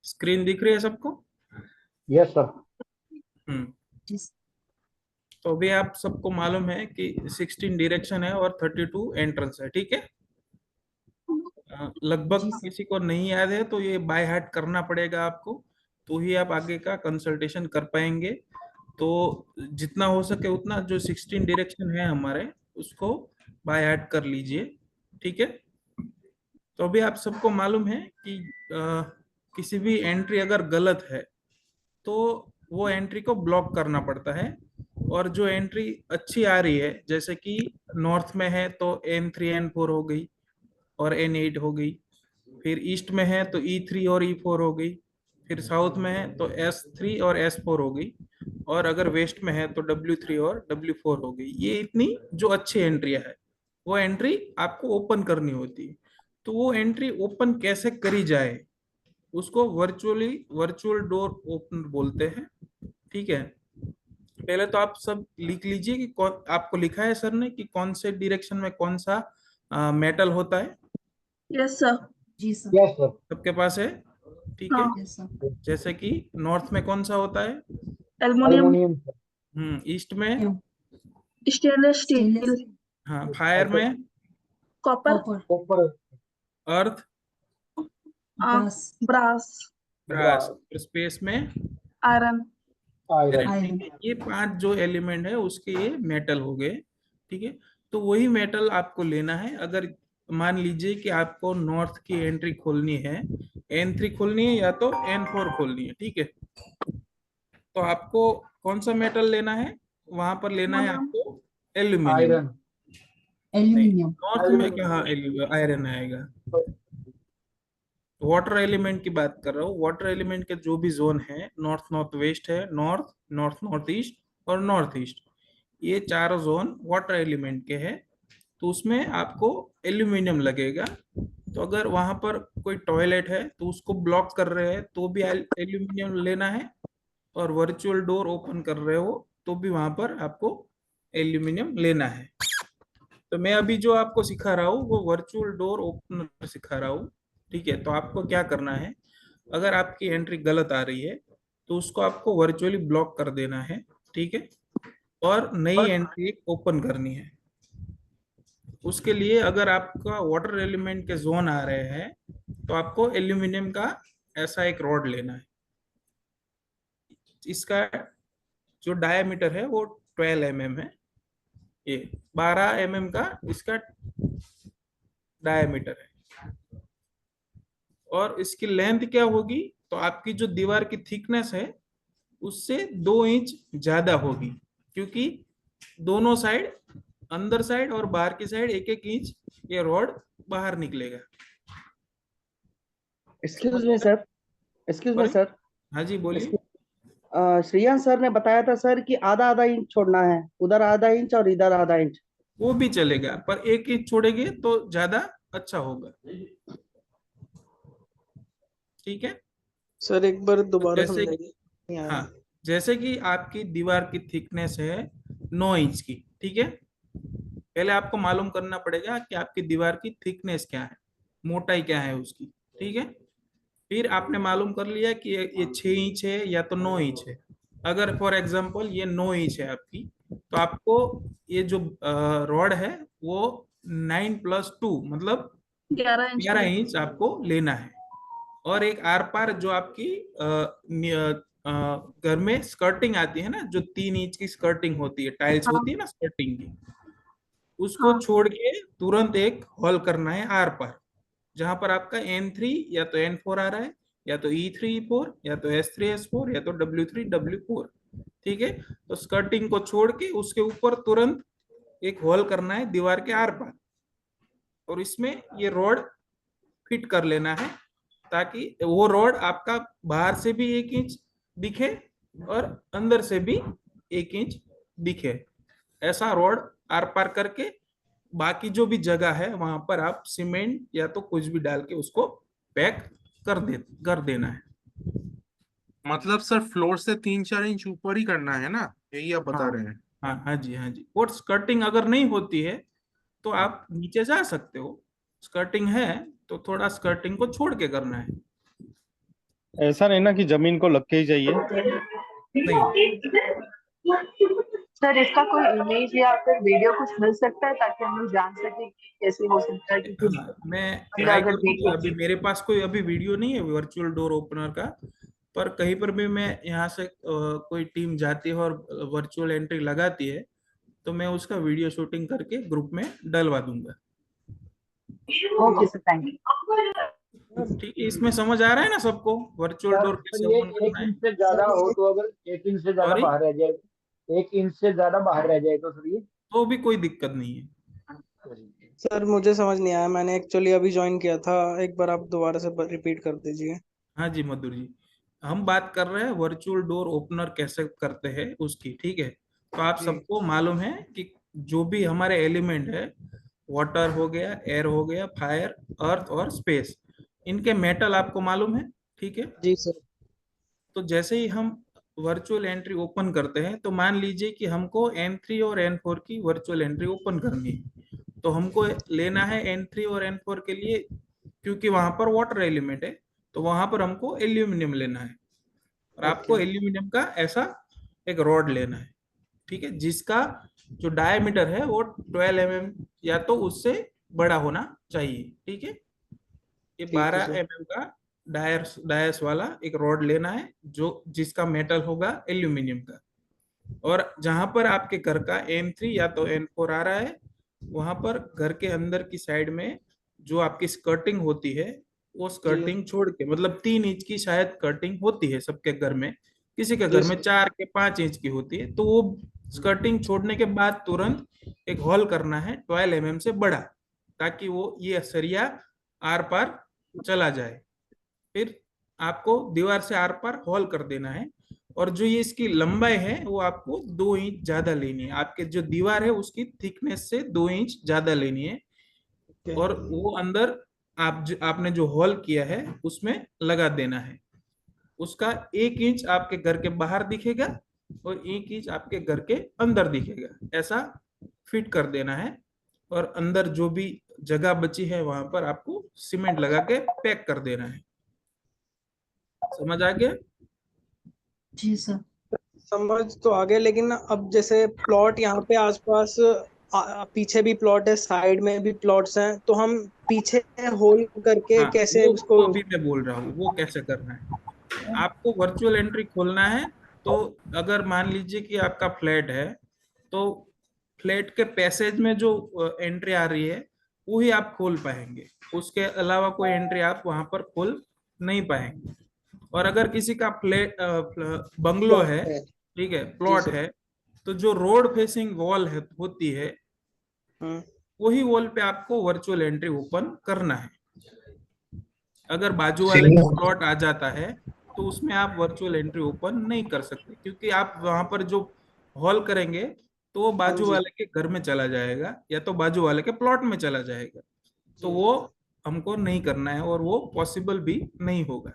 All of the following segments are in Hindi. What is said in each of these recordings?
स्क्रीन दिख रही है सबको? Yes sir. हम्म। तो अभी आप सबको मालूम है कि 16 डायरेक्शन है और 32 एंट्रेंस है, ठीक है। लगभग किसी को नहीं याद है तो ये बाय हार्ट करना पड़ेगा आपको, तो ही आप आगे का कंसल्टेशन कर पाएंगे। तो जितना हो सके उतना जो 16 डायरेक्शन है हमारे, उसको बाय हार्ट कर लीजिए, ठीक है। तो अभी आप सबको मालूम है कि किसी भी एंट्री अगर गलत है तो वो एंट्री को ब्लॉक करना पड़ता है। और जो एंट्री अच्छी आ रही है, जैसे कि नॉर्थ में है तो N3 N4 हो गई और N8 हो गई, फिर ईस्ट में है तो E3 और E4 हो गई, फिर साउथ में है तो S3 और S4 हो गई, और अगर वेस्ट में है तो W3 और W4 हो गई। ये इतनी जो अच्छी एंट्रियां है, वो एंट्री आपको ओपन करनी होती है। तो वो एंट्री ओपन कैसे करी जाए, उसको वर्चुअल डोर ओपनर बोलते हैं, ठीक है। पहले तो आप सब लिख लीजिए कि कौन, आपको लिखा है सर ने कि कौन से डायरेक्शन में कौन सा मेटल होता है। Yes sir. जी सर। Yes sir. सबके पास है, ठीक है। हाँ। Yes sir. जैसे कि नॉर्थ में कौन सा होता है? Aluminium, aluminium sir. ईस्ट में? स्टेनलेस स्टील, स्टेनलेस हाँ, फायर में? Copper, copper copper. Earth? Brass brass, brass. Space में? आयरन। आयरन। ठीक है, ये 5 जो एलिमेंट है उसके ये मेटल हो गए, ठीक है। तो वही मेटल आपको लेना है। अगर मान लीजिए कि आपको नॉर्थ की एंट्री खोलनी है, N3 खोलनी है या तो N4 खोलनी है, ठीक है। तो आपको कौन सा मेटल लेना है? वहां पर लेना है आपको एल्यूमिनियम। आयरन। नहीं, एल्यूमिनियम नॉर्थ में कहाँ आयरन आएगा? वाटर एलिमेंट की बात कर रहा हूँ। वाटर एलिमेंट के जो भी जोन है, नॉर्थ नॉर्थ वेस्ट है, नॉर्थ नॉर्थ नॉर्थ ईस्ट और नॉर्थ ईस्ट, ये चारों जोन वाटर एलिमेंट के हैं। तो उसमें आपको एल्यूमिनियम लगेगा। तो अगर वहां पर कोई टॉयलेट है तो उसको ब्लॉक कर रहे हैं तो भी एल्यूमिनियम लेना है, और वर्चुअल डोर ओपन कर रहे हो तो भी वहां पर आपको एल्यूमिनियम लेना है। तो मैं अभी जो आपको सिखा रहा हूँ वो वर्चुअल डोर ओपनर सिखा रहा हूँ, ठीक है। तो आपको क्या करना है, अगर आपकी एंट्री गलत आ रही है तो उसको आपको वर्चुअली ब्लॉक कर देना है, ठीक है, और नई एंट्री ओपन करनी है। उसके लिए अगर आपका वाटर एलिमेंट के जोन आ रहे हैं तो आपको एल्यूमिनियम का ऐसा एक रॉड लेना है। इसका जो डायमीटर है वो 12 mm है, ये 12 mm का इसका डायमीटर है। और इसकी लेंथ क्या होगी, तो आपकी जो दीवार की थिकनेस है उससे 2 इंच ज्यादा होगी, क्योंकि दोनों साइड, अंदर साइड और बाहर की साइड 1-1 इंच ये रॉड बाहर निकलेगा। Excuse me sir. Excuse me sir. हाँ जी, बोलिए। श्रेयांश सर ने बताया था सर कि आधा आधा इंच छोड़ना है, उधर आधा इंच और इधर आधा इंच। वो भी चलेगा, पर 1 इंच छोड़ेंगे तो ज्यादा अच्छा होगा, ठीक है। सर एक बार दोबारा जैसे, समझाइए, नहीं आया। हाँ, जैसे कि आपकी दीवार की थिकनेस है 9 इंच की, ठीक है। पहले आपको मालूम करना पड़ेगा कि आपकी दीवार की थिकनेस क्या है, मोटाई क्या है उसकी, ठीक है। फिर आपने मालूम कर लिया कि ये 6 इंच है या तो 9 इंच है। अगर फॉर एग्जाम्पल ये 9 इंच है आपकी, तो आपको ये जो रॉड है वो 9+2 मतलब 11 इंच 11 इंच आपको लेना है। और एक आर पार जो आपकी घर में स्कर्टिंग आती है ना, जो 3 इंच की स्कर्टिंग होती है, टाइल्स हाँ। होती है ना स्कर्टिंग की, उसको हाँ। छोड़ के तुरंत एक हॉल करना है आर पार, जहां पर आपका N3 या तो N4 आ रहा है, या तो E3 E4, या तो S3 S4, या तो W3 W4, ठीक है। तो स्कर्टिंग को छोड़ के उसके ऊपर तुरंत एक होल करना है दीवार के आर पार, और इसमें ये रॉड फिट कर लेना है, ताकि वो रॉड आपका बाहर से भी 1 इंच दिखे और अंदर से भी 1 इंच दिखे, ऐसा रोड आर पार करके बाकी जो भी जगह है वहां पर आप सीमेंट या तो कुछ भी डाल के उसको पैक कर देना है। मतलब सर फ्लोर से 3-4 इंच ऊपर ही करना है ना, यही आप बता हाँ रहे हैं? हाँ हाँ जी, हाँ जी। और स्कर्टिंग अगर नहीं होती है तो आप नीचे जा सकते हो, स्कर्टिंग है तो थोड़ा स्कर्टिंग को छोड़ के करना है। ऐसा नहीं ना कि जमीन को लग के ही चाहिए? नहीं, सर इसका कोई इमेज या फिर वीडियो कुछ मिल सकता है ताकि हम लोग जान सके कि कैसे हो सकता है, क्योंकि हाँ, मैं बंदा ट्राई अगर करूंगा। देखे। अभी मेरे पास कोई अभी वीडियो नहीं है वर्चुअल डोर ओपनर का, पर कहीं पर भी मैं यहाँ से कोई टीम जाती है और वर्चुअल एंट्री लगाती है तो मैं उसका वीडियो शूटिंग करके ग्रुप में डलवा दूंगा। Okay sir, thank you. ठीक है, इसमें समझ आ रहा है ना सबको वर्चुअल सर डोर सर कैसे ये ओपन एक करना है? इंच से ज्यादा हो तो, अगर 1 इंच से ज्यादा सॉरी, बाहर रह जाए, 1 इंच से ज्यादा बाहर रह जाए तो सर ये तो भी कोई दिक्कत नहीं है। सर मुझे समझ नहीं आया, मैंने एक्चुअली अभी ज्वाइन किया था, एक बार आप दोबारा से रिपीट कर दीजिए। हाँ जी मधुर जी, हम बात कर रहे हैं वर्चुअल डोर ओपनर कैसे करते हैं उसकी, ठीक है? तो आप जी सबको मालूम है कि जो भी हमारे एलिमेंट है, वाटर हो गया, एयर हो गया, फायर, अर्थ और स्पेस, इनके मेटल आपको मालूम है, ठीक है? जी सर। तो जैसे ही हम वर्चुअल एंट्री ओपन करते हैं तो मान लीजिए कि हमको N3 और N4 की वर्चुअल एंट्री ओपन करनी है, तो हमको लेना है N3 और N4 के लिए, क्योंकि वहां पर वाटर एलिमेंट है तो वहां पर हमको एल्यूमिनियम लेना है, और आपको ओके एल्यूमिनियम का ऐसा एक रॉड लेना है, ठीक है, जिसका जो डायमीटर है वो 12 mm या तो उससे बड़ा होना चाहिए, ठीक है? ये ठीक है 12 सर। mm का डायस डायस वाला एक रॉड लेना है जो जिसका मेटल होगा एल्यूमिनियम का। और जहां पर आपके घर का N3 या तो N4 आ रहा है, वहां पर घर के अंदर की साइड में जो आपकी स्कर्टिंग होती है, वो जी स्कर्टिंग छोड़ के, मतलब 3 इंच की शायद कटिंग होती है सबके घर में, किसी के जी घर में सर। 4 के 5 इंच की होती है, तो वो स्कर्टिंग छोड़ने के बाद तुरंत एक होल करना है 12 mm से बड़ा, ताकि वो ये सरिया आर पार चला जाए। फिर आपको दीवार से आर पार होल कर देना है, और जो ये इसकी लंबाई है वो आपको 2 इंच ज्यादा लेनी है, आपके जो दीवार है उसकी थिकनेस से 2 इंच ज्यादा लेनी है। ओके और वो अंदर आपने जो होल किया है उसमें लगा देना है। उसका 1 इंच आपके घर के बाहर दिखेगा और 1 इंच आपके घर के अंदर दिखेगा, ऐसा फिट कर देना है। और अंदर जो भी जगह बची है वहां पर आपको सीमेंट लगा के पैक कर देना है। समझ आ गया? जी सर। समझ तो आ गया, लेकिन ना अब जैसे प्लॉट यहाँ पे आसपास पीछे भी प्लॉट है, साइड में भी प्लॉट्स हैं, तो हम पीछे होल करके हाँ, कैसे वो उसको? अभी मैं बोल रहा हूँ वो कैसे करना है। आपको वर्चुअल एंट्री खोलना है, तो अगर मान लीजिए कि आपका फ्लैट है, तो फ्लैट के पैसेज में जो एंट्री आ रही है वो ही आप खोल पाएंगे, उसके अलावा कोई एंट्री आप वहां पर खोल नहीं पाएंगे। और अगर किसी का फ्लैट बंगलो प्लॉट है, है। ठीक है, जी प्लॉट सर। है, तो जो रोड फेसिंग वॉल है होती है, हम्म। वही वॉल पे आपको वर्चुअल एंट्री ओपन करना है। अगर बाजू वाले का प्लॉट आ जाता है तो उसमें आप वर्चुअल एंट्री ओपन नहीं कर सकते, क्योंकि आप वहां पर जो हॉल करेंगे तो वो हाँ बाजू जी। वाले के घर में चला जाएगा या तो बाजू वाले के प्लॉट में चला जाएगा, तो जी वो हमको नहीं करना है और वो पॉसिबल भी नहीं होगा।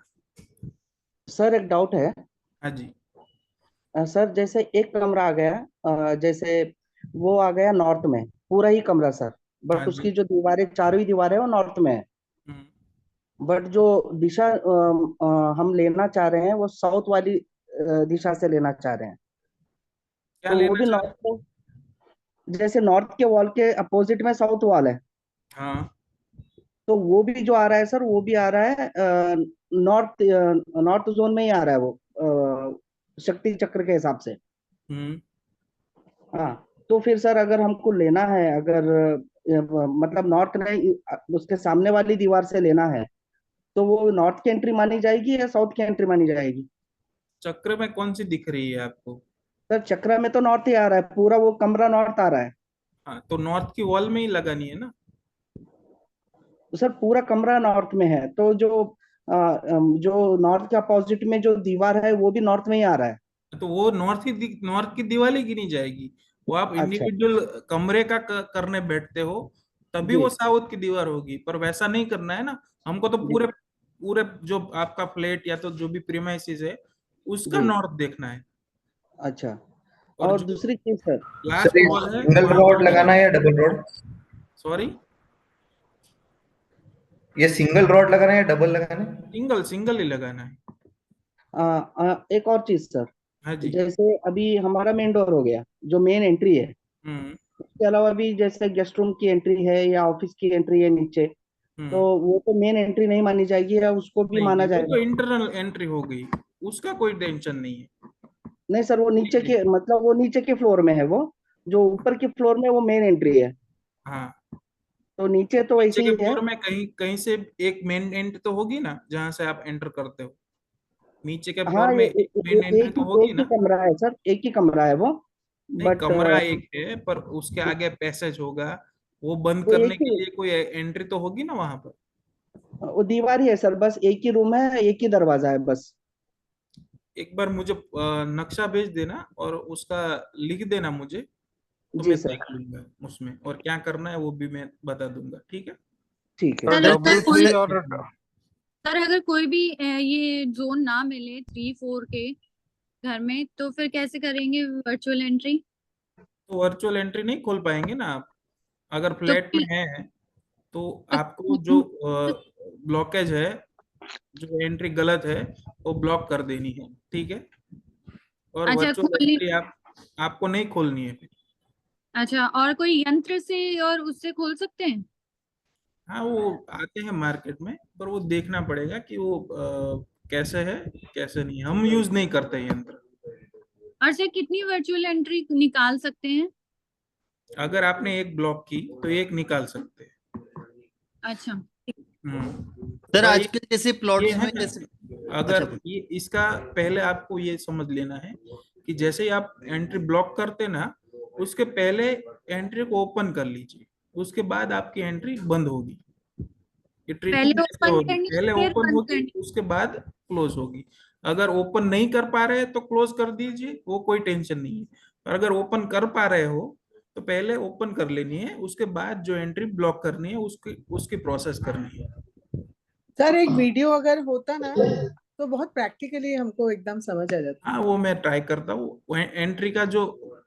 सर एक डाउट है। हाँ जी। सर जैसे एक कमरा आ गया, जैसे वो आ गया नॉर्थ में, पूरा ही कमरा सर, हाँ बट जी। उसकी जो दीवारें, चारों ही दीवारें वो नॉर्थ में है, हम्म, बट जो दिशा हम लेना चाह रहे हैं वो साउथ वाली दिशा से लेना चाह रहे हैं, क्या तो वो लेना भी चाह नॉर्थ रहे को, जैसे नॉर्थ के वॉल के अपोजिट में साउथ वॉल है, हैं? हाँ, तो वो भी जो आ रहा है सर, वो भी आ रहा है नॉर्थ, नॉर्थ जोन में ही आ रहा है वो, शक्ति चक्र के हिसाब से। हम्म, हाँ, तो फिर सर अगर हमको लेना है, अगर मतलब नॉर्थ में उसके सामने वाली दीवार से लेना है, तो वो नॉर्थ की एंट्री मानी जाएगी या साउथ की एंट्री मानी जाएगी? चक्र में कौन सी दिख रही है आपको? सर चक्रा में तो नॉर्थ ही आ रहा है, पूरा वो कमरा नॉर्थ आ रहा है। हाँ, तो नॉर्थ की वॉल में ही लगानी है ना। तो सर पूरा कमरा नॉर्थ में है, तो जो जो नॉर्थ के अपोजिट में जो दीवार है वो भी नॉर्थ में ही आ रहा है। तो वो नॉर्थ की दीवार ही गिनी जाएगी। वो आप अच्छा इंडिविजुअल कमरे का करने बैठते हो तभी जी वो साउथ की दीवार होगी, पर वैसा नहीं करना है ना। हमको तो जी पूरे पूरे जो आपका फ्लैट या तो जो भी प्रीमाइसिस है उसका जी नॉर्थ देखना है। अच्छा। और और जो दूसरी चीज सर, लास्ट सर ये वॉल है सिंगल वहां रॉड पर लगाना है या डबल रॉड? सॉरी, ये सिंगल रॉड लगाना है या डबल लगाना है? सिंगल सिंगल ही लगाना है। एक और चीज सर, हाँ जी। जैसे अभी हमारा मेन डोर हो गया, जो मेन एंट्री है, हम्म उसके अलावा भी जैसे गेस्ट रूम की एंट्री है या ऑफिस की एंट्री है नीचे, तो हम्म। वो तो मेन एंट्री नहीं मानी जाएगी या उसको भी नहीं माना नहीं, वो तो जाएगा? इंटरनल एंट्री हो गई, उसका कोई टेंशन नहीं है। नहीं सर, वो नीचे के मतलब वो नीचे के फ्लोर में है, वो जो ऊपर के फ्लोर में वो मेन एंट्री है, हाँ, तो नीचे तो नीचे वैसे के ही है। फ्लोर में कहीं कहीं से एक मेन एंट्री तो होगी ना जहां से आप एंटर करते हो। नीचे के हाँ फ्लोर में एक मेन एंट्री तो होगी एक ही ना। कमरा है सर, एक ही कमरा है वो, नहीं, बट कमरा एक है पर उसके आगे पैसेज होगा, वो बंद वो एक करने के ही, लिए कोई एंट्री तो होगी ना वहां पर। वो दीवार ही है सर, बस एक ही रूम है, एक ही दरवाजा है बस। एक बार मुझे नक्शा भेज देना और उसका लिख देना मुझे, तो जी मैं सर, देख लूंगा उसमें और क्या करना है वो भी मैं बता दूंगा, ठीक है। ठीक है। सर सर अगर डब्ल्यू कोई थ्री और सर अगर कोई भी ये जोन ना मिले 3-4 के घर में, तो फिर कैसे करेंगे वर्चुअल एंट्री? तो वर्चुअल एंट्री नहीं खोल पाएंगे ना आप, अगर तो फ्लैट में है तो आपको जो तो ब्लॉकेज है, जो एंट्री गलत है वो ब्लॉक कर देनी है, ठीक है। और अच्छा वर्चुअल खोलने, एंट्री आप आपको नहीं खोलनी है फिर। अच्छा और कोई यंत्र से और उससे खोल सकते हैं? हाँ, वो आते हैं मार्केट में, पर वो देखना पड़ेगा कि वो कैसे है कैसे नहीं, हम यूज नहीं करते यंत्र। और सर कितनी वर्चुअल एंट्री निकाल सकते हैं? अगर आपने एक ब्लॉक की तो एक निकाल सकते हैं। अच्छा सर पर आजकल जैसे ये प्लॉट्स है में ना, जैसे, अच्छा अगर ये इसका पहले आपको ये समझ लेना है कि जैसे ही आप एंट्री ब्लॉक करते ना, उसके पहले एंट्री को ओपन कर लीजिए, उसके बाद आपकी एंट्री बंद होगी। ये पहले ट्रीटमेंट ऐसे ओपन होगी, करनी पहले फिर ओपन बंद होगी करनी। उसके बाद क्लोज होगी। अगर ओपन नहीं कर पा रहे हैं तो क्लोज कर दीजिए, वो कोई टेंशन नहीं है। पर अगर ओपन कर पा रहे हो तो पहले ओपन कर लेनी है, उसके बाद जो एंट्री ब्लॉक करनी है उसकी उसकी प्रोसेस करनी है। सर एक वीडियो अगर होता ना तो बहुत प्रैक्टिकली हमको एकदम समझ आ जाता। हाँ, वो मैं ट्राई करता हूँ। एंट्री का जो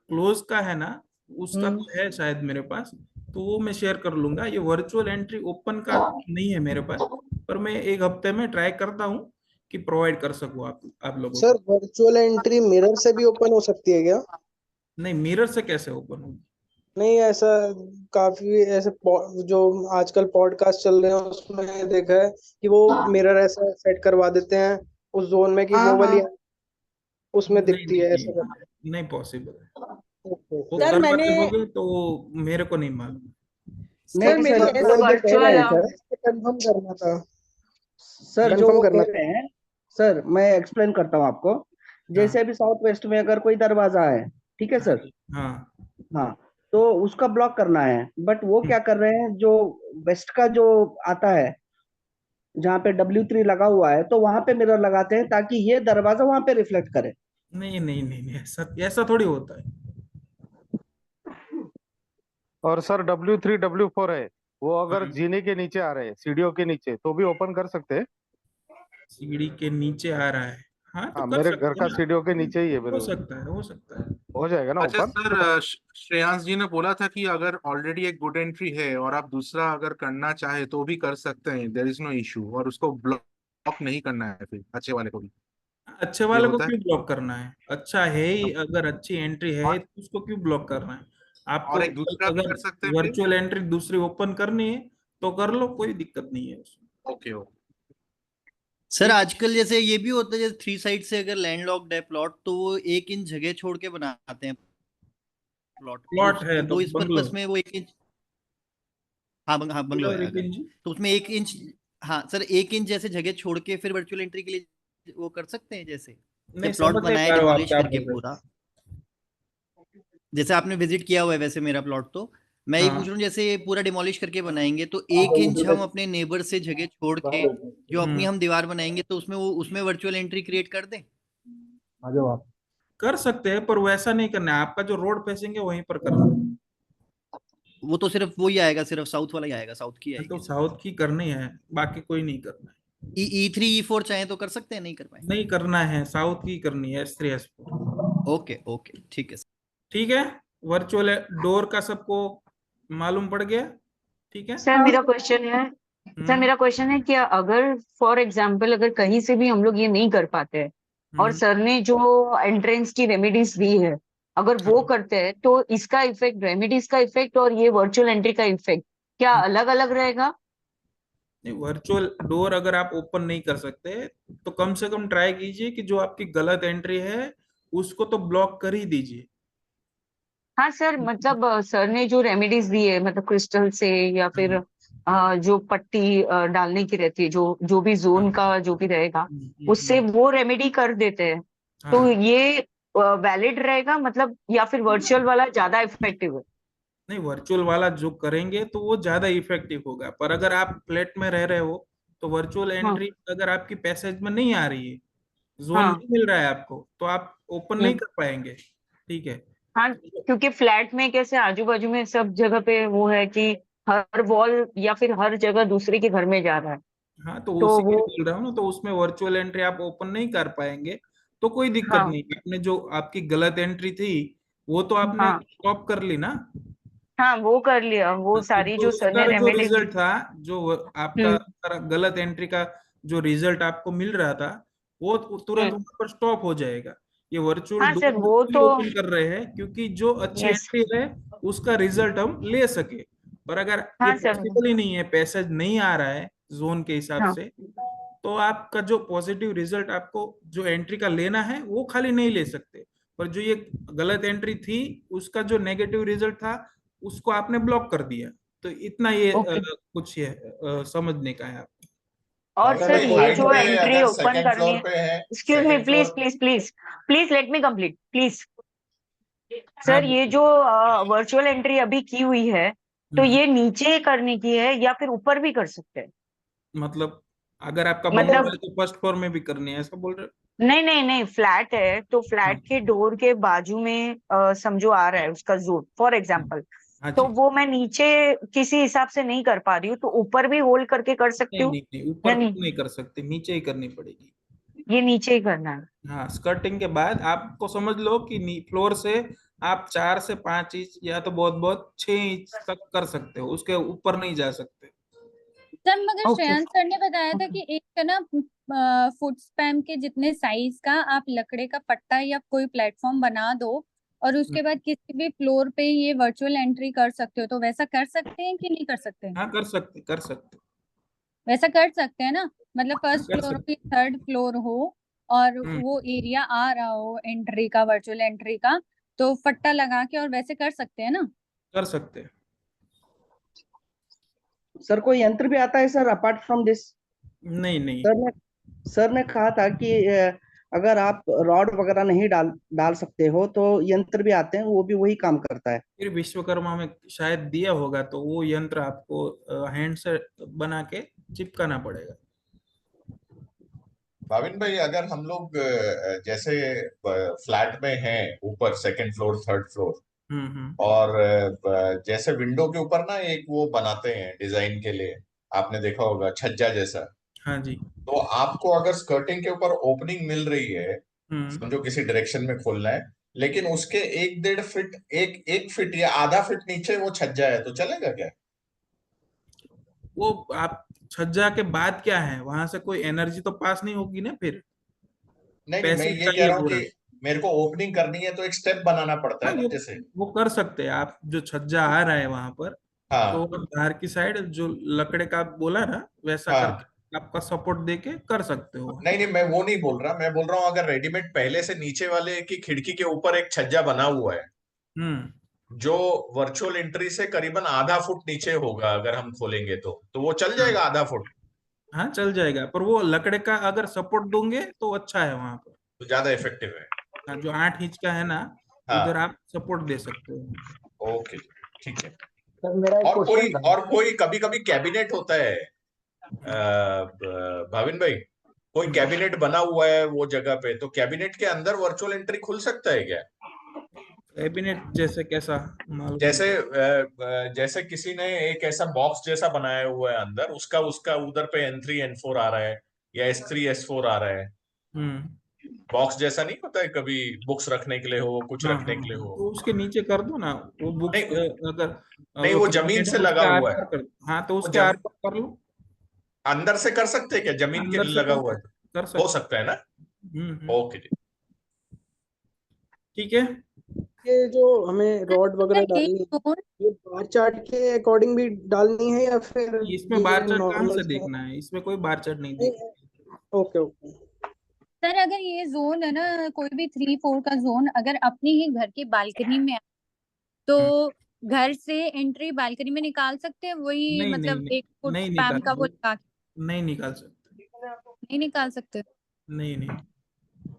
क्लोज का है ना, उसका हम्म। तो है शायद मेरे पास, तो वो मैं शेयर कर लूंगा। ये वर्चुअल एंट्री ओपन का नहीं है मेरे पास, पर मैं एक हफ्ते में ट्राई करता हूँ कि प्रोवाइड कर सकूँ आप लोगों सर को। वर्चुअल एंट्री मिरर से भी ओपन हो सकती है क्या? नहीं, मिरर से कैसे ओपन होगी? नहीं ऐसा, काफी ऐसे जो आजकल पॉडकास्ट चल रहे हैं उसमें देखा है कि वो मिरर ऐसा सेट करवा देते हैं उस जोन में कि हाँ वो वाली हाँ। उसमें नहीं दिखती नहीं है ऐसा करके। नहीं, नहीं पॉसिबल है। ओके वो ओके। सर मैंने करवाते होगे तो मेरे को नहीं मालूम। सर नहीं मेरी सर, तो वो जो कह रहे वर्चुअल हैं सर, कंफर्म करना था। सर जो कंफर्म वो करना कह था। रहे हैं, सर मैं एक्सप्लेन करता हूँ आपको। हाँ जैसे अभी साउथ वेस्ट में अगर कोई दरवाजा है, ठीक है हाँ सर, जी, हाँ। हाँ, तो उसका ब्लॉक करना है, बट वो हम्म, क्या कर रहे हैं, जो वेस्ट का जो आता है, जहाँ पे W3 लगा हुआ है, तो वहां पे मिरर लगाते हैं ताकि ये दरवाजा वहां पे रिफ्लेक्ट करे। नहीं नहीं नहीं नहीं, ऐसा ऐसा थोड़ी होता है। और सर W3 W4 है, वो अगर हाँ, जीने के नीचे आ रहे हैं, सीढ़ियों के नीचे, तो भी ओपन कर सकते हैं। सीढ़ी के नीचे आ रहा है, हाँ तो हाँ, कर मेरे घर सकते हैं का ना। सीढ़ियों के नीचे ही है हो बिल्कुल। सकता है, हो सकता है। हो जाएगा ना अच्छा ओपन? सर, श्रेयांश जी ने बोला था कि अगर ऑलरेडी एक गुड एंट्री है और आप दूसरा अगर करना चाहे तो भी कर सकते हैं, देयर इज नो इशू, और उसको ब्लॉक नहीं करना है फिर अच्छे वाले को भी। अच्छे ये वाले को होता है। क्यों ब्लॉक करना है? अच्छा है ही, अगर अच्छी एंट्री है और तो उसको क्यों ब्लॉक करना है आपको? और एक दूसरा भी अगर कर सकते हैं फिर। वर्चुअल एंट्री दूसरी ओपन करनी है तो कर लो, कोई दिक्कत नहीं है उसमें। Okay okay. सर ठीक। आजकल जैसे ये भी होता है, जैसे 3 साइड से अगर लैंडलॉक्ड है प्लॉट, तो वो 1 इंच जगह छोड़ के बनाते हैं प्लॉट, तो प्लॉट है तो वो इस बंगलो, पर्पस में वो 1 इंच, हाँ हाँ बंगलो है अगर, रिपिन जी। तो उसमें 1 इंच, हाँ सर 1 इंच जैसे जगह छोड़ के फिर वर्चुअल एंट्री के लिए वो कर सकते हैं, जैसे नहीं जब प्लॉट समझ नहीं बनाए पा रहे हो आप डिमोलिश क्या करके बोल रहे हो। पूरा, जैसे आपने विजिट किया हुआ है वैसे मेरा प्लॉट, तो मैं ये पूछ हाँ। रहा हूँ जैसे पूरा डिमोलिश करके बनाएंगे तो 1 इंच हम अपने नेबर से जगह छोड़ के जो अपनी हम्म। हम दीवार बनाएंगे, तो उसमें वो उसमें वर्चुअल एंट्री क्रिएट कर दें। आ जाओ आप। कर सकते हैं, पर वैसा नहीं करना है। आपका जो रोड फेसिंग है वहीं पर करना है। वो तो सिर्फ वही आएगा, सिर्फ साउथ वाला ही आएगा, साउथ की तो आएगी। साउथ की करनी है, बाकी कोई नहीं करना है। E3 E4 चाहे तो कर सकते हैं, नहीं कर पाएंगे। नहीं करना है, साउथ की करनी है, S3 S4। ओके ओके ठीक है सर। ठीक है। वर्चुअल डोर का सबको मालूम पड़ गया? ठीक है। सर मेरा क्वेश्चन है, सर हम्म मेरा क्वेश्चन है कि अगर फॉर एग्जांपल अगर कहीं से भी हम लोग ये नहीं कर पाते हैं और हम्म सर ने जो एंट्रेंस की रेमेडीज दी है, अगर वो करते हैं तो इसका इफेक्ट, रेमेडीज का इफेक्ट और ये वर्चुअल एंट्री का इफेक्ट क्या अलग अलग रहेगा? नहीं, वर्चुअल डोर अगर आप ओपन नहीं कर सकते तो कम से कम ट्राई कीजिए कि जो आपकी गलत एंट्री है उसको तो ब्लॉक कर ही दीजिए। हाँ सर, मतलब सर ने जो रेमेडीज दी है, मतलब क्रिस्टल से या फिर हाँ, जो पट्टी डालने की रहती है, जो जो भी जोन हाँ, का जो भी रहेगा, उससे हम्म। वो रेमेडी कर देते हैं, तो हाँ, ये वैलिड रहेगा मतलब, या फिर वर्चुअल वाला ज्यादा इफेक्टिव है? नहीं, वर्चुअल वाला जो करेंगे तो वो ज्यादा इफेक्टिव होगा, पर अगर आप फ्लैट में रह रहे हो तो वर्चुअल हाँ एंट्री अगर आपकी पैसेज में नहीं आ रही है, जोन हाँ। नहीं मिल रहा है आपको, तो आप ओपन नहीं हम्म। कर पाएंगे। ठीक है। हाँ, क्योंकि फ्लैट में कैसे आजू बाजू में सब जगह पे वो है कि हर वॉल या फिर हर जगह दूसरे के घर में जा रहा है, हाँ, तो तो उसी के वो। बोल रहा हूँ ना, तो उसमें वर्चुअल एंट्री आप ओपन नहीं कर पाएंगे। तो कोई दिक्कत हाँ नहीं, आपने जो आपकी गलत एंट्री थी वो तो आपने हाँ स्टॉप कर ली ना। हाँ, वो कर लिया, वो तो सारी जो जो सर उसका ने जो रेमेडीज दी। रिजल्ट था, जो आपका हम्म गलत एंट्री का जो रिजल्ट आपको मिल रहा था, वो तुरंत हम्म। वहां पर स्टॉप हो जाएगा। ये वर्चुअल हाँ सर डोर वो तो। ओपन कर रहे हैं क्योंकि जो अच्छी यस। एंट्री है उसका रिजल्ट हम ले सके। पर अगर ये हाँ सर। पॉसिबल ही नहीं है, पैसेज नहीं आ रहा है जोन के हिसाब हाँ से, तो आपका जो पॉजिटिव रिजल्ट आपको जो एंट्री का लेना है वो खाली नहीं ले सकते। पर जो ये गलत एंट्री थी उसका जो नेगेटिव रिजल्ट था उसको आपने ब्लॉक कर दिया। तो इतना ये ओके। कुछ ये समझने का है आप। और भाविन सर भाई, ये हाइट जो पे एंट्री अगर ओपन सेकंड करनी फ्लोर है, पे है, excuse me second please floor. Please please, please let me complete please. हाँ, सर ये जो वर्चुअल एंट्री अभी की हुई है, तो हम्म, ये नीचे करने की है या फिर ऊपर भी कर सकते हैं? मतलब अगर आपका बंगलो मतलब है तो फर्स्ट फ्लोर में भी करनी है, ऐसा बोल रहे नहीं नहीं नहीं, फ्लैट है तो हो? हाँ, फ्लैट के डोर के बाजू में समझो आ रहा है उसका जोन फॉर हाँ, एग्जांपल, हाँ तो जी। वो मैं नीचे किसी हिसाब से नहीं कर पा रही हूँ, तो ऊपर भी होल्ड करके कर सकती नहीं हूँ नहीं नहीं, ऊपर या तो नहीं? नहीं कर सकते, नीचे ही करनी पड़ेगी। ये नीचे ही करना है? हाँ, स्कर्टिंग के बाद आपको समझ लो कि फ्लोर से आप 4 से 5 इंच या तो बहुत बहुत 6 इंच तक कर सकते हो, उसके ऊपर नहीं जा सकते। सर मगर ओके श्रेयांश सर ने बताया था ओके। कि एक है ना फुट स्पैम के जितने साइज का आप लकड़े का पट्टा या कोई प्लेटफॉर्म बना दो और उसके बाद किसी भी फ्लोर पे ये वर्चुअल एंट्री कर सकते हो, तो वैसा कर सकते हैं कि नहीं कर सकते हैं? हाँ, कर सकते, कर सकते। वैसा कर सकते हैं ना, मतलब हाँ, फर्स्ट कर फ्लोर हो सकते। या थर्ड फ्लोर हो और हम्म वो एरिया आ रहा हो एंट्री का, वर्चुअल एंट्री का, तो फट्टा लगा के और वैसे कर सकते हैं ना? कर सकते। सर कोई यंत्र भी आता है सर अपार्ट फ्रॉम दिस? नहीं नहीं। सर ने कहा था कि अगर आप रॉड वगैरह नहीं डाल डाल सकते हो तो यंत्र भी आते हैं, वो भी वही काम करता है। फिर विश्वकर्मा में शायद दिया होगा, तो वो यंत्र आपको हैंड से बना के चिपकाना पड़ेगा। भाविन भाई, अगर हम लोग जैसे फ्लैट में हैं, ऊपर सेकंड फ्लोर थर्ड फ्लोर, हम्म। और जैसे विंडो के ऊपर ना एक वो बनाते हैं डिजाइन के लिए, आपने देखा होगा छज्जा जैसा। हाँ जी। तो आपको अगर स्कर्टिंग के ऊपर ओपनिंग मिल रही है, हम्म समझो किसी डायरेक्शन में खोलना है, लेकिन उसके 1-1.5 फीट, एक फीट या आधा फीट नीचे वो छज्जा है, तो चलेगा क्या? वो आप छज्जा के बाद क्या है, वहां से कोई एनर्जी तो पास नहीं होगी ना फिर। नहीं नहीं, मैं पैसेज ये का कह ये रहा हूँ हो रहा कि है। मेरे को ओपनिंग करनी है तो एक स्टेप बनाना पड़ता हाँ, है ना, जैसे। वो कर सकते हैं आप, जो छज्जा आ रहा है वहां पर, तो हाँ बाहर की साइड जो लकड़े का आप बोला ना, वैसा हाँ। करके आपका सपोर्ट देके कर सकते हो। नहीं नहीं, मैं वो नहीं बोल रहा, मैं बोल रहा हूँ अगर रेडीमेड पहले से नीचे वाले की खिड़की के ऊपर एक छज्जा बना हुआ है, हम्म जो वर्चुअल एंट्री से करीबन आधा फुट नीचे होगा, अगर हम खोलेंगे तो वो चल हाँ, जाएगा आधा फुट? हाँ चल जाएगा, पर वो लकड़े का अगर सपोर्ट दोगे तो अच्छा है वहां पर। तो ज्यादा इफेक्टिव है। हाँ, जो 8 इंच का है ना, उधर हाँ। आप सपोर्ट दे सकते हो। ओके, ठीक है। सर मेरा एक क्वेश्चन था। और कोई कभी कभी कैबिनेट होता है, भाविन भाई, कोई कैबिनेट बना हुआ है वो जगह पे, तो कैबिनेट के अंदर वर्चुअल एंट्री खुल सकता है क्या? कैबिनेट जैसे कैसा मालूम जैसे नहीं। जैसे किसी ने एक ऐसा बॉक्स जैसा बनाया हुआ है अंदर, उसका उसका उधर पे N3 N4 आ रहा है या S3 S4 आ रहा है। बॉक्स जैसा नहीं होता है, कभी बुक्स रखने के लिए हो, कुछ हाँ रखने हाँ के लिए हाँ, हो। तो उसके नीचे कर दो ना वो बुक्स, नहीं अगर नहीं, वो वो जमीन कैबिनेट से है लगा उसके आर हुआ है। पार कर दो। हाँ तो वो उसके आर पार कर लो। अंदर से कर सकते हैं क्या? जमीन के अंदर से लगा हुआ है, कर हो सकते। सकता है ना? हम्म। ओके जी। ठीक है। ये जो हमें रॉड वगैरह एक डालनी है, जोन ये बार चार्ट के अकॉर्डिंग भी डालनी है या फिर इसमें बार ये चार्ट कहाँ नॉर्मल से देखना है? इसमें कोई बार चार्ट नहीं देखना। Okay okay. सर अगर ये जोन है ना, कोई भी 3-4 का जोन अगर अपनी ही घर की बालकनी में है, तो घर से एंट्री बालकनी में निकाल सकते हैं, वही नहीं नहीं मतलब नहीं, 1 फुट नहीं स्पैम का वो निकाल, लगा नहीं निकाल सकते। नहीं निकाल सकते? नहीं नहीं।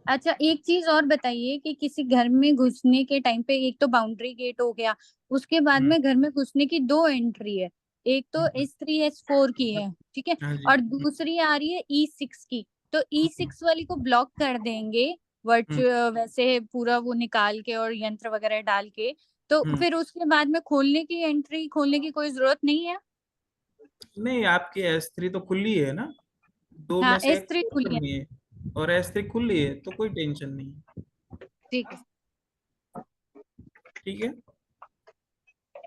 अच्छा एक चीज और बताइए कि किसी घर में घुसने के टाइम पे एक तो बाउंड्री गेट हो गया, उसके बाद में घर में घुसने की 2 एंट्री है, एक तो S3 S4 की है, ठीक है, हाँ जी। और दूसरी आ रही है E6 की। तो E6 वाली को ब्लॉक कर देंगे वैसे पूरा वो निकाल के और यंत्र वगैरह डाल के, तो फिर उसके बाद में खोलने की एंट्री खोलने की कोई जरूरत नहीं है? नहीं, आपकी S3 तो खुली है ना, दो हाँ में से एक S3 close खुली है। करनी है, और S3 खुली है तो कोई टेंशन नहीं है। ठीक है। ठीक है।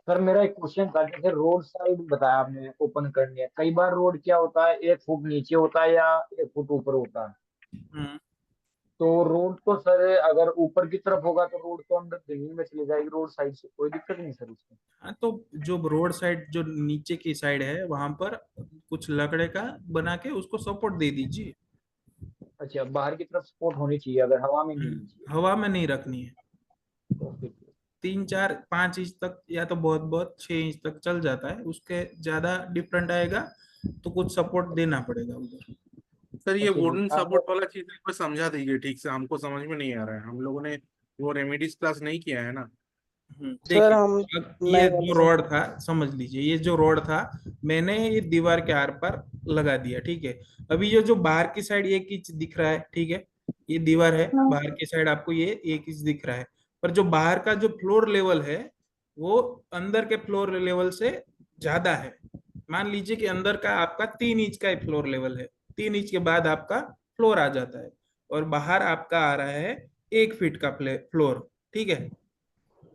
सर मेरा एक क्वेश्चन था, जैसे रोड साइड बताया आपने ओपन करनी है, कई बार रोड क्या होता है 1 फुट नीचे होता है या 1 फुट ऊपर होता है। तो रोड तो सर अगर ऊपर की तरफ होगा तो रोड तो अंदर जमीन में चली जाएगी, रोड साइड से कोई दिक्कत नहीं सर उसमें। हाँ तो जो रोड साइड जो नीचे की साइड है वहां पर कुछ लकड़े का बना के उसको सपोर्ट दे दीजिए। अच्छा, बाहर की तरफ सपोर्ट होनी चाहिए, अगर हवा में नहीं होनी चाहिए। हवा में नहीं रखनी है। तो फिर 3 4 5 इंच तक या तो बहुत बहुत 6 इंच तक चल जाता है, उसके ज्यादा डिफरेंट आएगा तो कुछ सपोर्ट देना पड़ेगा उधर। सर ये अच्छा जी वुडन आप सपोर्ट वाला चीज एक बार समझा दीजिए ठीक से, हमको समझ में नहीं आ रहा है, हम लोगों ने वो रेमेडीज क्लास नहीं किया है ना। सर देखिए, हम अब नए ये वाले जो से रॉड था, समझ लीजिए, ये जो रॉड था मैंने ये दीवार के आर पर लगा दिया, ठीक है। अभी ये जो बाहर की साइड 1 इंच दिख रहा है, ठीक है, ये दीवार है, बाहर की साइड आपको ये 1 इंच दिख रहा है, पर जो बाहर का जो फ्लोर लेवल है वो अंदर के फ्लोर लेवल से ज्यादा है। मान लीजिए कि अंदर का आपका 3 इंच का फ्लोर लेवल है, 3 इंच के बाद आपका फ्लोर आ जाता है, और बाहर आपका आ रहा है 1 फीट का फ्लोर, ठीक है।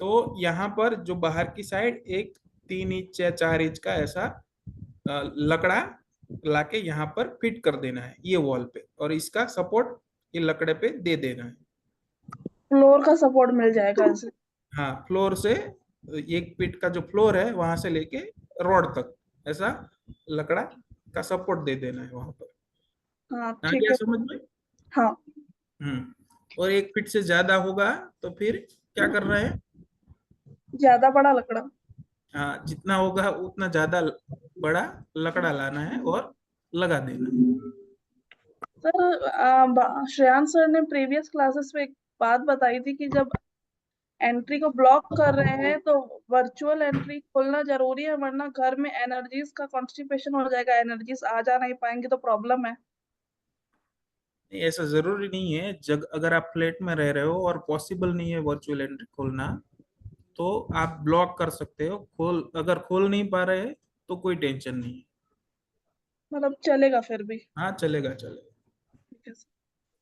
तो यहाँ पर जो बाहर की साइड एक 3 इंच या 4 इंच का ऐसा लकड़ा लाके यहाँ पर फिट कर देना है ये वॉल पे, और इसका सपोर्ट ये लकड़े पे दे देना है। फ्लोर का सपोर्ट मिल जाएगा ऐसे? हाँ, फ्लोर से 1 फीट का जो फ्लोर है वहां से लेके रॉड तक ऐसा लकड़ा का सपोर्ट दे देना है वहां पर। हाँ आ ठीक गया है। समझ में? हाँ और 1 फीट से ज्यादा होगा तो फिर क्या करना है? ज्यादा बड़ा लकड़ा। हाँ, जितना होगा उतना ज्यादा बड़ा लकड़ा लाना है और लगा देना है। सर श्रेयांश सर ने प्रीवियस क्लासेस में एक बात बताई थी कि जब एंट्री को ब्लॉक कर रहे हैं तो वर्चुअल एंट्री खोलना जरूरी है, वरना घर में एनर्जीज का कॉन्स्टिपेशन हो जाएगा, एनर्जीज आ जा नहीं पाएंगी तो प्रॉब्लम है। नहीं, ऐसा जरूरी नहीं है। जग अगर आप फ्लैट में रह रहे हो और पॉसिबल नहीं है वर्चुअल एंट्री खोलना, तो आप ब्लॉक कर सकते हो। अगर खोल नहीं पा रहे तो कोई टेंशन नहीं है। मतलब चलेगा फिर भी? हाँ, चलेगा चलेगा। ठीक है सर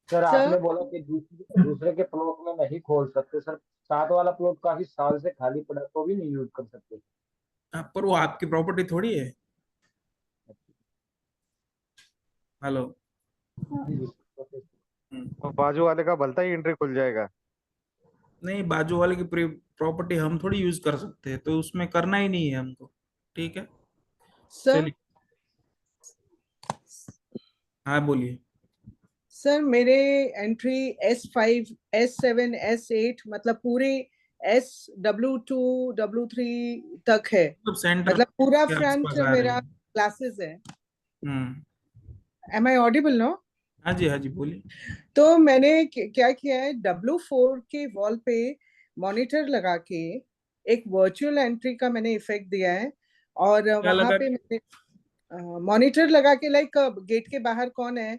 सर। आपने बोला कि दूसरे के प्लॉट में नहीं खोल सकते सर, साथ वाला प्लॉट काफी साल से खाली पड़ा है, तो भी नहीं यूज कर सकते। हाँ, पर वो आपकी प्रॉपर्टी थोड़ी है। हेलो। तो बाजू वाले का भलता ही एंट्री खुल जाएगा। नहीं, बाजू वाले की प्रॉपर्टी हम थोड़ी यूज कर सकते हैं, तो उसमें करना ही नहीं है हमको। ठीक है, सर चलिए। हाँ बोलिए। सर मेरे एंट्री S5 S7 S8 मतलब पूरे SW2 W3 तक है, मतलब सेंटर मतलब पूरा के फ्रंट आसपास आ रही मेरा है। क्लासेस है। Hmm. Am I audible no? हाँ जी, हाँ जी, बोलिए। तो मैंने क्या किया है, W4 के वॉल पे मॉनिटर लगा के एक वर्चुअल एंट्री का मैंने इफेक्ट दिया है, और क्या वहां लगा? पे मैंने मॉनिटर लगा के, लाइक गेट के बाहर कौन है,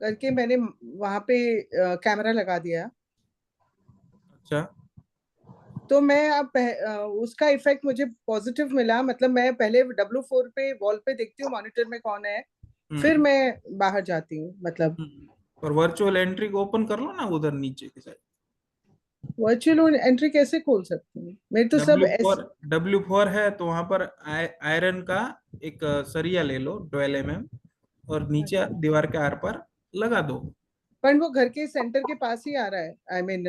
करके मैंने वहां पे कैमरा लगा दिया। अच्छा, तो मैं अब उसका इफेक्ट मुझे पॉजिटिव मिला। मतलब मैं पहले W4 पे वॉल पे देखती हूँ मॉनिटर में कौन है, फिर मैं बाहर जाती हूँ। मतलब और वर्चुअल एंट्री को ओपन कर लो ना उधर नीचे की साइड। वर्चुअल एंट्री कैसे खोल सकती हूँ? मेरे तो सब W4 है तो वहां पर आयरन का एक सरिया ले लो 12 mm और नीचे दीवार के आर पर लगा दो। पर वो घर के सेंटर के पास ही आ रहा है, आई मीन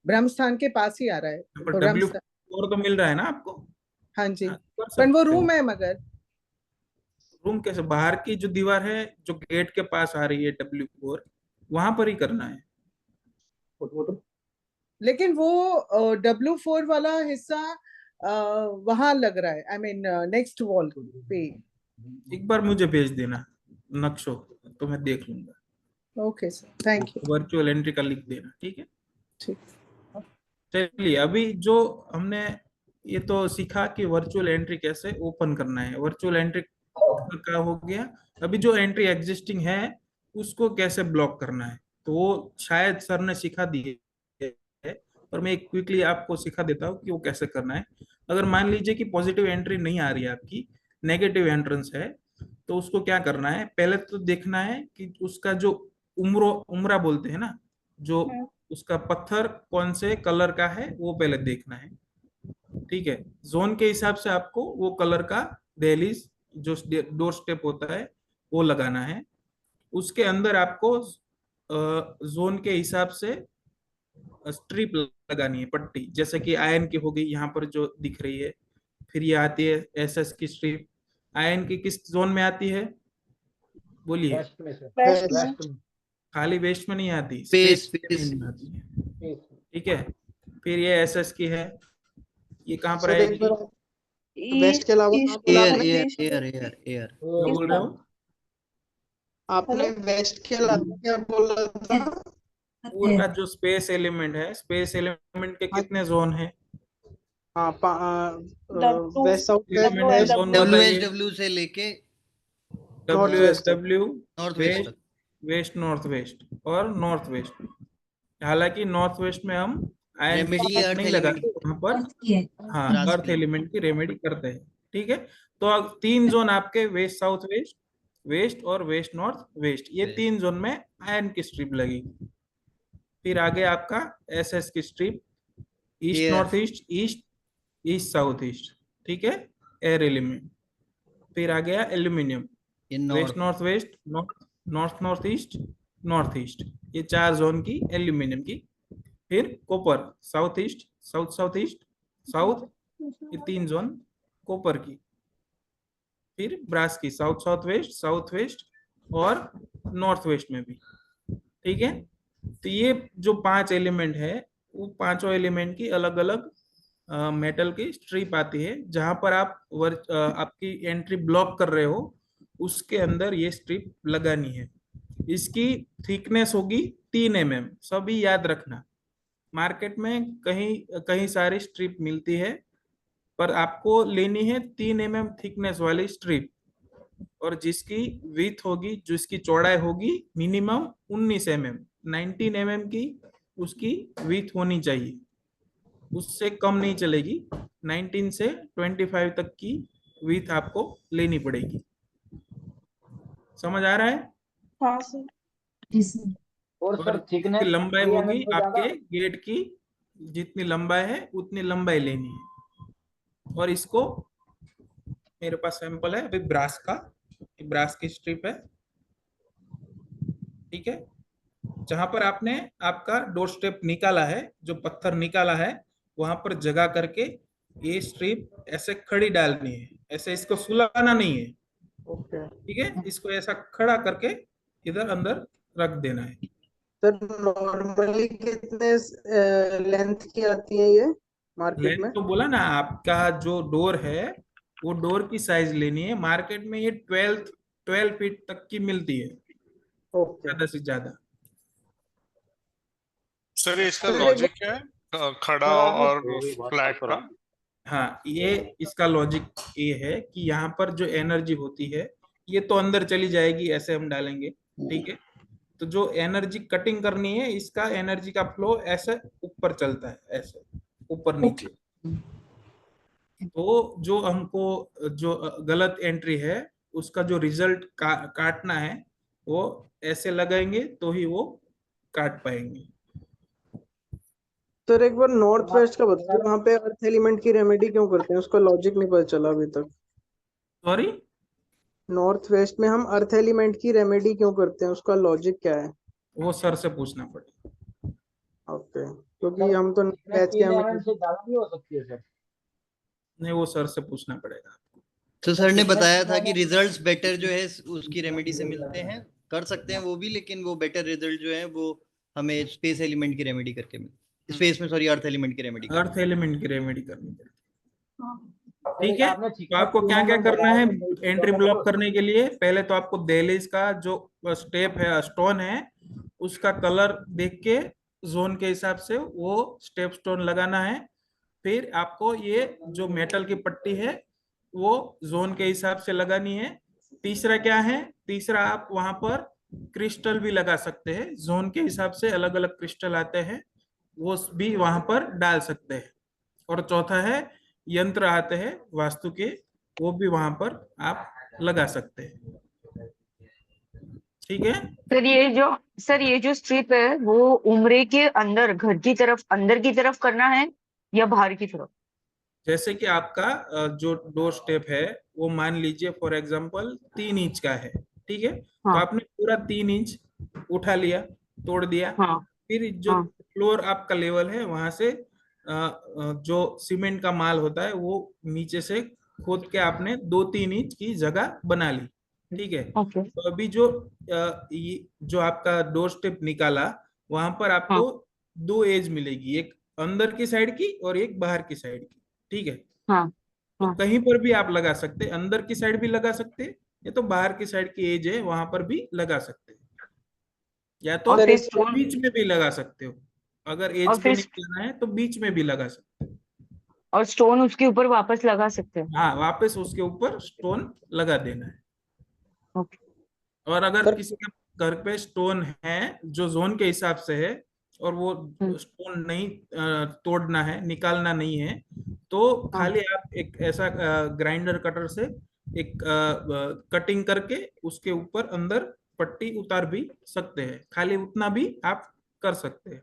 ब्रह्मस्थान के पास ही आ रहा है। पर W4 तो मिल रहा है ना आपको? हाँ जी, कर पर वो सकते हो। रूम है, मगर रूम कैसे? बाहर की जो दीवार है जो गेट के पास आ रही है W4, वहां पर ही करना है। लेकिन वो W4 वाला हिस्सा वहां लग रहा है, आई मीन नेक्स्ट वॉल पे। एक बार मुझे भेज देना नक्शो, तो मैं देख लूंगा। Okay sir, thank you. Virtual entry का लिख देना, ठीक है? ठीक। चलिए, अभी जो हमने ये तो सीखा कि वर्चुअल एंट्री कैसे ओपन करना है, वर्चुअल एंट्री का हो गया। अभी जो एंट्री एग्जिस्टिंग है उसको कैसे ब्लॉक करना है, तो वो शायद सर ने सिखा दिए है, और मैं क्विकली आपको सिखा देता हूँ कि वो कैसे करना है। अगर मान लीजिए कि पॉजिटिव एंट्री नहीं आ रही है आपकी, नेगेटिव एंट्रेंस है, तो उसको क्या करना है? पहले तो देखना है कि उसका जो उम्रा बोलते हैं ना, जो उसका पत्थर कौन से कलर का है वो पहले देखना है। ठीक है, जोन के हिसाब से आपको वो कलर का दहलीज जो डोर स्टेप होता है वो लगाना है। उसके अंदर आपको जोन के हिसाब से स्ट्रिप लगानी है, पट्टी, जैसे कि आयन की हो गई यहाँ पर जो दिख रही है। फिर ये आती है SS की स्ट्रिप। आयन की किस जोन में आती है? बोलिए। वेस्ट में सर, वेस्ट में। वेस्ट में। खाली वेस्ट में नहीं आती, स्पेस स्पेस में आती है। ठीक है, फिर ये SS की है, ये कहाँ पर सर एक आएगी? बार वेस्ट के अलावा कहाँ बोला एयर आपने? एयर एयर एयर एयर क्या बोल रहे हो? आपने वेस्ट के अलावा क्या बोला था? पूरा जो स्पेस एलिमेंट है, स्पेस एलिमेंट के कितने जोन है? हाँ, वेस्ट साउथ एलिमेंट के वेस्ट जोन बताइए। WSW से लेके नॉर्थ वेस्ट तक। WSW, नॉर्थ वेस्ट वेस्ट, तक। वेस्ट नॉर्थ वेस्ट और नॉर्थ वेस्ट। हालांकि नॉर्थ वेस्ट में हम आयन रेमेडी अर्थ नहीं एलिमेंट लगाते, वहां पर हाँ ब्रास अर्थ की। एलिमेंट की रेमेडी करते हैं। ठीक है, तो अब 3 जोन आपके वेस्ट साउथ वेस्ट, वेस्ट और वेस्ट नॉर्थ वेस्ट, ये 3 जोन में आयन की स्ट्रिप लगेगी। फिर आगे आपका SS की strip, east north east, east east south east. ठीक है, एयर एलिमेंट। फिर आ गया aluminium, west north west, north north east, north east, ये 4 जोन की एल्यूमिनियम की। फिर copper, south east, south south east, south, ये 3 जोन कॉपर की। फिर ब्रास की, साउथ साउथ वेस्ट और नॉर्थ वेस्ट में भी। ठीक है, तो ये जो 5 एलिमेंट है, वो पांचों एलिमेंट की अलग अलग मेटल की स्ट्रिप आती है। जहां पर आप आपकी एंट्री ब्लॉक कर रहे हो उसके अंदर ये स्ट्रिप लगानी है। इसकी थिकनेस होगी 3 mm, सभी याद रखना। मार्केट में कहीं कहीं सारी स्ट्रिप मिलती है, पर आपको लेनी है 3 mm थिकनेस वाली स्ट्रिप, और जिसकी विथ होगी, जिसकी चौड़ाई होगी मिनिमम 19 mm, 19 mm की उसकी विथ होनी चाहिए, उससे कम नहीं चलेगी। 19 से 25 तक की विथ आपको लेनी पड़ेगी। समझ आ रहा है? हाँ सर। और सर इसकी थिकनेस लंबाई 3 होगी mm से आपके ज्यादा? गेट की, जितनी लंबाई है उतनी लंबाई लेनी है। और इसको, मेरे पास सैंपल है अभी ब्रास का, ब्रास की स्ट्रिप है। ठीक है, जहां पर आपने आपका डोर स्टेप निकाला है, जो पत्थर निकाला है, वहां पर जगह करके ये स्ट्रिप ऐसे खड़ी डालनी है, ऐसे इसको सुलाना नहीं है। ओके। ठीक है, इसको ऐसा खड़ा करके इधर अंदर रख देना है। सर नॉर्मली कितने लेंथ की आती है ये मार्केट लेंथ में? तो बोला ना, आपका जो डोर है वो डोर की साइज लेनी है। मार्केट में ये 12 फीट तक की मिलती है, ओके। ज्यादा से ज्यादा। सर इसका सर लॉजिक क्या है, खड़ा सर आपने और फ्लैट का? हाँ, ये इसका लॉजिक ये है कि यहाँ पर जो एनर्जी होती है ये तो अंदर चली जाएगी, ऐसे हम डालेंगे। ठीक है, तो जो एनर्जी कटिंग करनी है, इसका एनर्जी का फ्लो ऐसे ऊपर चलता है, ऐसे ऊपर नीचे। तो जो हमको जो गलत एंट्री है उसका जो रिजल्ट काटना है वो ऐसे लगाएंगे तो ही वो काट पाएंगे। सर एक बार नॉर्थ वेस्ट का बताइए, वहां पे अर्थ एलिमेंट की रेमेडी क्यों करते हैं, उसका लॉजिक नहीं पता चला अभी तक। सॉरी, नॉर्थ वेस्ट में हम अर्थ एलिमेंट की रेमेडी क्यों करते हैं, उसका लॉजिक क्या है? वो सर से पूछना पड़ेगा। ओके, क्योंकि हम तो बैच के हमें से ज्यादा भी हो सकती है सर। नहीं, वो सर से पूछना पड़ेगा। तो सर ने बताया था कि रिजल्ट्स बेटर जो है उसकी रेमेडी से मिलते हैं, कर सकते हैं वो भी, लेकिन वो बेटर रिजल्ट जो है वो हमें स्पेस एलिमेंट की रेमेडी करके मिलते, स्पेस में सॉरी अर्थ एलिमेंट की रेमेडी, अर्थ एलिमेंट की रेमेडी करनी पड़ेगी। ठीक है, तो आपको क्या क्या करना है एंट्री ब्लॉक करने के लिए? पहले तो आपको दहलीज का जो स्टेप है, स्टोन है, उसका कलर देख के जोन के हिसाब से वो स्टेप स्टोन लगाना है। फिर आपको ये जो मेटल की पट्टी है वो जोन के हिसाब से लगानी है। तीसरा क्या है? तीसरा आप वहां पर क्रिस्टल भी लगा सकते हैं, जोन के हिसाब से अलग अलग क्रिस्टल आते हैं, वो भी वहां पर डाल सकते हैं। और चौथा है यंत्र आते हैं वास्तु के, वो भी वहां पर आप लगा सकते हैं। ठीक है सर ये जो स्ट्रिप है वो उम्रे के अंदर, घर की तरफ, अंदर की तरफ करना है या बाहर की तरफ? जैसे कि आपका जो डोर स्टेप है वो मान लीजिए फॉर एग्जांपल 3 इंच का है, ठीक है? हाँ, तो आपने पूरा 3 इंच उठा लिया, तोड़ दिया। हाँ, फिर जो हाँ, फ्लोर आपका लेवल है वहां से जो सीमेंट का माल होता है वो नीचे से खोद के आपने 2-3 इंच की जगह बना ली, ठीक है? ओके, तो अभी जो आपका डोर स्टेप निकाला, वहां पर आपको हाँ, 2 एज मिलेगी, एक अंदर की साइड की और एक बाहर की साइड की, ठीक है? हाँ, तो हाँ। कहीं पर भी आप लगा सकते हैं, अंदर की साइड भी लगा सकते हैं, या तो बाहर की साइड की एज है वहां पर भी लगा सकते हैं, या तो और फिर स्टोन, बीच में भी लगा सकते हो। अगर और एज पे फिर नहीं लगाना है तो बीच में भी लगा सकते हो। और स्टोन उसके ऊपर वापस लगा सकते हैं। हाँ, वापस उसके ऊपर स्टोन लगा देना है। ओके, और अगर सर किसी के घर पे स्टोन है जो जोन के हिसाब से है और वो स्टोन नहीं तोड़ना है, निकालना नहीं है, तो खाली आप एक ऐसा ग्राइंडर कटर से एक कटिंग करके उसके ऊपर अंदर पट्टी उतार भी सकते हैं, खाली उतना भी आप कर सकते हैं।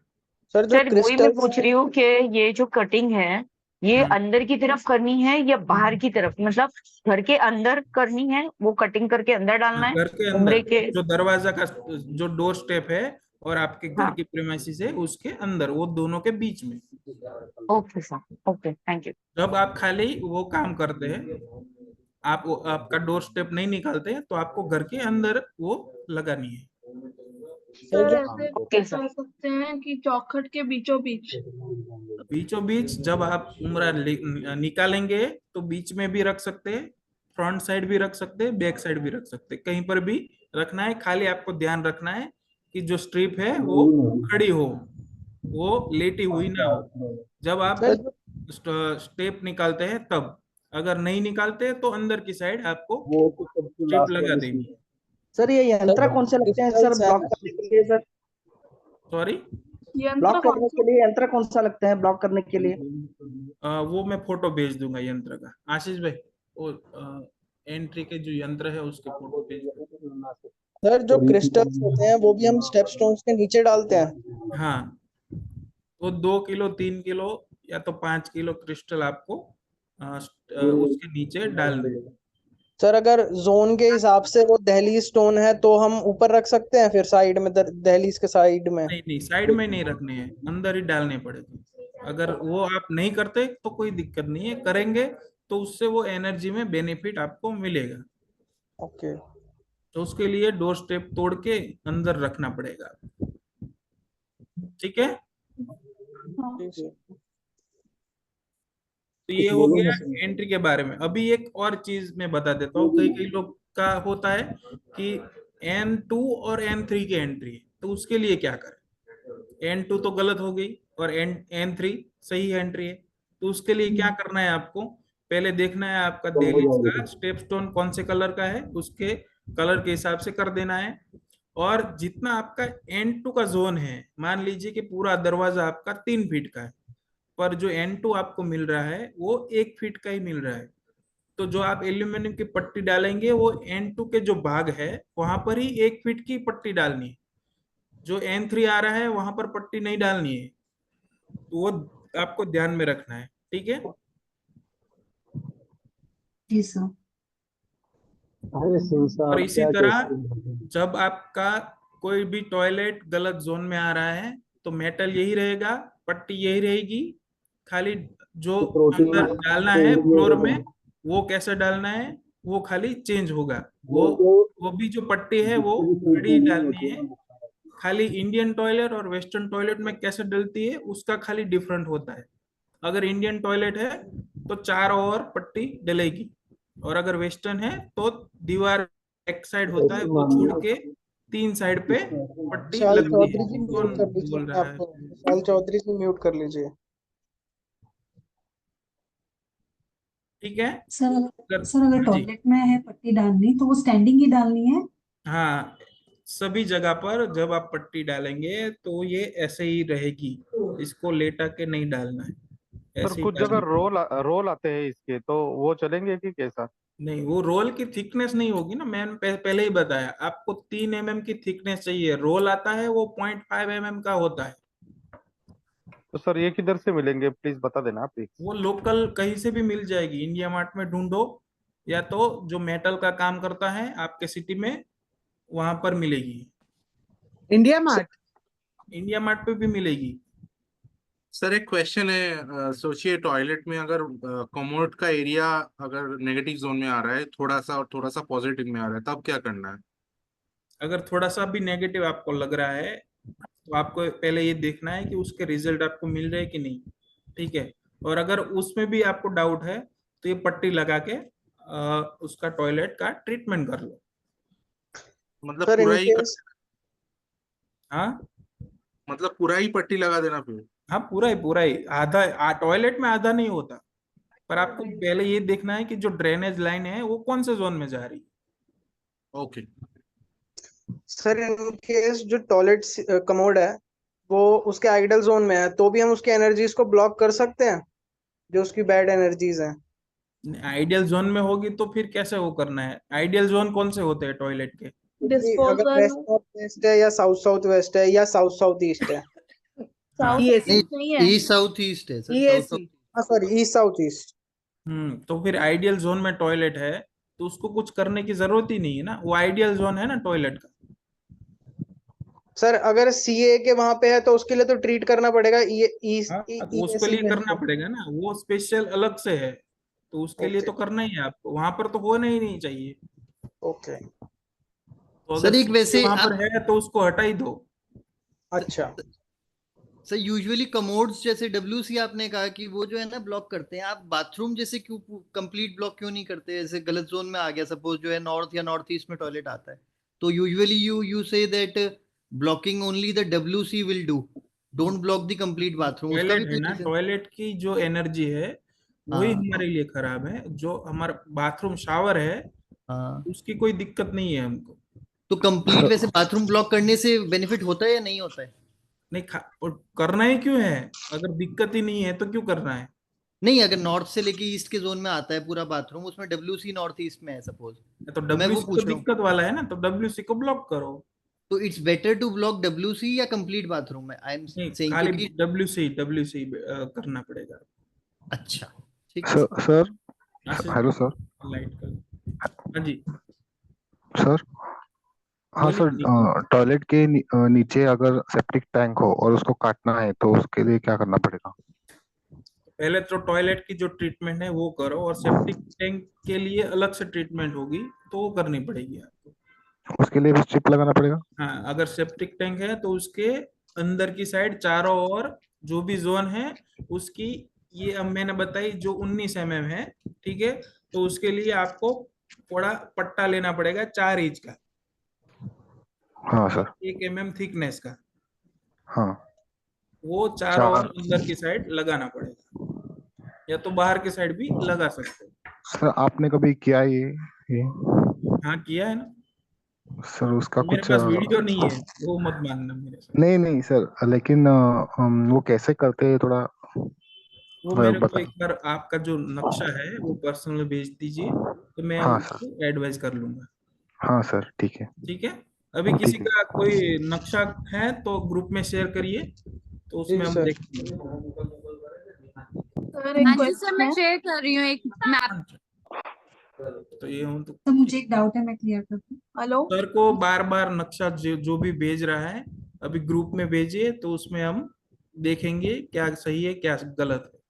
सर जो सर वही मैं पूछ रही हूँ कि ये जो कटिंग है ये अंदर की तरफ करनी है या बाहर की तरफ, मतलब घर के अंदर करनी है, वो कटिंग करके अंदर डालना है घर के उम्रे अंदर के? जो दरवाजा का जो डोर स्टेप है और आपके घर हाँ, की प्रीमाइसिस है उसके अंदर, वो दोनों के बीच में। Okay sir, okay, thank you. जब आप खाली वो काम करते हैं, आपका डोर स्टेप नहीं निकालते, तो आपको घर के अंदर वो लगानी है। सर ऐसे कर सकते हैं कि चौखट के बीचों बीच? बीचों बीच जब आप उम्रा निकालेंगे तो बीच में भी रख सकते हैं, फ्रंट साइड भी रख सकते हैं, बैक साइड भी रख सकते हैं, कहीं पर भी रखना है। खाली आपको ध्यान रखना है कि जो स्ट्रिप है वो खड़ी हो, वो लेटी हुई ना हो। जब आप स्टेप निकालते हैं तब, अगर नहीं निकालते तो अंदर की साइड आपको स्ट्रिप लगा देंगे। सर ये यंत्र कौन से लगते हैं सर ब्लॉक करने के लिए? सर सॉरी, ब्लॉक करने के लिए यंत्र कौन सा लगता है ब्लॉक करने के लिए? वो मैं फोटो भेज दूंगा यंत्र का, आशीष भाई। वो एंट्री के जो यंत्र है उसके फोटो भेज दूंगा। सर जो क्रिस्टल्स होते हैं वो भी हम स्टेप स्टोन्स के नीचे डालते हैं? हाँ, वो 2 किलो 3 किलो या तो 5 किलो क्रिस्टल आपको उसके नीचे डाल देंगे। सर अगर जोन के हिसाब से वो दहलीज स्टोन है तो हम ऊपर रख सकते हैं फिर साइड में, दहलीज के साइड में? नहीं, साइड में नहीं रखने हैं, अंदर ही डालने पड़ेंगे। अगर वो आप नहीं करते तो कोई दिक्कत नहीं है, करेंगे तो उससे वो एनर्जी में बेनिफिट आपको मिलेगा। ओके, तो उसके लिए डोर स्टेप तोड़ के अंदर रखना पड़ेगा। ठीक है, तो ये हो गया एंट्री के बारे में। अभी एक और चीज मैं बता देता हूँ, कई कई लोग का होता है कि N2 और N3 की एंट्री है, तो उसके लिए क्या करें? N2 तो गलत हो गई और N3 सही एंट्री है, तो उसके लिए क्या करना है? आपको पहले देखना है आपका दहलीज का स्टेप स्टोन कौन से कलर का है, उसके कलर के हिसाब से कर देना है। और जितना आपका N2 का जोन है, मान लीजिए कि पूरा दरवाजा आपका 3 फीट का है, पर जो N2 आपको मिल रहा है वो 1 फीट का ही मिल रहा है। तो जो आप एल्यूमिनियम की पट्टी डालेंगे वो N2 के जो भाग है वहां पर ही 1 फीट की पट्टी डालनी है। जो N3 आ रहा है वहां पर पट्टी नहीं डालनी है। तो वो आपको ध्यान में रखना है, ठीक है? जी सर। अरे सिंह और साहब इसी क्या तरह कहते जब आपका कोई भी टॉयलेट गलत जोन में आ रहा है तो मेटल यही रहेगा, पट्टी यही रहेगी, खाली जो प्रोटीन अंदर डालना है फ्लोर में वो कैसे डालना है वो खाली चेंज होगा। वो भी जो पट्टी है वो बड़ी डालनी है। खाली इंडियन टॉयलेट और वेस्टर्न टॉयलेट में कैसे डलती है उसका खाली डिफरेंट होता है। अगर इंडियन टॉयलेट है तो चारों ओर पट्टी डलेगी, और अगर वेस्टर्न है तो दीवार एक साइड होता है वो छोड़ के 3 साइड पे पट्टी विशाल लगती चौधरी है। जी म्यूट कौन कर लीजिए बोल अपने रहा आप है? को, विशाल चौधरी जी म्यूट कर लीजिए। ठीक है। सर हाँ अगर जी, टॉयलेट में है पट्टी डालनी तो वो स्टैंडिंग ही डालनी है? हाँ, सभी जगह पर जब आप पट्टी डालेंगे तो ये ऐसे ही रहेगी, इसको लेटा के नहीं डालना है, सर ऐसे ही कुछ जगह डालना है। रोल आते हैं इसके, तो वो चलेंगे कि कैसा? नहीं, वो रोल की थिकनेस नहीं होगी ना, मैंने पहले ही बताया आपको 3 mm की थिकनेस चाहिए। रोल आता है वो 0.5 mm का होता है। तो सर ये किधर से मिलेंगे, प्लीज बता देना प्लीज। वो लोकल कहीं से भी मिल जाएगी, इंडिया मार्ट में ढूंढो, या तो जो मेटल का काम करता है आपके सिटी में वहां पर मिलेगी। India mart? इंडिया मार्ट पे भी मिलेगी। सर एक क्वेश्चन है, सोचिए टॉयलेट में अगर कमोड का एरिया अगर नेगेटिव जोन में आ रहा है थोड़ा सा और थोड़ा सा पॉजिटिव में आ रहा है, तब क्या करना है? अगर थोड़ा सा भी नेगेटिव आपको लग रहा है तो आपको पहले ये देखना है कि उसके रिजल्ट आपको मिल रहे हैं कि नहीं, ठीक है? और अगर उसमें भी आपको डाउट है तो ये पट्टी लगा के उसका टॉयलेट का ट्रीटमेंट कर लो। मतलब सर पूरा ही इनकेस हाँ, मतलब पूरा ही पट्टी लगा देना फिर? हाँ, पूरा ही आधा टॉयलेट में आधा नहीं होता, पर आपको पहले ये देखना है कि जो ड्रेनेज लाइन है वो कौन से जोन में जा रही है। ओके। सर इनकेस जो टॉयलेट कमोड है वो उसके आइडल जोन में है तो भी हम उसकी एनर्जीज को ब्लॉक कर सकते हैं, जो उसकी बैड एनर्जीज हैं। आइडियल जोन में होगी तो फिर कैसे वो करना है? आइडियल जोन कौन से होते हैं टॉयलेट के? कि अगर वेस्ट नॉर्थ वेस्ट है या साउथ साउथ वेस्ट है या साउथ साउथ ईस्ट है। हाँ, ईस्ट साउथ ईस्ट है सर, साउथ हाँ सॉरी, ईस्ट साउथ ईस्ट। तो फिर आइडियल जोन में टॉयलेट है तो उसको कुछ करने की जरूरत ही नहीं है ना, वो आइडियल जोन है ना टॉयलेट का। सर अगर सीए के वहां पे है तो उसके लिए तो ट्रीट करना पड़ेगा हाँ, तो उसके लिए करना पड़ेगा ना, वो स्पेशल अलग से है, तो उसके लिए तो करना ही है आपको, वहां पर तो होना ही नहीं चाहिए। ओके तो अगर सर एक वैसे वहां आप पर है तो उसको हटा ही दो। अच्छा सर यूजुअली कमोड्स जैसे डब्ल्यूसी आपने कहा कि वो जो है ना ब्लॉक करते हैं, आप बाथरूम जैसे क्यों कंप्लीट ब्लॉक क्यों नहीं करते? जैसे गलत जोन में आ गया सपोज, जो है नॉर्थ या नॉर्थ ईस्ट में टॉयलेट आता है, तो usually you say that blocking only the WC will do, don't block the complete bathroom. उसका भी टॉयलेट है कोई ना, रीजन? टॉयलेट की जो एनर्जी है वही हाँ हमारे लिए खराब है। जो हमारा बाथरूम शावर है हाँ। उसकी कोई दिक्कत नहीं है हमको। तो कंप्लीट वैसे बाथरूम ब्लॉक करने से बेनिफिट होता है या नहीं होता है? नहीं, और करना ही क्यों है? अगर दिक्कत ही नहीं है तो क्यों करना है? नहीं, अगर नॉर्थ से लेके ईस्ट के जोन में आता है पूरा बाथरूम, उसमें डब्ल्यूसी नॉर्थ ईस्ट में है सपोज, तो तो मैं वो डब्ल्यूसी तो पूछ रहा हूँ। दिक्कत वाला है ना, तो डब्ल्यूसी को ब्लॉक करो। तो it's better to block WC या कंप्लीट बाथरूम में, आई एम नहीं, सेइंग, खाली क्योंकि डब्ल्यूसी करना पड़ेगा। अच्छा ठीक है सर आशीष हेलो सर। लाइट कर। हाँ जी, सर हाँ बोलिए सर, जी। टॉयलेट के नीचे अगर सेप्टिक टैंक हो और उसको काटना है तो उसके लिए क्या करना पड़ेगा? पहले तो टॉयलेट की जो ट्रीटमेंट है वो करो, और सेप्टिक टैंक के लिए अलग से ट्रीटमेंट होगी तो वो करनी पड़ेगी आपको। उसके लिए भी स्ट्रिप लगाना पड़ेगा? हाँ, अगर सेप्टिक टैंक है तो उसके अंदर की साइड चारों ओर जो भी जोन है उसकी, ये अब मैंने बताई जो 19 mm है, ठीक है, तो उसके लिए आपको थोड़ा पट्टा लेना पड़ेगा 4 इंच का, हाँ सर। 1 mm थिकनेस का। हाँ वो चारों ओर 4। अंदर की साइड लगाना पड़ेगा, या तो बाहर की साइड भी लगा सकते हो। सर आपने कभी किया ये? हाँ, किया है ना। सर उसका तो मेरे कुछ पास वीडियो नहीं है, वो मत मानना मेरे से। नहीं नहीं सर, लेकिन वो कैसे करते हैं थोड़ा वो मेरे को बता। एक बार आपका जो नक्शा है वो पर्सनल भेज दीजिए, तो मैं हाँ सर। उसको एडवाइस कर लूंगा। हाँ सर ठीक है। ठीक है। अभी किसी ठीक है। का कोई नक्शा है तो ग्रुप में शेयर करिए, तो उसमें जी हम सर। देखेंगे। सर एक हाँ जी सर, मैं क्वेश्चन है। शेयर कर रही हूँ एक मैप। तो ये हूँ तो तो मुझे एक डाउट है, मैं क्लियर कर दूं। हेलो। सर को बार बार नक्शा जो भी भेज रहा है अभी ग्रुप में भेजिए, तो उसमें हम देखेंगे क्या सही है क्या गलत है।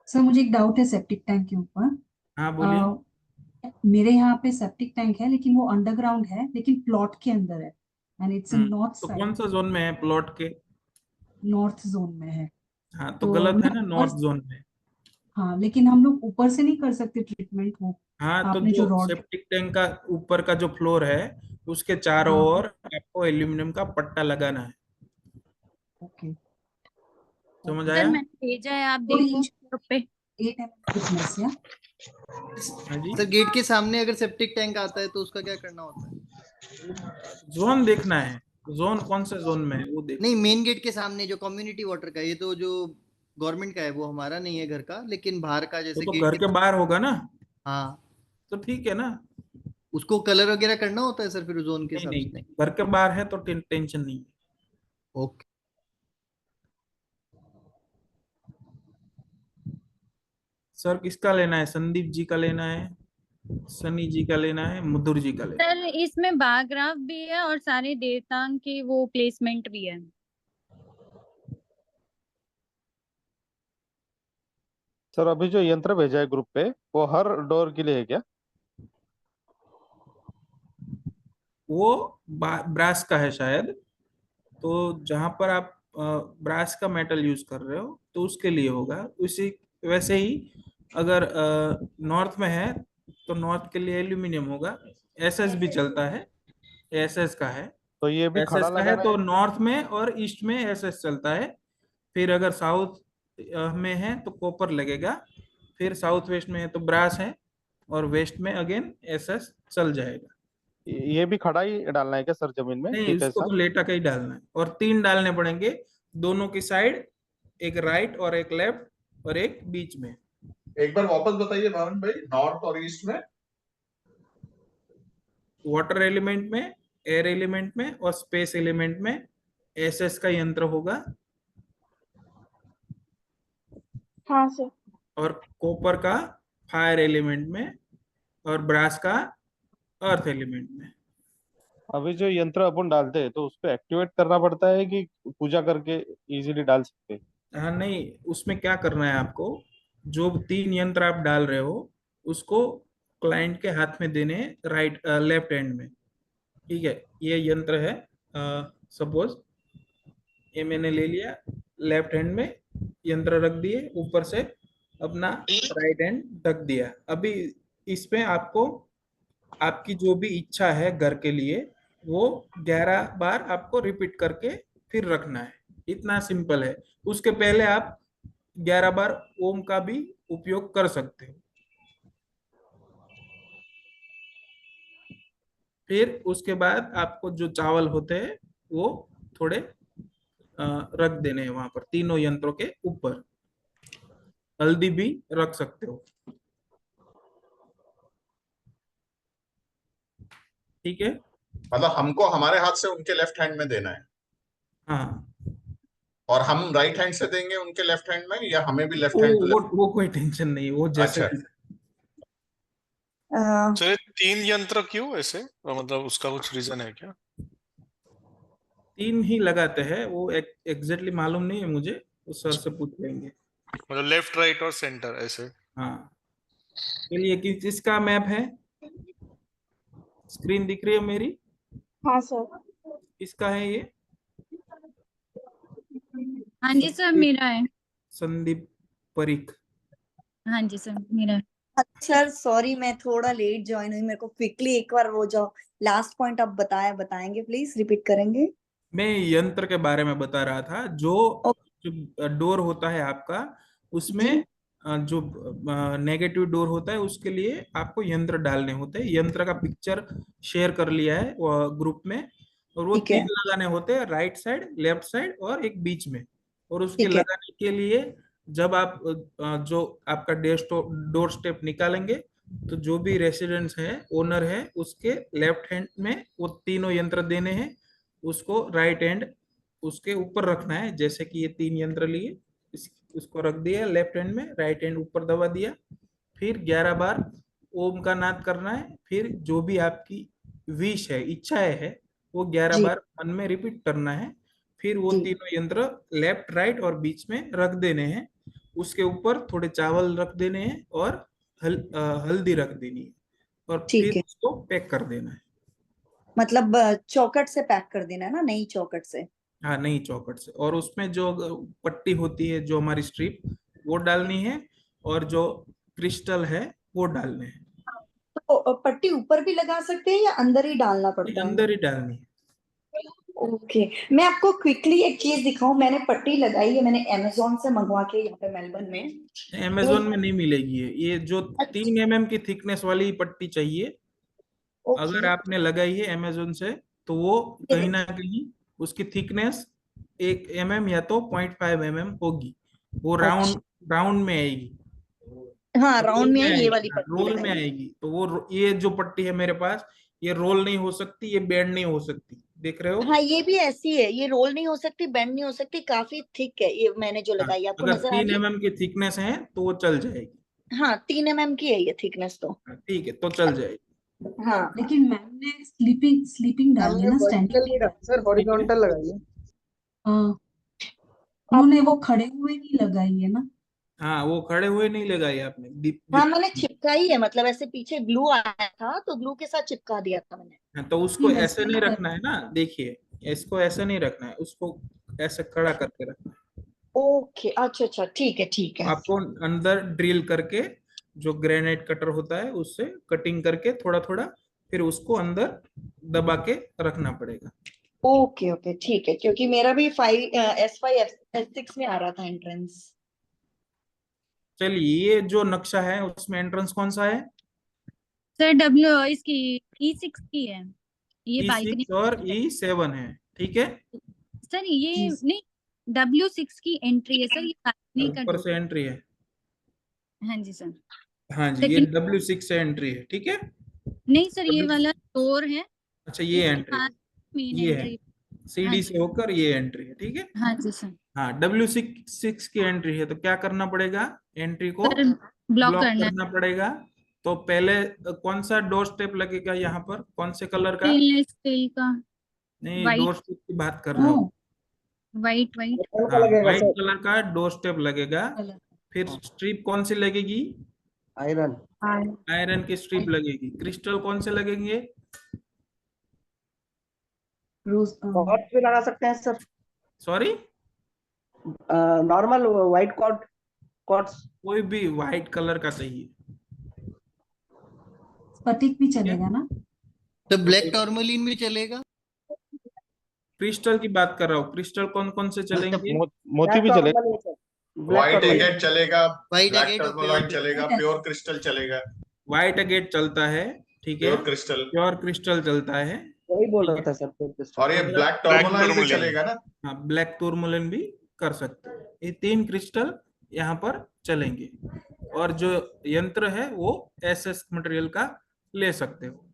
सर मुझे एक डाउट है सेप्टिक टैंक के ऊपर। हाँ बोलिए। मेरे यहाँ पे सेप्टिक टैंक है, लेकिन वो अंडरग्राउंड है, लेकिन प्लॉट के अंदर है, एंड इट्स इन नॉर्थ तो साइड, कौन सा जोन में है प्लॉट के? नॉर्थ जोन में है। हाँ तो तो गलत है मैं ना, ऊपर, नॉर्थ जोन में। हाँ लेकिन हम लोग ऊपर से नहीं कर सकते ट्रीटमेंट वो, हाँ तो आपने जो जो रॉड। सेप्टिक टैंक का ऊपर का जो फ्लोर है उसके चारों हाँ ओर आपको एल्यूमिनियम का पट्टा लगाना है। ओके। समझ सर आया? मैंने भेजा है, आप देखो ग्रुप पे। 8 mm थिकनेस या हाँ जी। सर गेट के सामने अगर सेप्टिक टैंक आता है तो उसका क्या करना होता है? जोन देखना है, जोन कौन से जोन में है वो देख। नहीं, मेन गेट के सामने जो कम्युनिटी वाटर का, ये तो जो गवर्नमेंट का है, वो हमारा नहीं है घर का, लेकिन बाहर का वो जैसे तो गेट घर के। के बाहर होगा ना, हाँ, तो ठीक है ना। उसको कलर वगैरह करना होता है सर फिर जोन के नहीं हिसाब नहीं, से? घर के बाहर है तो टेंशन नहीं है। ओके। सर किसका लेना है? संदीप जी का लेना है, सनी जी का लेना है, मधुर जी का लेना है? सर इसमें बार ग्राफ भी है और सारे देवतांग की वो प्लेसमेंट भी है। सर अभी जो यंत्र भेजा है ग्रुप पे, वो हर डोर के लिए है क्या? वो ब्रास का है शायद। तो जहां पर आप ब्रास का मेटल यूज कर रहे हो तो उसके लिए होगा उसी। वैसे ही अगर नॉर्थ में है तो नॉर्थ के लिए एल्यूमिनियम होगा। एसएस भी चलता है, एसएस का है। तो ये भी खड़ा एसएस का है लगाना तो है? नॉर्थ में और ईस्ट में एसएस चलता है। फिर अगर साउथ में है तो कॉपर लगेगा। फिर साउथ वेस्ट में है तो ब्रास है, और वेस्ट में अगेन एसएस चल जाएगा। ये भी खड़ा ही डालना है क्या सर जमीन में, नहीं, ठीक है उसको ऐसा? तो लेटा के ही डालना है, और 3 डालने पड़ेंगे दोनों की साइड, एक राइट और एक लेफ्ट और एक बीच में। एक बार वापस बताइए भावन भाई, नॉर्थ और ईस्ट में? वाटर एलिमेंट में, एयर एलिमेंट में और स्पेस एलिमेंट में एसएस का यंत्र होगा, हाँ सर। और कॉपर का फायर एलिमेंट में, और ब्रास का अर्थ एलिमेंट में। अभी जो यंत्र अपन डालते हैं तो उसको एक्टिवेट करना पड़ता है कि पूजा करके इजीली डाल सकते हैं? हाँ नहीं, उसमें क्या करना है आपको, जो 3 यंत्र आप डाल रहे हो उसको क्लाइंट के हाथ में देने, राइट लेफ्ट हैंड में। ठीक है, ये यंत्र है, सपोज ये मैंने ले लिया, लेफ्ट हैंड में यंत्र रख दिए, ऊपर से अपना राइट हैंड ढक दिया। अभी इसमें आपको आपकी जो भी इच्छा है घर के लिए वो 11 बार आपको रिपीट करके फिर रखना है। इतना सिंपल है। उसके पहले आप 11 बार ओम का भी उपयोग कर सकते हो। फिर उसके बाद आपको जो चावल होते हैं वो थोड़े रख देने हैं वहां पर, तीनों यंत्रों के ऊपर। हल्दी भी रख सकते हो। ठीक है। मतलब हमको हमारे हाथ से उनके लेफ्ट हैंड में देना है, हाँ, और हम राइट हैंड से देंगे उनके लेफ्ट हैंड में, या हमें भी लेफ्ट वो हैंड टू वो लेफ्ट? वो कोई टेंशन नहीं, वो जैसे अच्छा। भी। तो ये 3 यंत्र क्यों ऐसे, मतलब उसका कुछ रीजन है क्या? 3 ही लगाते हैं, वो एग्जैक्टली मालूम नहीं है मुझे, उस सर से पूछ लेंगे। मतलब लेफ्ट राइट और सेंटर ऐसे? हाँ। चलिए, किसका मैप है? स्क्रीन दिख रही है मेरी? हाँ सर। किसका है ये? हाँ जी सर, मेरा है। संदीप परीख। हाँ जी सर, मेरा है। सर सॉरी, मैं थोड़ा लेट ज्वाइन हुई, मेरे को क्विकली एक बार वो जो लास्ट पॉइंट आप बताएंगे प्लीज, रिपीट करेंगे? मैं यंत्र के बारे में बता रहा था, जो डोर होता है आपका, उसमें जी जो नेगेटिव डोर होता है उसके लिए आपको यंत्र डालने होते हैं। यंत्र का पिक्चर शेयर कर लिया है ग्रुप में, और वो ठीक है 3 लगाने होते हैं, राइट साइड, लेफ्ट साइड और एक बीच में। और उसके ठीक है लगाने के लिए जब आप जो आपका डोर स्टेप निकालेंगे, तो जो भी रेसिडेंट्स है, ओनर है, उसके लेफ्ट हैंड में वो तीनों यंत्र देने हैं। उसको राइट हैंड उसके ऊपर रखना है, जैसे कि ये 3 यंत्र लिए, उसको रख दिया लेफ्ट हैंड में, राइट हैंड ऊपर दबा दिया। फिर 11 बार ओम का नाद करना है। फिर जो भी आपकी विश है, इच्छाएं है, वो 11 जी बार मन में रिपीट करना है। फिर वो जी तीनों यंत्र लेफ्ट, राइट और बीच में रख देने हैं। उसके ऊपर थोड़े चावल रख देने हैं और हल्दी रख देनी है, और ठीक फिर है। उसको पैक कर देना है। मतलब चौकट से पैक कर देना है ना, नई चौकट से। हाँ, नई चौकट से। और उसमें जो पट्टी होती है, जो हमारी स्ट्रिप, वो डालनी है, और जो क्रिस्टल है वो डालने हैं। तो पट्टी ऊपर भी लगा सकते हैं या अंदर ही डालना पड़ता है? अंदर ही डालनी है। ओके, मैं आपको क्विकली एक चीज दिखाऊं। मैंने पट्टी लगाई है, मैंने अमेजोन से मंगवा के यहाँ पे मेलबर्न में। अमेजोन में नहीं मिलेगी ये जो 3 mm की थिकनेस वाली पट्टी चाहिए। अगर ओके आपने लगाई है अमेजोन से, तो वो कहीं ना कहीं उसकी थिकनेस 1 mm या तो 0.5 mm होगी। वो अच्छा, राउंड में आएगी, हाँ रोल राउंड में में है, ये आएगी। वाली हाँ, पट्टी रोल में लगाई है। आएगी। तो वो ये जो पट्टी है मेरे पास, ये रोल नहीं हो सकती, ये बेंड नहीं हो सकती, देख रहे हो? हाँ ये भी ऐसी है, ये रोल नहीं हो सकती, बेंड नहीं हो सकती, काफी थिक है ये। मैंने जो हाँ, लगाई आपको अगर नजर आ 3 रही mm की थिकनेस है तो वो चल जाएगी। है? हाँ 3 mm की है ये थिकनेस तो। हाँ, ठीक है, तो चल जाएगी। हाँ लेकिन मैम ने स्लीपिंग स्लीपिंग डाली है हमने ना, वर्टिकल स्टैंडिंग नहीं नहीं डाली सर, ठीक है। हॉरिजॉन्टल लगाई है। डाली। आप उन्होंने वो खड़े हुए नहीं लगाई है ना। हाँ, वो खड़े हुए नहीं लगाई आपने, हाँ मैंने चिपकाई है, मतलब ऐसे पीछे ग्लू आया था तो ग्लू के साथ चिपका दिया था मैंने। हाँ, तो उसको नहीं ऐसे वैसे नहीं ही रखना है ना, देखिए, इसको ऐसे नहीं रखना है, उसको ऐसे खड़ा करके रखना है। ओके अच्छा अच्छा, ठीक है ठीक है। आपको अंदर ड्रिल करके, जो ग्रेनाइट कटर होता है उससे कटिंग करके थोड़ा थोड़ा, फिर उसको अंदर दबा के रखना पड़ेगा। ओके ओके ठीक है, क्योंकि मेरा भी S5 S6 में आ रहा था एंट्रेंस। चलिए, ये जो नक्शा है उसमें एंट्रेंस कौन सा है? सर इसकी E6 की है, ये बालकनी। E6 और E7 है, ठीक है। सर ये जी नहीं, W6 की एंट्री है सर, ये बालकनी का ऊपर डोर। से एंट्री है। हाँ जी सर। हाँ जी, ये सेकंड, W6 से एंट्री है, ठीक है। नहीं सर ये W, वाला डोर है, अच्छा, ये इसके एंट्री बाद है, मेन ये है, एंट्री। हाँ सीडी जी, से होकर ये एंट्री है, ठीक है। हाँ जी सर। हाँ, W6 की एंट्री है, तो क्या करना पड़ेगा? एंट्री को सर ब्लॉक ब्लॉक करना है, करना पड़ेगा। तो पहले कौन सा डोर स्टेप लगेगा यहाँ पर, कौन से कलर का? स्टेनलेस स्टील का, नहीं, डोर वाइट। स्टेप की बात कर रहा ओ हूँ। वाइट वाइट मेटल का हाँ, लगेगा व्हाइट सर। कलर का डोर स्टेप लगेगा। कलर। फिर स्ट्रिप कौन सी लगेगी? आयरन। आयरन की स्ट्रिप लगेगी। क्रिस्टल कौन से लगेंगे? रोज कॉर्ड भी लगा सकते हैं sir, sorry, normal white quartz quartzes. कोई भी व्हाइट कलर का चाहिए। स्फटिक भी ठीक है, चलेगा ना। तो ब्लैक टॉर्मोलिन भी चलेगा। क्रिस्टल की बात कर रहा हूँ। क्रिस्टल कौन कौन से चलेंगे? मोती ब्लैक भी चलेगा। टॉर्मल सर, ब्लैक व्हाइट टॉर्मल। एगेट चलेगा, व्हाइट ब्लैक एगेट और टर्मोलाइन प्योर चलेगा, प्योर क्रिस्टल चलेगा। व्हाइट अगेट चलता है, ठीक है। प्योर क्रिस्टल, प्योर क्रिस्टल चलता है, वही बोल ठीक रहा है। था सर, क्रिस्टल। और ये अगर ब्लैक ब्लैक टर्मोलाइन भी टर्मोलिन। चलेगा ना। हाँ, ब्लैक टूरमोलिन भी कर सकते हैं। ये 3 क्रिस्टल यहाँ पर चलेंगे। और जो यंत्र है वो SS मटेरियल का ले सकते हो।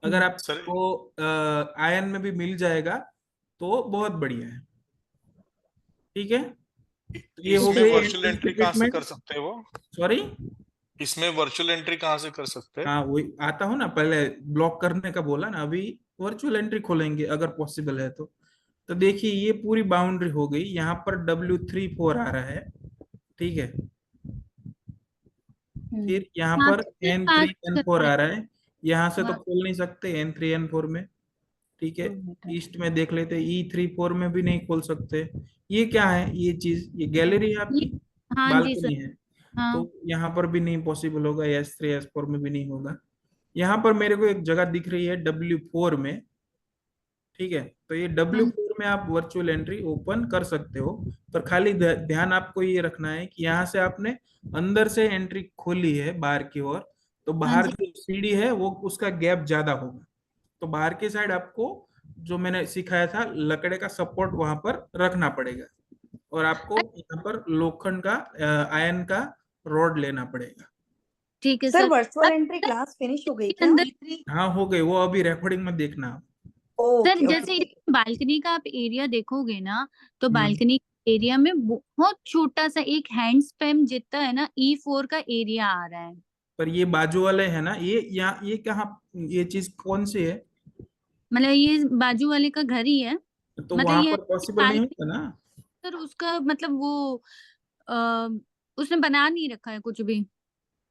अगर सर आपको आयन में भी मिल जाएगा तो बहुत बढ़िया है, ठीक है। तो ये हो इसमें गई वर्चुअल एंट्रेंस की एंट्री कहाँ से ट्रीटमेंट। कर सकते हैं वो? सॉरी, इसमें वर्चुअल एंट्री कहाँ से कर सकते हैं? हाँ वही आता हूँ ना, पहले ब्लॉक करने का बोला ना, अभी वर्चुअल एंट्री खोलेंगे अगर पॉसिबल है तो देखिए, ये पूरी बाउंड्री हो गई। यहाँ पर W34 आ रहा है, ठीक है। फिर यहाँ यहाँ पर से पास N3 N4 करते आ हैं रहा है। यहाँ से तो वहाँ। खोल नहीं सकते N3 N4 में, ठीक है। ईस्ट में देख लेते, E34 में भी नहीं खोल सकते। ये क्या है, ये चीज, ये गैलरी है ये, आपकी, हाँ जी सर। बालकनी है, हाँ तो यहाँ पर भी नहीं पॉसिबल होगा। S3 S4 में भी नहीं होगा। यहाँ पर मेरे को एक जगह दिख रही है W4 में, ठीक है। तो ये W4 में में आप वर्चुअल एंट्री ओपन कर सकते हो, पर खाली ध्यान आपको ये रखना है कि यहाँ से आपने अंदर से एंट्री खोली है बाहर की ओर, तो बाहर जो सीढ़ी है वो उसका गैप ज्यादा होगा। तो बाहर की साइड आपको जो मैंने सिखाया था लकड़े का सपोर्ट वहां पर रखना पड़ेगा, और आपको यहाँ पर लोखंड का आयन का रॉड लेना पड़ेगा। ठीक है sir sir. Virtual entry class finish हो गई क्या? अंदर हाँ हो गई, वो अभी रिकॉर्डिंग में देखना आप। सर ओके जैसे ओके। बालकनी का आप एरिया देखोगे ना, तो बालकनी एरिया में बहुत छोटा सा एक हैंड स्पैम जितना है ना E4 का एरिया आ रहा है। पर ये बाजू वाले है ना, ये यहाँ ये कहाँ, ये चीज कौन सी है? मतलब ये बाजू वाले का घर ही है, तो मतलब वहां ये पर पॉसिबल नहीं होता ना। सर उसका मतलब वो आ, उसने बना नहीं रखा है कुछ भी।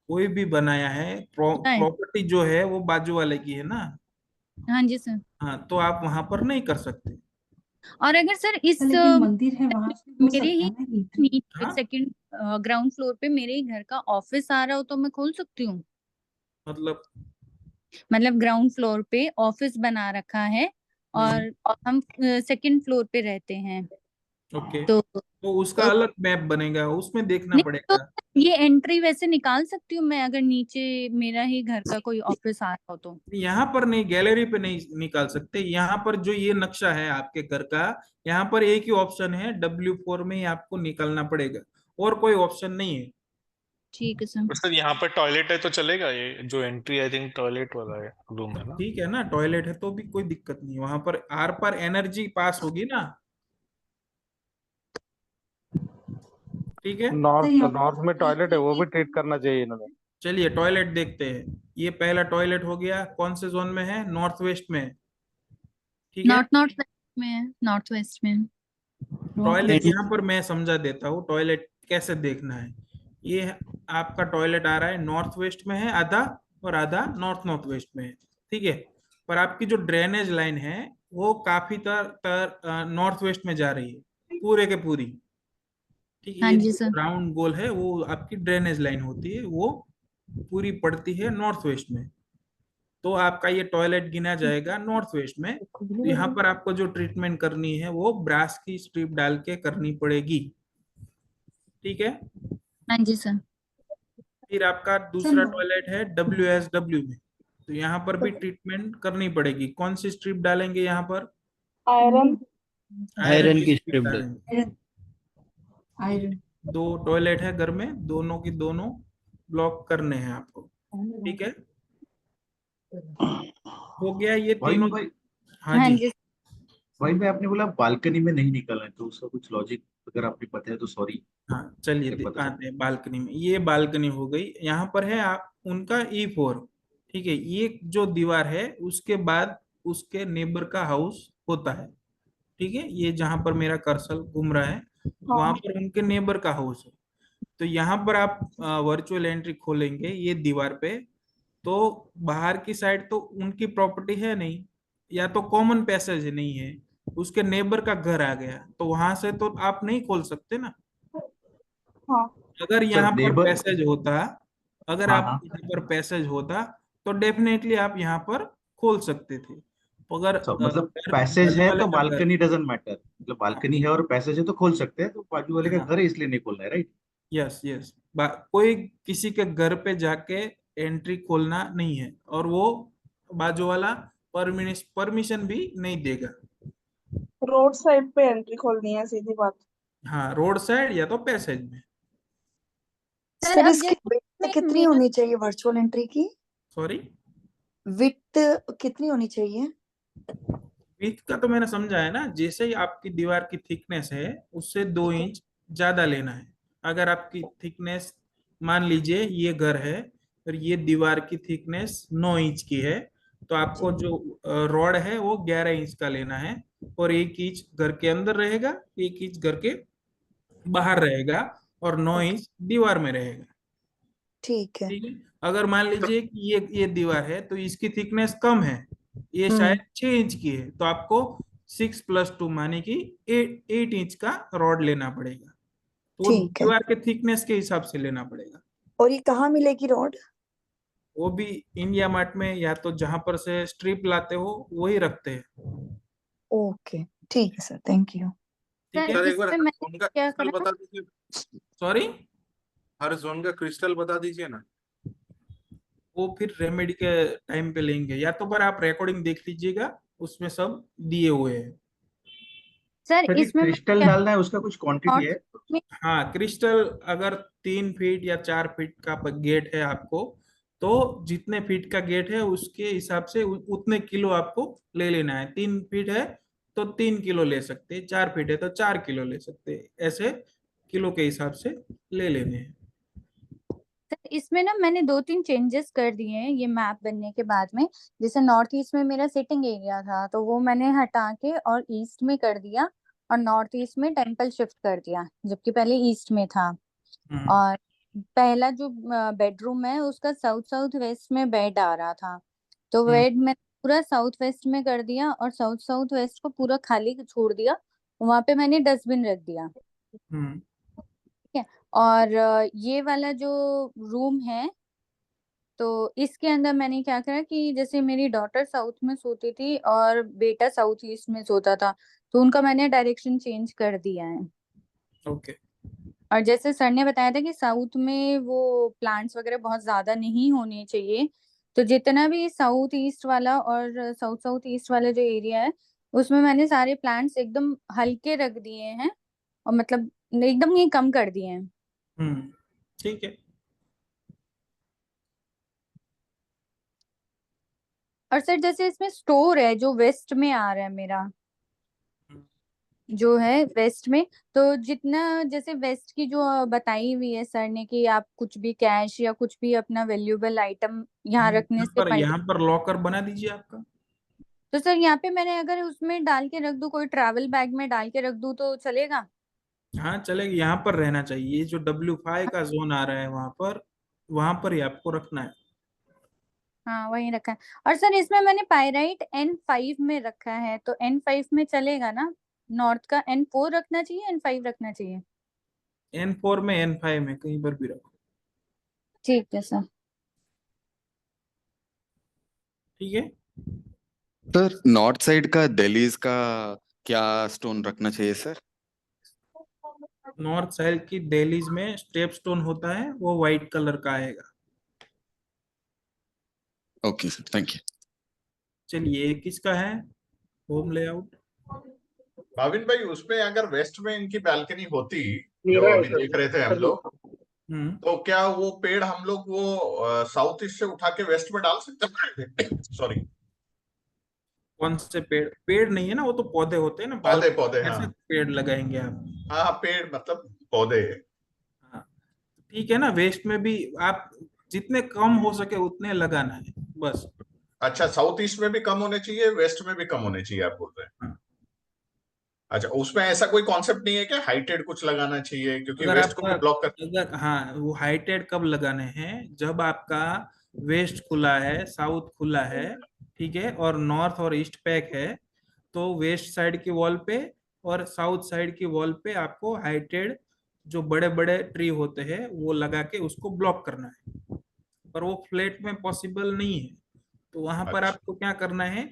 कोई भी बनाया है, प्रॉपर्टी जो है वो बाजू वाले की है ना। हाँ जी सर। हाँ, तो आप वहां पर नहीं कर सकते। और अगर सर इस लेकिन मंदिर है वहां से हो मेरे सकता ही है ना ये? नीचे सेकंड ग्राउंड फ्लोर पे मेरे ही घर का ऑफिस आ रहा हो तो मैं खोल सकती हूँ? मतलब ग्राउंड फ्लोर पे ऑफिस बना रखा है और हम सेकंड फ्लोर पे रहते हैं। ओके, तो तो उसका अलग मैप बनेगा, उसमें देखना नहीं, तो पड़ेगा। ये एंट्री वैसे निकाल सकती हूँ मैं अगर नीचे मेरा ही घर का कोई ऑफिस आ रहा हो तो? यहाँ पर नहीं, गैलरी पे नहीं निकाल सकते। यहाँ पर जो ये नक्शा है आपके घर का, यहाँ पर एक ही ऑप्शन है, W4 में ही आपको निकालना पड़ेगा, और कोई ऑप्शन नहीं है। ठीक है सर। सर यहाँ पर टॉयलेट है तो चलेगा? ये जो एंट्री आई थिंक टॉयलेट वाला है रूम है ना? ठीक है ना, टॉयलेट है तो भी कोई दिक्कत नहीं, वहां पर आर पार एनर्जी पास होगी ना। ठीक है, नॉर्थ में टॉयलेट है, वो भी ट्रीट करना चाहिए इन्होंने। चलिए टॉयलेट देखते हैं। ये पहला टॉयलेट हो गया, कौन से जोन में है? नॉर्थ वेस्ट में। ठीक है, नॉर्थ वेस्ट में है, नॉर्थ वेस्ट में। टॉयलेट यहाँ पर मैं समझा देता हूँ टॉयलेट कैसे देखना है। ये आपका टॉयलेट आ रहा है नॉर्थ वेस्ट में है आधा, और आधा नॉर्थ नॉर्थ वेस्ट में है। ठीक है, पर आपकी जो ड्रेनेज लाइन है वो काफी तर नॉर्थ वेस्ट में जा रही है, पूरे के पूरी। ठीक है, हाँ ये जी जो सर। राउंड गोल है वो आपकी ड्रेनेज लाइन होती है, वो पूरी पड़ती है नॉर्थ वेस्ट में। तो आपका ये टॉयलेट गिना जाएगा नॉर्थ वेस्ट में। तो यहाँ पर आपको जो ट्रीटमेंट करनी है वो ब्रास की स्ट्रिप डाल के करनी पड़ेगी। ठीक है, हाँ जी सर। फिर आपका दूसरा टॉयलेट है WSW में, तो यहाँ पर भी ट्रीटमेंट करनी पड़ेगी। कौन सी स्ट्रिप डालेंगे यहाँ पर? आयरन की स्ट्रिप स्ट्रिप डालेंगे। आयरन। दो टॉयलेट है घर में, दोनों की दोनों ब्लॉक करने हैं आपको। ठीक है, हो गया ये तीनों। हाँ जी। भाई मैं आपने बोला बालकनी में नहीं निकलना है, तो उसका कुछ लॉजिक अगर आपने बताया तो सॉरी। हाँ चलिए आते हैं बालकनी में। ये बालकनी हो गई, यहाँ पर है आप उनका E4। ठीक है, ये जो दीवार है उसके बाद उसके नेबर का हाउस होता है। ठीक है, ये जहां पर मेरा कर्सर घूम रहा है वहां पर उनके नेबर का हाउस है। तो यहाँ पर आप वर्चुअल एंट्री खोलेंगे ये दीवार पे, तो बाहर की साइड तो उनकी प्रॉपर्टी है नहीं, या तो कॉमन पैसेज नहीं है, उसके नेबर का घर आ गया, तो वहां से तो आप नहीं खोल सकते ना। अगर यहाँ पर पैसेज होता, अगर आप यहाँ पर पैसेज होता तो डेफिनेटली आप यहाँ पर खोल सकते थे। तो अगर मतलब पैसेज है तो बाजू वाले का घर, बालकनी डजंट मैटर, मतलब बालकनी है और पैसेज है तो खोल सकते हैं, तो बाजू वाले का घर है इसलिए नहीं खोलना है, राइट? यस यस, कोई किसी के घर पे जाके एंट्री खोलना नहीं है, और वो बाजू वाला परमिशन भी नहीं देगा। रोड साइड पे एंट्री खोलनी है, सीधी बात। हाँ, रोड साइड या तो पैसेज में। सर इसकी विड्थ कितनी होनी चाहिए वर्चुअल एंट्री की? सॉरी, विड्थ कितनी होनी चाहिए? विड्थ का तो मैंने समझा है ना, जैसे ही आपकी दीवार की थिकनेस है उससे 2 इंच ज्यादा लेना है। अगर आपकी थिकनेस, मान लीजिए ये घर है और ये दीवार की थिकनेस 9 इंच की है, तो आपको जो रॉड है वो 11 इंच का लेना है, और 1 इंच घर के अंदर रहेगा, 1 इंच घर के बाहर रहेगा, और 9 इंच दीवार में रहेगा। ठीक है। ठीक है, अगर मान लीजिए कि ये दीवार है तो इसकी थिकनेस कम है, ये शायद 6 इंच की है, तो आपको 6 + 2 माने कि 8 इंच का रॉड लेना पड़ेगा। तो ठीक है। दीवार के थिकनेस के हिसाब से लेना पड़ेगा। और ये कहाँ मिलेगी रॉड? वो भी इंडिया मार्ट में, या तो जहां पर से स्ट्रिप लाते हो वही रखते हैं। ओके ठीक है सर, थैंक यू। ठीक है। सर एक बार इसमें हर मैं जोन का क्या क्रिस्टल करना? बता दीजिए। सॉरी, हर जोन का क्रिस्टल बता दीजिए ना। वो फिर रेमेडी के टाइम पे लेंगे, या तो पर आप रिकॉर्डिंग देख लीजिएगा, उसमें सब दिए हुए हैं। सर सर ये इसमें मैं क्रिस्टल क्या डालना है, उसका कुछ क्वांटिटी है? में हाँ, क्रिस्टल अगर 3 फीट या 4 फीट का गेट है आपको, तो जितने फीट का गेट है उसके हिसाब से उतने किलो आपको ले लेना है। 3 फीट है तो 3 किलो ले सकते हैं, 4 फीट है तो 4 किलो ले सकते हैं, ऐसे किलो के हिसाब से ले लेने हैं। सर इसमें ना मैंने 2-3 चेंजेस कर दिए हैं ये मैप बनने के बाद में। जैसे नॉर्थ ईस्ट में मेरा सिटिंग एरिया था तो वो मैंने हटा के और ईस्ट में कर दिया, और नॉर्थ ईस्ट में टेम्पल शिफ्ट कर दिया, जबकि पहले ईस्ट में था। और पहला जो बेडरूम है उसका साउथ साउथ वेस्ट में बेड आ रहा था, तो बेड मैं पूरा साउथ वेस्ट में कर दिया और साउथ साउथ वेस्ट को पूरा खाली छोड़ दिया। वहां पे मैंने डस्टबिन रख दिया। ठीक है। और ये वाला जो रूम है तो इसके अंदर मैंने क्या करा कि जैसे मेरी डॉटर साउथ में सोती थी और बेटा साउथ ईस्ट में सोता था, तो उनका मैंने डायरेक्शन चेंज कर दिया है। ओके। और जैसे सर ने बताया था कि साउथ में वो प्लांट्स वगैरह बहुत ज्यादा नहीं होने चाहिए, तो जितना भी साउथ ईस्ट वाला और साउथ साउथ ईस्ट वाला जो एरिया है उसमें मैंने सारे प्लांट्स एकदम हल्के रख दिए हैं, और मतलब एकदम ही कम कर दिए हैं। ठीक है। और सर जैसे इसमें स्टोर है जो वेस्ट में आ रहा है मेरा, जो है वेस्ट में, तो जितना जैसे वेस्ट की जो बताई हुई है सर ने कि आप कुछ भी कैश या कुछ भी अपना वैल्यूएबल आइटम यहाँ रखने से यहाँ पर लॉकर बना दीजिए आपका। तो सर यहाँ पे मैंने अगर उसमें डाल के रख दूं, कोई ट्रैवल बैग में डाल के रख दूं तो चलेगा? हाँ चलेगा, यहाँ पर रहना चाहिए। ये जो W5 का जोन आ रहा है वहां पर ही आपको रखना है। हाँ वही रखा है। और सर इसमें मैंने पाइराइट N5 में रखा है, तो N5 में चलेगा ना? नॉर्थ का N4 रखना चाहिए, N5 रखना चाहिए? N4 में, N5 में, कहीं पर भी रखो। ठीक है सर। ठीक है। सर नॉर्थ साइड का दिल्लीज का क्या स्टोन रखना चाहिए सर? नॉर्थ साइड की दिल्लीज में स्टेप स्टोन होता है, वो व्हाइट कलर का आएगा। Okay sir, thank you. चलिए, किसका है होम लेआउट? भाविन भाई, उसमें अगर वेस्ट में इनकी बालकनी होती जो अभी देख रहे थे हम लोग, तो क्या वो पेड़ हम लोग वो साउथ ईस्ट से उठा के वेस्ट में डाल सकते हैं? सॉरी, कौन से पेड़? पेड़ नहीं है ना, वो तो पौधे होते हैं ना। पौधे पौधे, कैसे हाँ पेड़ लगाएंगे आप? हाँ, पेड़ मतलब पौधे। हाँ ठीक है ना, वेस्ट में भी आप जितने कम हो सके उतने लगाना है बस। अच्छा, साउथ ईस्ट में भी कम होने चाहिए, वेस्ट में भी कम होने चाहिए, आप बोल रहे हैं? अच्छा, उसमें ऐसा कोई कॉन्सेप्ट नहीं है क्या हाइटेड कुछ लगाना चाहिए, क्योंकि अगर वेस्ट को आपका भी ब्लॉक कर? अगर हाँ, वो हाइटेड कब लगाने हैं? जब आपका वेस्ट खुला है, साउथ खुला है, ठीक है, और नॉर्थ और ईस्ट पैक है, तो वेस्ट साइड की वॉल पे और साउथ साइड की वॉल पे आपको हाइटेड जो बड़े बड़े ट्री होते हैं वो लगा के उसको ब्लॉक करना है। पर वो फ्लैट में पॉसिबल नहीं है, तो वहां पर आपको क्या करना है?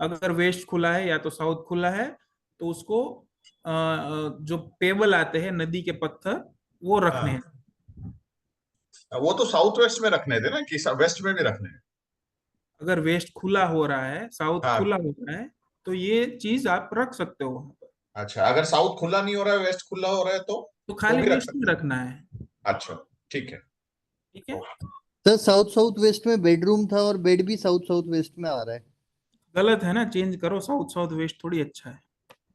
अगर वेस्ट खुला है या तो साउथ खुला है, तो उसको जो पेबल आते हैं, नदी के पत्थर, वो रखने हैं। वो तो साउथ वेस्ट में रखने थे ना, कि वेस्ट में भी रखने हैं? अगर वेस्ट खुला हो रहा है, साउथ हाँ। खुला हो रहा है, तो ये चीज आप रख सकते हो वहां पर। अच्छा, अगर साउथ खुला नहीं हो रहा है, वेस्ट खुला हो रहा है, तो तो खाली भी रख वेस्ट में सकते रखना है। हैं? अच्छा, ठीक है। ठीक है। सर साउथ साउथ वेस्ट में बेडरूम था और बेड भी साउथ साउथ वेस्ट में आ रहा है। गलत है ना, चेंज करो। साउथ साउथ वेस्ट थोड़ी अच्छा है।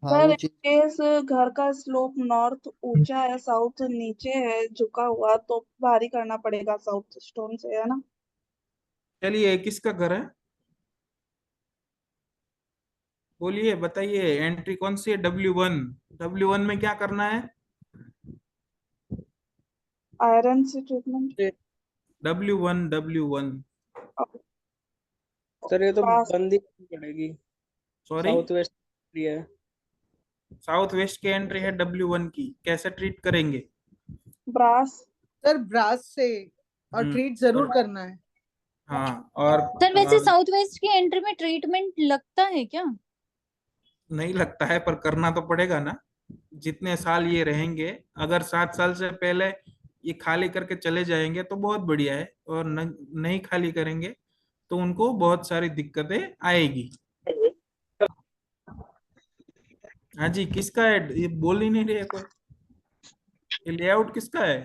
हाँ सर वो केस घर का स्लोप नॉर्थ ऊंचा है, साउथ नीचे है झुका हुआ, तो भारी करना पड़ेगा साउथ स्टोन से, है ना? चलिए, किसका घर है? बोलिए, बताइए, एंट्री कौन सी है? W1। W1 में क्या करना है? आयरन से ट्रीटमेंट। W1। सर ये तो बंद ही करनी पड़ेगी। सॉरी, साउथ वेस्ट है। साउथ वेस्ट की एंट्री है W1 की, कैसे ट्रीट करेंगे? ब्रास। सर ब्रास से, और ट्रीट जरूर करना है। हाँ, और सर वैसे साउथ वेस्ट की एंट्री में ट्रीटमेंट लगता है क्या? नहीं लगता है, पर करना तो पड़ेगा ना। जितने साल ये रहेंगे, अगर 7 साल से पहले ये खाली करके चले जाएंगे तो बहुत बढ़िया है, और नहीं खाली करेंगे तो उनको बहुत सारी दिक्कतें आएगी। हाँ जी, किसका है ये? बोल ही नहीं रहे कोई। ये लेआउट किसका है?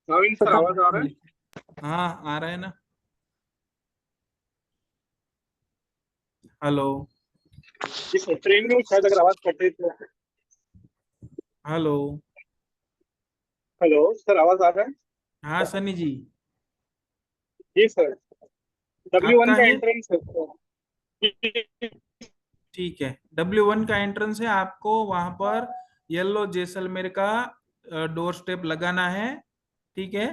नवीन सर, आवाज आ रहा है? हाँ, आ रहा है ना। हेलो। ट्रेन में शायद अगर आवाज कट रही तो। हेलो। हेलो सर, आवाज आ रहा है? हाँ सनी जी। जी सर, W1 आपका का है? एंट्रेंस है। ठीक है, W1 का एंट्रेंस है, आपको वहां पर येलो जैसलमेर का डोर स्टेप लगाना है। ठीक है,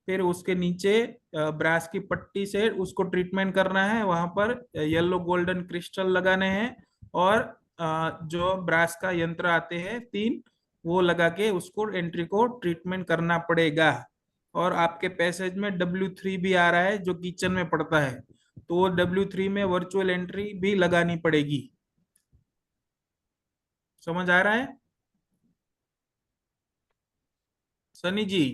फिर उसके नीचे ब्रास की पट्टी से उसको ट्रीटमेंट करना है, वहां पर येलो गोल्डन क्रिस्टल लगाने हैं, और जो ब्रास का यंत्र आते हैं 3, वो लगा के उसको एंट्री को ट्रीटमेंट करना पड़ेगा। और आपके पैसेज में W3 भी आ रहा है जो किचन में पड़ता है, तो वो W3 में वर्चुअल एंट्री भी लगानी पड़ेगी। समझ आ रहा है सनी जी?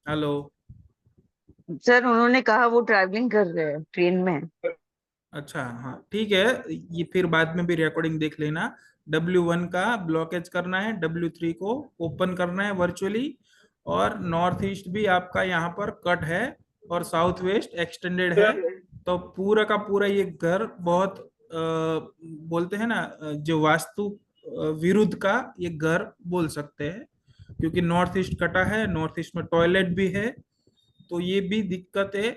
हेलो। सर उन्होंने कहा वो ट्रैवलिंग कर रहे हैं ट्रेन में। अच्छा, हाँ ठीक है, ये फिर बाद में भी रिकॉर्डिंग देख लेना। W1 का ब्लॉकेज करना है, W3 को ओपन करना है वर्चुअली, और नॉर्थ ईस्ट भी आपका यहाँ पर कट है, और साउथ वेस्ट एक्सटेंडेड है। तो पूरा का पूरा ये घर बहुत बोलते हैं ना, जो वास्तु विरुद्ध का ये घर बोल सकते हैं, क्योंकि नॉर्थ ईस्ट कटा है, नॉर्थ ईस्ट में टॉयलेट भी है, तो ये भी दिक्कतें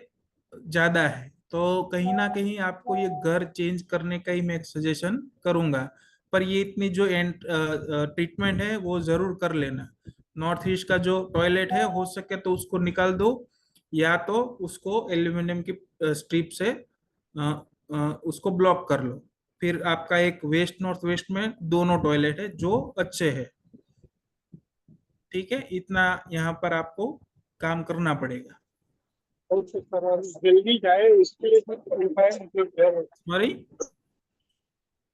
ज्यादा है। तो कहीं ना कहीं आपको ये घर चेंज करने का ही मैं एक सजेशन करूंगा, पर ये इतनी जो ट्रीटमेंट है वो जरूर कर लेना। नॉर्थ ईस्ट का जो टॉयलेट है, हो सके तो उसको निकाल दो, या तो उसको एल्यूमिनियम की स्ट्रिप से उसको ब्लॉक कर लो। फिर आपका एक वेस्ट नॉर्थ वेस्ट में दोनों टॉयलेट है जो अच्छे है। ठीक है, इतना यहाँ पर आपको काम करना पड़ेगा। जल्दी जाए इसके लिए सर उपाय मतलब सॉरी,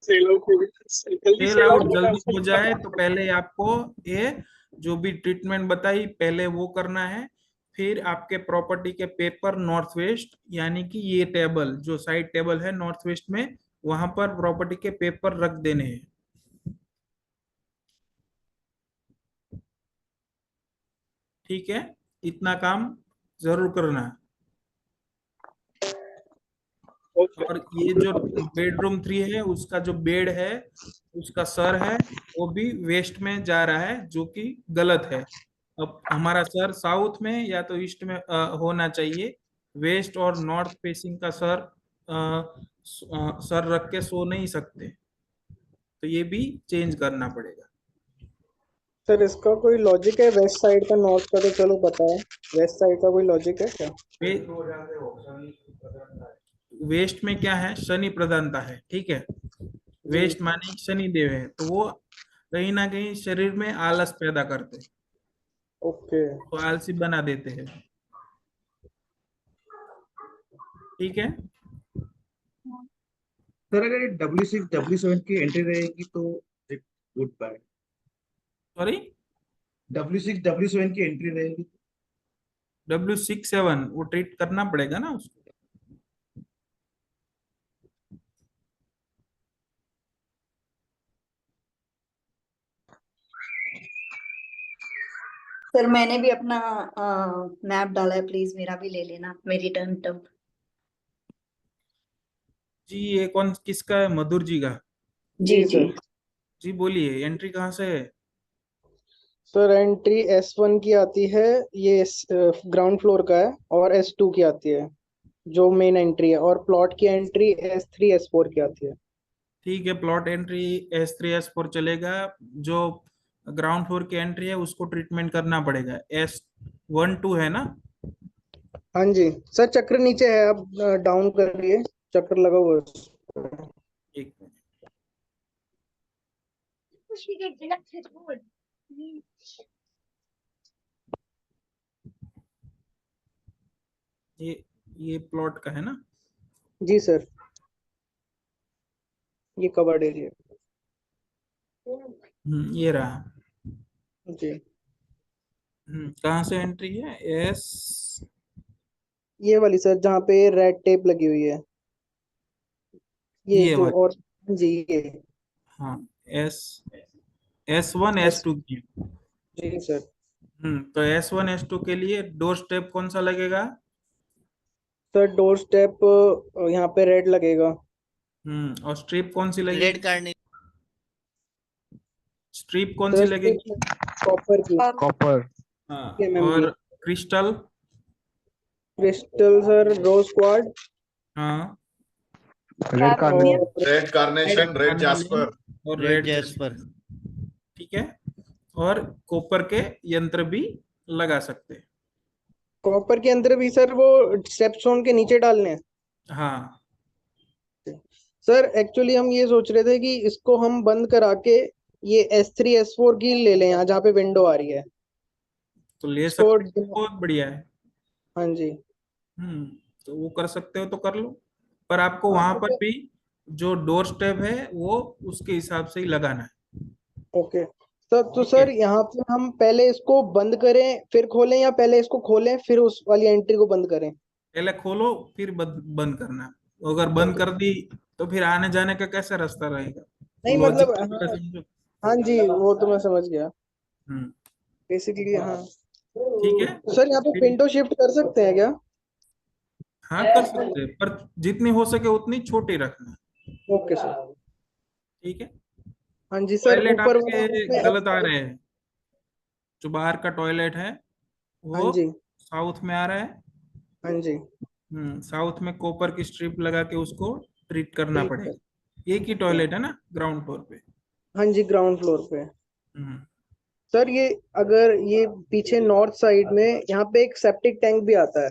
सेल आउट जल्दी सेल सेल आउट आउट जल्दी हो जाए तो पहले आपको ये जो भी ट्रीटमेंट बताई पहले वो करना है। फिर आपके प्रॉपर्टी के पेपर नॉर्थ वेस्ट, यानी कि ये टेबल जो साइड टेबल है नॉर्थ वेस्ट में, वहां पर प्रॉपर्टी के पेपर रख देने हैं। ठीक है, इतना काम जरूर करना है। और ये जो बेडरूम 3 है, उसका जो बेड है, उसका सर है, वो भी वेस्ट में जा रहा है, जो कि गलत है। अब हमारा सर साउथ में या तो ईस्ट में होना चाहिए। वेस्ट और नॉर्थ फेसिंग का सर सर रख के सो नहीं सकते, तो ये भी चेंज करना पड़ेगा। सर इसका कोई लॉजिक है? वेस्ट साइड का नॉर्थ का तो चलो पता है, वेस्ट साइड का कोई लॉजिक है क्या? वेस्ट में क्या है, शनि प्रधानता है। ठीक है, वेस्ट माने शनि देव है, तो वो कहीं ना कहीं शरीर में आलस पैदा करते हैं, ओके तो आलसी बना देते हैं। ठीक है, सर अगर ये W6 W7 की एंट्री रहेगी तो good bye. Sorry, W6 W7 की एंट्री रहेगी W6-7 वो ट्रीट करना पड़ेगा ना उसको। सर मैंने भी अपना मैप डाला है, प्लीज मेरा भी ले लेना, मेरी टर्न तब। जी, ये कौन किसका है? मधुर जी का? जी जी जी बोलिए, एंट्री कहाँ से है? सर एंट्री S1 की आती है, ये ग्राउंड फ्लोर का है, और S2 की आती है जो मेन एंट्री है, और प्लॉट की एंट्री S3 S4 की आती है। ठीक है, प्लॉट एंट्री S3 S4 चलेगा। जो ग्राउंड फ्लोर की एंट्री है उसको ट्रीटमेंट करना पड़ेगा। S1 2 है ना? हाँ जी सर, चक्र नीचे है, आप डाउन करिए, चक्र लगा हुआ है उस पे। एक मिनट। ये प्लॉट का है ना? जी सर। ये कवर्ड एरिया ये रहा। जी। कहाँ से एंट्री है? एस, ये वाली सर जहाँ पे रेड टेप लगी हुई है, ये जो वाली। और जी ये। हाँ, S1 S2 की। जी सर। तो S1 S2 के लिए डोर स्टेप कौन सा लगेगा? सर डोर स्टेप यहाँ पे रेड लगेगा। और स्ट्रिप कौन सी लगेगी? रेड कार्ड नहीं। स्ट्रिप कौन सी लगेगी? कॉपर की। कॉपर। हाँ, mm और क्रिस्टल? क्रिस्टल सर रोज क्वार्ट। हाँ, red carnation. Red carnation, red jasper और रेड रेड जैस्पर। ठीक है। और कॉपर के यंत्र भी लगा सकते हैं। कॉपर के अंदर भी सर वो स्टेपस्टोन के नीचे डालने हैं। हाँ सर एक्चुअली हम ये सोच रहे थे कि इसको हम बंद करा के ये S3 S4 की ले लें, यहाँ जहाँ पे विंडो आ रही है तो ले इसको। सकते हो, बहुत बढ़िया है। हाँ जी। तो वो कर सकते हो तो कर लो, पर आपको वहां पर भी जो डोर स्टेप है वो उसके हिसाब से ही लगाना है। ओके सर, तो सर यहाँ पे हम पहले इसको बंद करें फिर खोलें, या पहले इसको खोलें फिर उस वाली एंट्री को बंद करें? पहले खोलो फिर बंद करना। अगर बंद कर दी तो फिर आने जाने का कैसा रास्ता रहेगा? नहीं लॉजिक मतलब तो समझो। हाँ जी वो तो मैं समझ गया हम्म, बेसिकली। हाँ ठीक है। सर यहाँ पे विंडो शिफ्ट कर सकते हैं क्या? हाँ कर सकते हैं, पर जितनी हो सके उतनी छोटी रखना। Okay sir. ठीक है। हाँ जी सर। टॉयलेट ऊपर आपके गलत आ रहे हैं। जो बाहर का टॉयलेट है हाँ वो जी। साउथ में आ रहा है। हाँ जी। साउथ में कॉपर की स्ट्रिप लगा के उसको ट्रीट करना पड़ेगा। एक ही टॉयलेट है ना ग्राउंड फ्लोर पे? हाँ जी ग्राउंड फ्लोर पे। हम्म, सर ये अगर ये पीछे नॉर्थ साइड में यहाँ पे एक सेप्टिक टैंक भी आता है।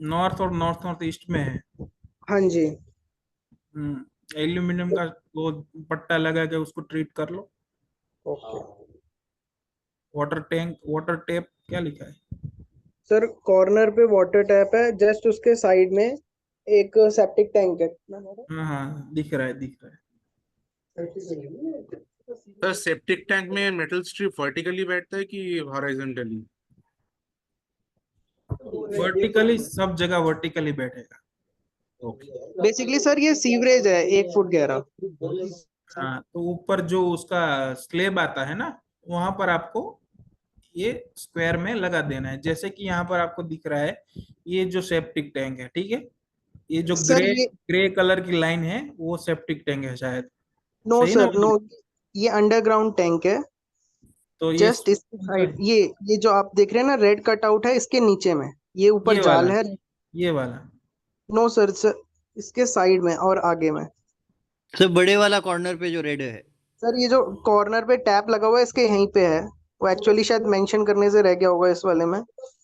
नॉर्थ और नॉर्थ ईस्ट में है। हाँ जी। एल्यूमिनियम का वो पट्टा लगा के उसको ट्रीट कर लो। ओके वाटर टेप क्या लिखा है? सर कॉर्नर पे वाटर टैप है, जस्ट उसके साइड में एक सेप्टिक टैंक है। हाँ हाँ, दिख रहा है। सर सेप्टिक टैंक में मेटल स्ट्रिप वर्टिकली बैठता है कि हॉरिजॉन्टली? वर्टिकली, सब जगह वर्टिकली बैठेगा। बेसिकली सर ये सीवरेज है 1 फुट गहरा। हाँ, तो ऊपर जो उसका स्लेब आता है ना, वहां पर आपको ये स्क्वायर में लगा देना है। जैसे कि यहाँ पर आपको दिख रहा है, ये जो सेप्टिक टैंक है, ठीक है। ये जो सर ये ग्रे कलर की लाइन है वो सेप्टिक टैंक है शायद। नो सही ना? सर नो, ये अंडरग्राउंड टैंक है। तो ये जस्ट इसके साइड ये जो आप देख रहे हैं ना रेड कटआउट है इसके नीचे में, ये ऊपर जाल है। ये वाला? नो सर इसके साइड में और आगे में। सर बड़े वाला कॉर्नर पे जो रेड है? सर ये जो कॉर्नर पे टैप लगा हुआ है इसके यहीं पे है, वो एक्चुअली शायद मेंशन करने से रह गया होगा इस वाले में।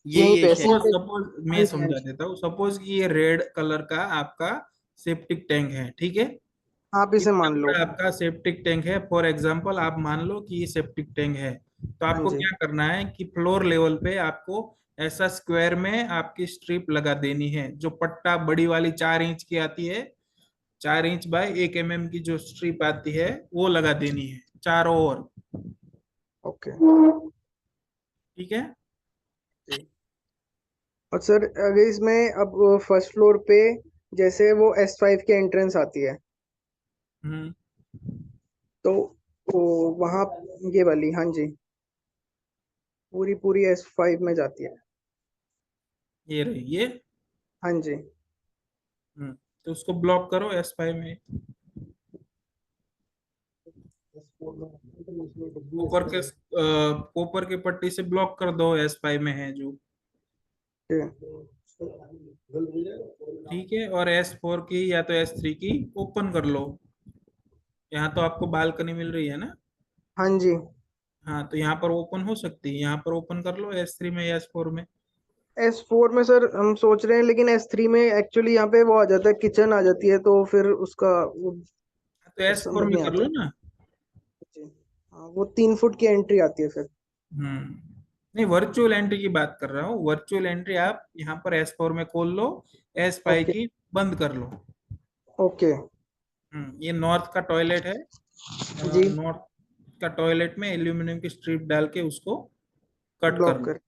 यहीं पे सपोज मैं समझा देता हूँ। सपोज कि ये रेड कलर का आपका सेप्टिक टैंक है, ठीक है। आप इसे मान लो आपका सेप्टिक टैंक है, फॉर एग्जांपल आप मान लो कि ये सेप्टिक टैंक है। तो आपको क्या करना है कि फ्लोर लेवल पे आपको ऐसा स्क्वायर में आपकी स्ट्रिप लगा देनी है। जो पट्टा बड़ी वाली 4 इंच की आती है, 4 इंच बाय 1 mm की जो स्ट्रिप आती है वो लगा देनी है चारों ओर। ओके ठीक है। और सर अगर इसमें अब फर्स्ट फ्लोर पे जैसे वो S5 की एंट्रेंस आती है तो वहां ये वाली हाँ जी पूरी S5 में जाती है। ये रही ये। हाँ जी। तो उसको ब्लॉक करो S5 में। ऊपर के पट्टी से ब्लॉक कर दो, S5 में है जो। ठीक है। और S4 की या तो S3 की ओपन कर लो। यहाँ तो आपको बालकनी मिल रही है ना? हाँ जी। हाँ, तो यहाँ पर ओपन हो सकती है। यहाँ पर ओपन कर लो S3 में या S4 में। S4 में सर हम सोच रहे हैं, लेकिन S3 में एक्चुअली यहाँ पे वो आ जाता है, किचन आ जाती है, तो फिर उसका तो S4 में कर लो ना। हाँ वो 3 फुट की एंट्री आती है फिर। नहीं, वर्चुअल एंट्री की बात कर रहा हूँ। वर्चुअल एंट्री आप यहाँ पर S4 में खोल लो, S5 की बंद कर लो। ओके ये नॉर्थ का टॉयलेट है। जी नॉर्थ का टॉयलेट में एल्यूमिनियम की स्ट्रिप डाल के उसको कट ब्लॉक करना। कर।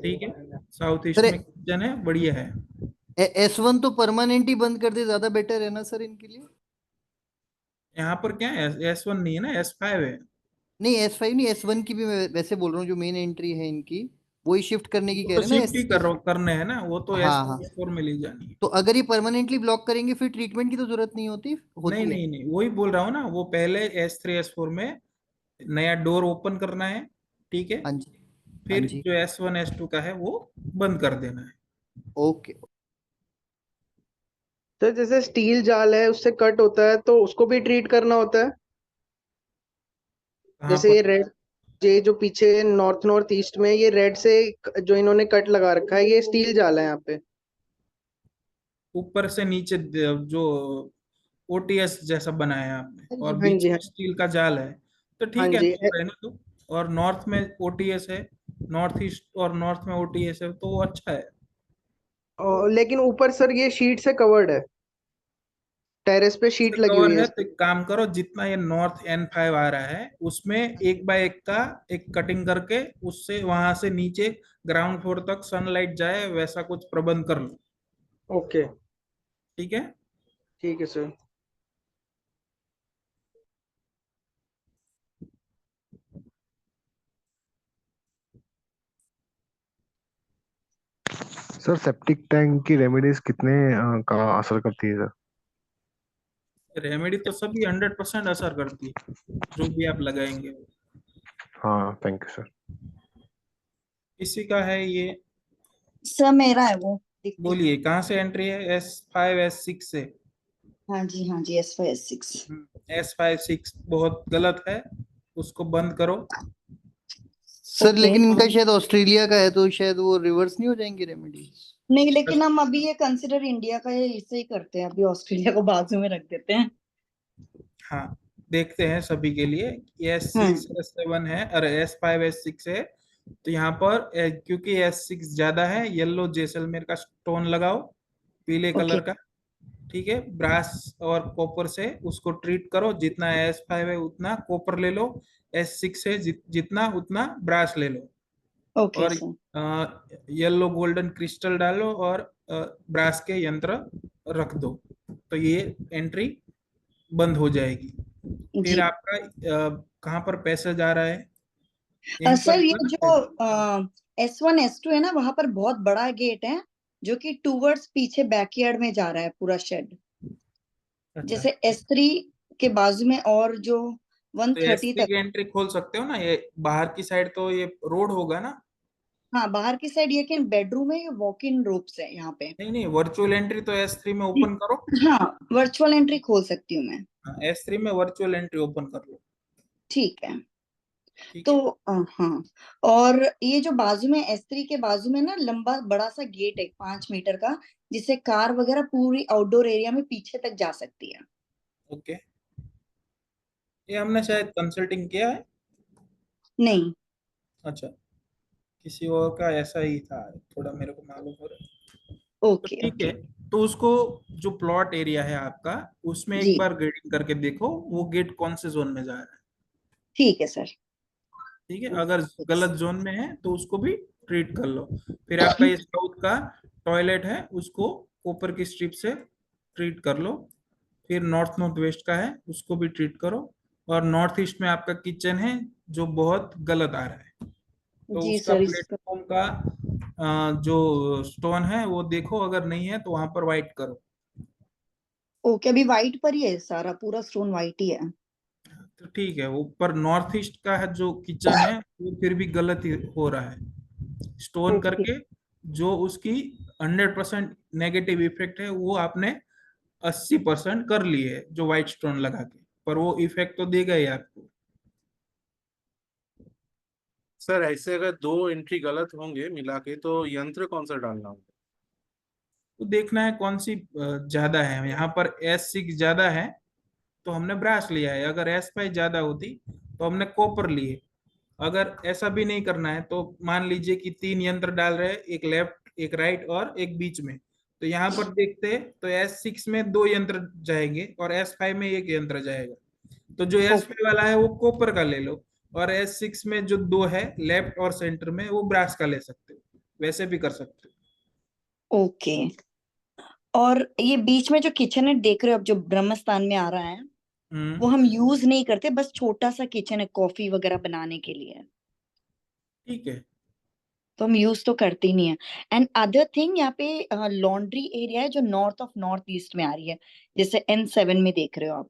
ठीक है, साउथ ईस्ट सर में किचन है, बढ़िया है। S1 तो परमानेंट ही बंद कर दे, ज्यादा बेटर है ना सर इनके लिए? यहाँ पर क्या है, S1 नहीं है ना, S5 है। नहीं S5 नहीं, S1 की भी मैं वैसे बोल रहा हूँ, जो मेन एंट्री है इनकी वही शिफ्ट करने की वो कह तो रहे हैं ना शिफ्ट ही करने हैं ना, वो तो हाँ हाँ। S4 में ले जानी है। तो अगर ये परमानेंटली ब्लॉक करेंगे फिर ट्रीटमेंट की तो जरूरत नहीं होती नहीं होती है? नहीं नहीं, वही बोल रहा हूँ ना, वो पहले S3 S4 में नया डोर ओपन करना है। ठीक है, हाँ जी हाँ फिर जी। जो S1 S2 का है वो बंद कर देना है। ओके। तो जैसे स्टील जाल है उससे कट होता है तो उसको भी ट्रीट करना होता है? कहाँ जैसे पर? ये रेड, ये जो पीछे नॉर्थ नॉर्थ ईस्ट में ये रेड से जो इन्होंने कट लगा रखा है ये स्टील जाल है यहाँ पे। ऊपर से नीचे जो OTS जैसा बनाया है आपने, हाँ जी और हाँ बीच जी में हाँ स्टील का जाल है, तो हाँ ठीक है, जी। तो रहने दो। और नॉर्थ में OTS है, नॉर्थ ईस्ट और नॉर्थ में OTS है, तो वो अच्छा है। और लेकिन ऊपर सर ये शीट से कवर्ड है, टेरेस पे शीट लगी हुई कवर है है इस तो एक काम करो, जितना ये नॉर्थ N5 आ रहा है उसमें एक बाय एक का एक कटिंग करके उससे वहां से नीचे ग्राउंड फ्लोर तक सनलाइट जाए, वैसा कुछ प्रबंध कर लो। ओके ठीक है। ठीक है सर। सर सेप्टिक टैंक की रेमेडीज कितने का असर करती है सर? रेमेडी तो सभी 100% असर करती है, जो भी आप लगाएंगे। हाँ थैंक यू सर। किसी का है ये? सर मेरा है वो, दीप्ति। बोलिए, कहाँ से एंट्री है? S5 S6 से? हाँ जी S5 S6। S5 6 बहुत गलत है, उसको बंद करो। सर ओके लेकिन इनका शायद ऑस्ट्रेलिया का है तो शायद वो रिवर्स नहीं हो जाएंगे रेमेडीज? नहीं, लेकिन हम अभी ये कंसिडर इंडिया का ये इससे ही करते हैं, अभी ऑस्ट्रेलिया को बाजू में रख देते हैं। हाँ, देखते हैं सभी के लिए। S6 हम्म। S7 है, अरे S5 S6 है, तो यहाँ पर क्योंकि S6 ज्यादा है, येलो जैसलमेर का स्टोन लगाओ, पीले ओके कलर का। ठीक है, ब्रास और कॉपर से उसको ट्रीट करो, जितना S5 है उतना कॉपर ले लो, S6 है जितना उतना ब्रास ले लो, ओके और सर। येलो गोल्डन क्रिस्टल डालो और ब्रास के यंत्र रख दो, तो ये एंट्री बंद हो जाएगी। फिर जी आपका कहाँ पर पैसा जा रहा है? यहीं पर सर, ये जाना है? जो S1 S2 है ना, वहां पर बहुत बड़ा गेट है जो कि टूवर्ड्स पीछे बैकयार्ड में जा रहा है पूरा शेड। अच्छा, जैसे S3 के बाजू में, और जो तो 130 S3 तक। की एंट्री खोल सकते हो ना, ये बाहर की साइड तो ये रोड होगा ना। हाँ, बाहर की साइड, ये कि बेडरूम है, ये वॉक इन रूम्स है यहाँ पे। नहीं नहीं, वर्चुअल एंट्री तो S3 में ओपन करो। हाँ, वर्चुअल एंट्री खोल सकती हूँ मैं। S3 में वर्चुअल एंट्री ओपन कर लो। ठीक है। ठीक तो है। हाँ, और ये जो बाजू में S3 के बाजू में ना लंबा बड़ा सा गेट है 5 मीटर का, जिससे कार वगैरह पूरी आउटडोर एरिया में पीछे तक जा सकती है। ओके, ये हमने शायद कंसल्टिंग किया है। नहीं। अच्छा, किसी और का ऐसा ही था, थोड़ा मेरे को मालूम हो रहा है। तो ओके ठीक है, ओके। तो उसको, जो प्लॉट एरिया है आपका, उसमें एक जी बार ग्रेडिंग करके देखो वो गेट कौन से जोन में जा रहा है। ठीक है सर। ठीक है, अगर गलत जोन में है तो उसको भी ट्रीट कर लो। फिर आपका ये साउथ का टॉयलेट है, उसको कॉपर की स्ट्रिप से ट्रीट कर लो। फिर नॉर्थ नॉर्थ वेस्ट का है, उसको भी ट्रीट करो। और नॉर्थ ईस्ट में आपका किचन है जो बहुत गलत आ रहा है, तो जी उसका सर, इसका प्लेटफॉर्म का जो स्टोन है वो देखो, अगर नहीं है तो वहां पर वाइट करो। ओके, अभी वाइट पर ही है, सारा पूरा स्टोन वाइट ही है। तो ठीक है, वो पर नॉर्थ ईस्ट का है जो किचन है वो फिर भी गलत ही हो रहा है स्टोन ओके करके। जो उसकी 100% नेगेटिव इफेक्ट है वो आपने 80% कर ली है, जो व्हाइट स्टोन लगा के, पर वो इफेक्ट तो देगा ही आपको। सर ऐसे अगर दो एंट्री गलत होंगे मिला के तो यंत्र कौन सा डालना होगा? तो देखना है कौन सी ज्यादा है। यहाँ पर S6 ज्यादा है तो हमने ब्रास लिया है, अगर S5 ज्यादा होती तो हमने कॉपर लिए। अगर ऐसा भी नहीं करना है तो मान लीजिए कि 3 यंत्र डाल रहे हैं, एक लेफ्ट एक राइट और एक बीच में, तो यहाँ पर देखते हैं तो S6 में 2 यंत्र जाएंगे और S5 में 1 यंत्र जाएगा। तो जो S5 वाला है वो कॉपर का ले लो, और S6 में जो 2 है लेफ्ट और सेंटर में वो ब्रास का ले सकते हो, वैसे भी कर सकते हो। ओके। और ये बीच में जो किचन देख रहे हो अब जो ब्रह्मस्थान में आ रहा है, वो हम यूज नहीं करते, बस छोटा सा किचन है कॉफी वगैरह बनाने के लिए। ठीक है, तो हम यूज तो करते ही नहीं है। एंड अदर थिंग, यहाँ पे लॉन्ड्री एरिया है जो नॉर्थ ऑफ नॉर्थ ईस्ट में आ रही है, जैसे N7 में देख रहे हो आप।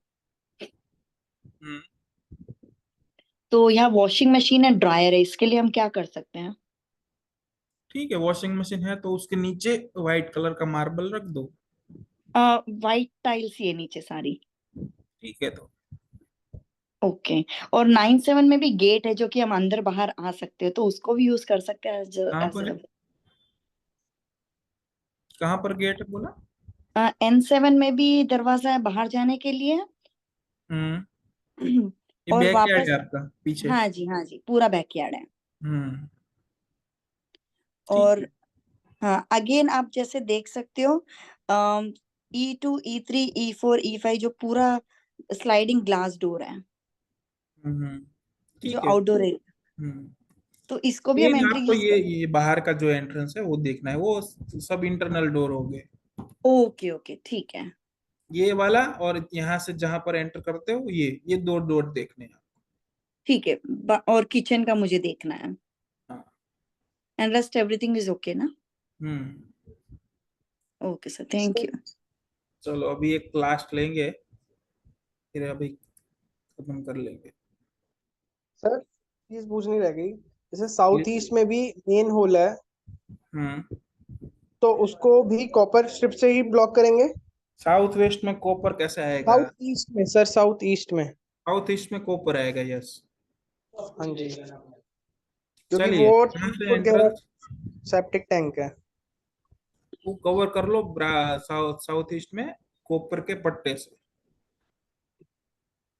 तो यहाँ वॉशिंग मशीन है, ड्रायर है, इसके लिए हम क्या कर सकते हैं? ठीक है, वॉशिंग मशीन है तो उसके नीचे व्हाइट कलर का मार्बल रख दो। व्हाइट टाइल्स ये नीचे सारी। ठीक है, तो ओके। और 9/7 में भी गेट है जो कि हम अंदर बाहर आ सकते हैं, तो उसको भी यूज कर सकते हैं कहाँ पर है? कहाँ पर गेट है बोला? N7 में भी दरवाजा है बाहर जाने के लिए। ये और बैकयार्ड वापस, है आपका पीछे? हाँ जी हाँ जी, पूरा बैकयार्ड है। और हाँ, अगेन आप जैसे देख सकते हो E2 E3 E4 E5 जो पूरा स्लाइडिंग ग्लास डोर है जो ठीक है। आउटडोर है, तो इसको भी हम मेन एंट्री आपको यूज ये बाहर का जो एंट्रेंस है वो देखना है, वो सब इंटरनल डोर हो गए। ओके ओके ठीक है। ये वाला और यहाँ से जहां पर एंटर करते हो ये 2 डोर देखने हैं। ठीक है, और किचन का मुझे देखना है। And rest everything is okay ना? Okay sir, thank you. चलो अभी एक क्लास लेंगे, फिर अभी खत्म कर लेंगे। सर चीज पूछनी रह गई, जैसे साउथ ईस्ट में भी मेन होल है, तो उसको भी कॉपर स्ट्रिप से ही ब्लॉक करेंगे? साउथ वेस्ट में कॉपर कैसे आएगा? साउथ ईस्ट में सर, साउथ ईस्ट में। साउथ ईस्ट में कॉपर आएगा, यस। हाँ जी, क्योंकि चलिए, वो सेप्टिक टैंक है, वो कवर कर लो साउथ ईस्ट में कॉपर के पट्टे से।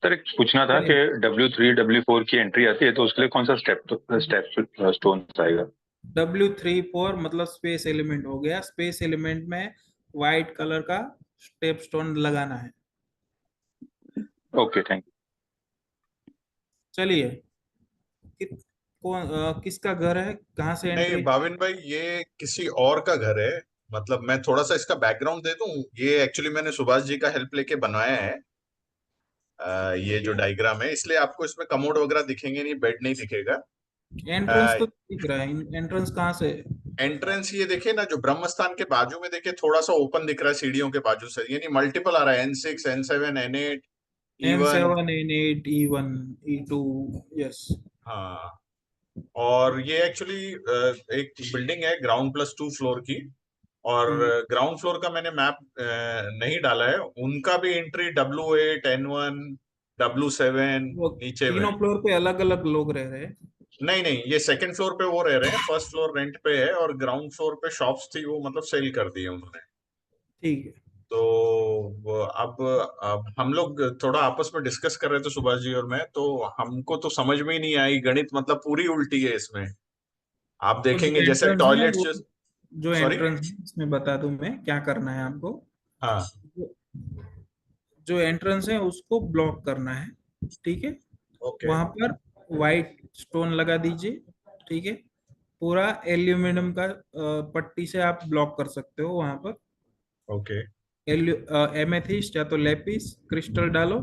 सर एक पूछना था कि W3 W4 की एंट्री आती है तो उसके लिए कौन सा स्टेप स्टोन आएगा? W3-4 मतलब स्पेस एलिमेंट हो गया। स्पेस एलिमेंट में व्हाइट कलर का स्टेप स्टोन लगाना है। Okay, thank you. चलिए, किसका घर है, कहाँ से एंट्री? नहीं भाविन भाई, ये किसी और का घर है। मतलब मैं थोड़ा सा इसका बैकग्राउंड दे दूं, ये एक्चुअली मैंने सुभाष जी का हेल्प लेके बनवाया है। ये जो डायग्राम है, इसलिए आपको इसमें कमोड वगैरह दिखेंगे नहीं, बेड नहीं दिखेगा। एंट्रेंस तो दिख रहा है, एंट्रेंस कहाँ से? एंट्रेंस ये देखे ना, जो ब्रह्मस्थान के बाजू में देखे थोड़ा सा ओपन दिख रहा है सीढ़ियों के बाजू से, यानी मल्टीपल आ रहा है, N6 N7 N8 E1। N7 N8 E1 E2, yes. हाँ, और ये एक्चुअली एक बिल्डिंग है ग्राउंड +2 फ्लोर की, और ग्राउंड फ्लोर का मैंने मैप नहीं डाला है। उनका भी एंट्री W8 N1 W7 नीचे में। तीनों फ्लोर पे अलग अलग लोग रह रहे हैं? नहीं नहीं, ये सेकंड फ्लोर पे वो रह रहे हैं, फर्स्ट फ्लोर रेंट पे है, और ग्राउंड फ्लोर पे शॉप्स थी, वो मतलब सेल कर दी है उन्होंने। ठीक है। तो अब हम लोग थोड़ा आपस में डिस्कस कर रहे थे सुभाष जी और मैं, तो हमको तो समझ में ही नहीं आई, गणित मतलब पूरी उल्टी है इसमें। आप देखेंगे जैसे टॉयलेट्स जो एंट्रेंस है इसमें बता दूं मैं क्या करना है आपको। हाँ, जो एंट्रेंस है उसको ब्लॉक करना है, ठीक है। वहां पर व्हाइट स्टोन लगा दीजिए, ठीक है। पूरा एल्यूमिनियम का पट्टी से आप ब्लॉक कर सकते हो वहां पर। ओके। एमेथिस्ट या तो लेपिस क्रिस्टल डालो,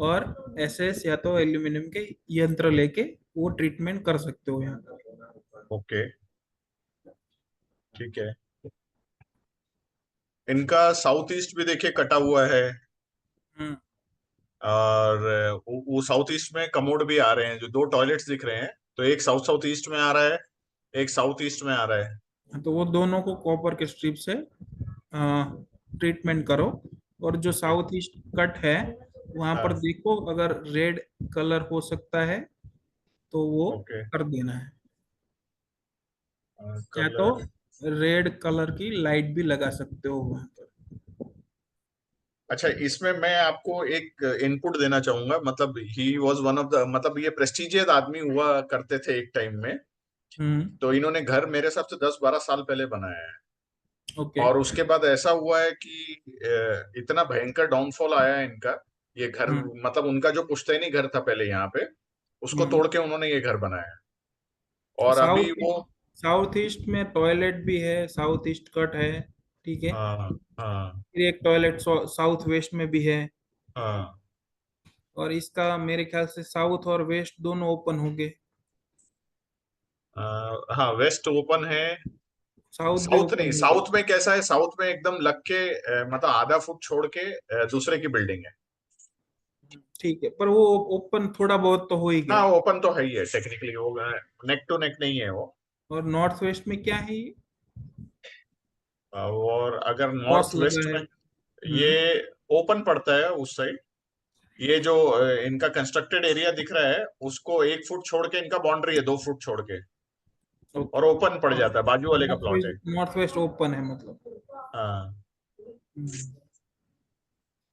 और SS या तो एल्यूमिनियम के यंत्र लेके वो ट्रीटमेंट कर सकते हो यहाँ पर। ओके, ठीक है। इनका साउथ ईस्ट भी देखिए कटा हुआ है, और वो साउथ ईस्ट में कमोड भी आ रहे हैं, जो 2 टॉयलेट्स दिख रहे हैं, तो एक साउथ साउथ ईस्ट में आ रहा है, एक साउथ ईस्ट में आ रहा है। तो वो दोनों को कॉपर के स्ट्रिप से ट्रीटमेंट करो, और जो साउथ ईस्ट कट है वहां पर देखो, अगर रेड कलर हो सकता है तो वो कर देना है, या तो रेड कलर की लाइट भी लगा सकते हो वहां पर। अच्छा, इसमें मैं आपको एक इनपुट देना चाहूंगा। मतलब he was one of the, मतलब ये प्रेस्टिजियस आदमी हुआ करते थे एक टाइम में, तो इन्होंने घर मेरे हिसाब से 10-12 साल पहले बनाया है। ओके। और उसके बाद ऐसा हुआ है कि इतना भयंकर डाउनफॉल आया है इनका, ये घर मतलब उनका जो पुश्तैनी घर था पहले यहाँ पे, उसको तोड़ के उन्होंने ये घर बनाया है। और अभी वो साउथ ईस्ट में टॉयलेट भी है, साउथ ईस्ट कट है, ठीक है। हाँ हाँ फिर एक टॉयलेट साउथ वेस्ट में भी है, हाँ और इसका मेरे ख्याल से साउथ और वेस्ट दोनों ओपन होंगे। हाँ वेस्ट ओपन है, साउथ भी साउथ ओपन नहीं। होगा। साउथ में कैसा है, साउथ में एकदम लग के मतलब आधा फुट छोड़ के दूसरे की बिल्डिंग है। ठीक है, पर वो ओपन थोड़ा बहुत तो हो ही गया। हाँ ओपन तो है ही है टेक्निकली, वो नेक टू नेक नहीं है वो। और नॉर्थ वेस्ट में क्या है ये? और अगर क्रॉस नॉर्थ लगा वेस्ट है। में ये ओपन पड़ता है उस साइड। ये जो इनका कंस्ट्रक्टेड एरिया दिख रहा है, उसको 1 फुट छोड़ के इनका बाउंड्री है, 2 फुट छोड़ के, और ओपन पड़ जाता है, बाजू वाले का प्लॉट है। नॉर्थ वेस्ट ओपन है मतलब। हाँ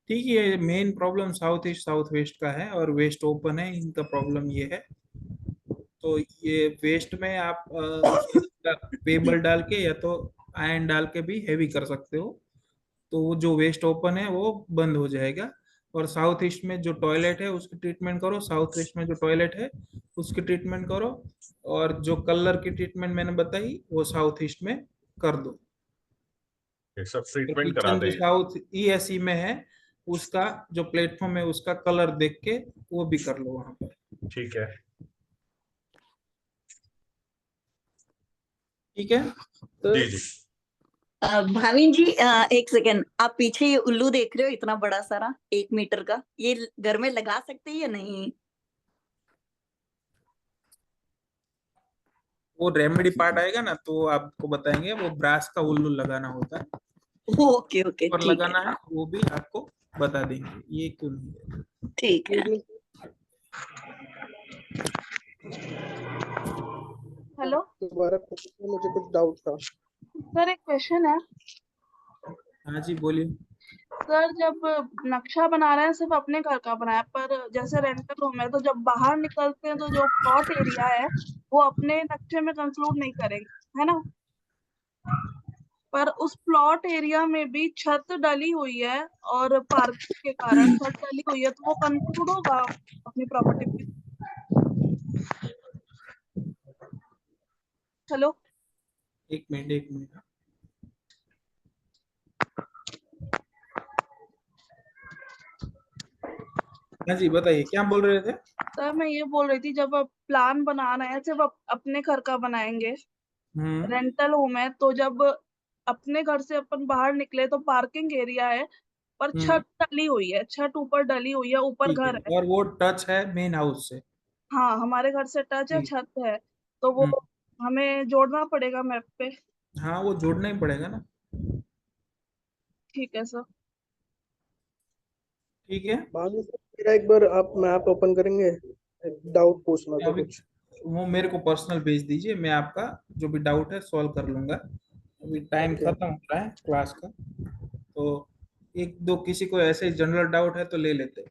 ठीक है, main problem south east south west का है, और वेस्ट ओपन है, इनका प्रॉब्लम ये है। तो ये वेस्ट में आप पेबल डाल के या तो आयरन डाल के भी हैवी कर सकते हो, तो वो जो वेस्ट ओपन है वो बंद हो जाएगा। और साउथ ईस्ट में जो टॉयलेट है उसकी ट्रीटमेंट करो, साउथ वेस्ट में जो टॉयलेट है उसकी ट्रीटमेंट करो, और जो कलर की ट्रीटमेंट मैंने बताई वो साउथ ईस्ट में कर दो। ये सब ट्रीटमेंट करा किचन जो दे। साउथ ईएसई में है उसका जो प्लेटफॉर्म है उसका कलर देख के वो भी कर लो वहां पर। ठीक है ठीक है तो जी जी। भाविन जी, एक सेकेंड, आप पीछे ये उल्लू देख रहे हो इतना बड़ा सारा 1 मीटर का, ये घर में लगा सकते हैं या नहीं? वो रेमेडी पार्ट आएगा ना तो आपको बताएंगे, वो ब्रास का उल्लू लगाना होता है। ओके ओके और ठीक लगाना है है वो भी आपको बता देंगे, ये क्यों नहीं है। ठीक है। हेलो, दोबारा मुझे कुछ डाउट था सर। एक क्वेश्चन है हाँ जी बोलिए। सर, जब नक्शा बना रहे हैं सिर्फ अपने घर का बनाया, पर जैसे रेंटल रूम है तो जब बाहर निकलते हैं तो जो प्लॉट एरिया है वो अपने नक्शे में कंक्लूड नहीं करेंगे, है ना? पर उस प्लॉट एरिया में भी छत डली हुई है और पार्किंग के कारण छत डली हुई है, तो वो कंक्लूड होगा अपनी प्रॉपर्टी पे। हेलो, एक मिनट। हाँ जी बताइए, क्या बोल रहे थे? सर मैं ये बोल रही थी, जब आप प्लान बना रहे हैं सिर्फ अपने घर का बनाएंगे, रेंटल होम है, तो जब अपने घर से अपन बाहर निकले तो पार्किंग एरिया है पर छत डली हुई है, छत ऊपर डली हुई है, ऊपर ठीक घर है, है। और वो टच है मेन हाउस से। हाँ, हमारे घर से टच है, छत है, तो वो हमें जोड़ना पड़ेगा मैप पे। हाँ वो जोड़ना ही पड़ेगा ना। ठीक है सर। ठीक है, मेरा एक बार आप मैप ओपन करेंगे, डाउट पूछना था अभी कुछ। वो मेरे को पर्सनल भेज दीजिए, मैं आपका जो भी डाउट है सॉल्व कर लूंगा। अभी टाइम खत्म हो रहा है क्लास का, तो एक दो किसी को ऐसे जनरल डाउट है तो ले लेते।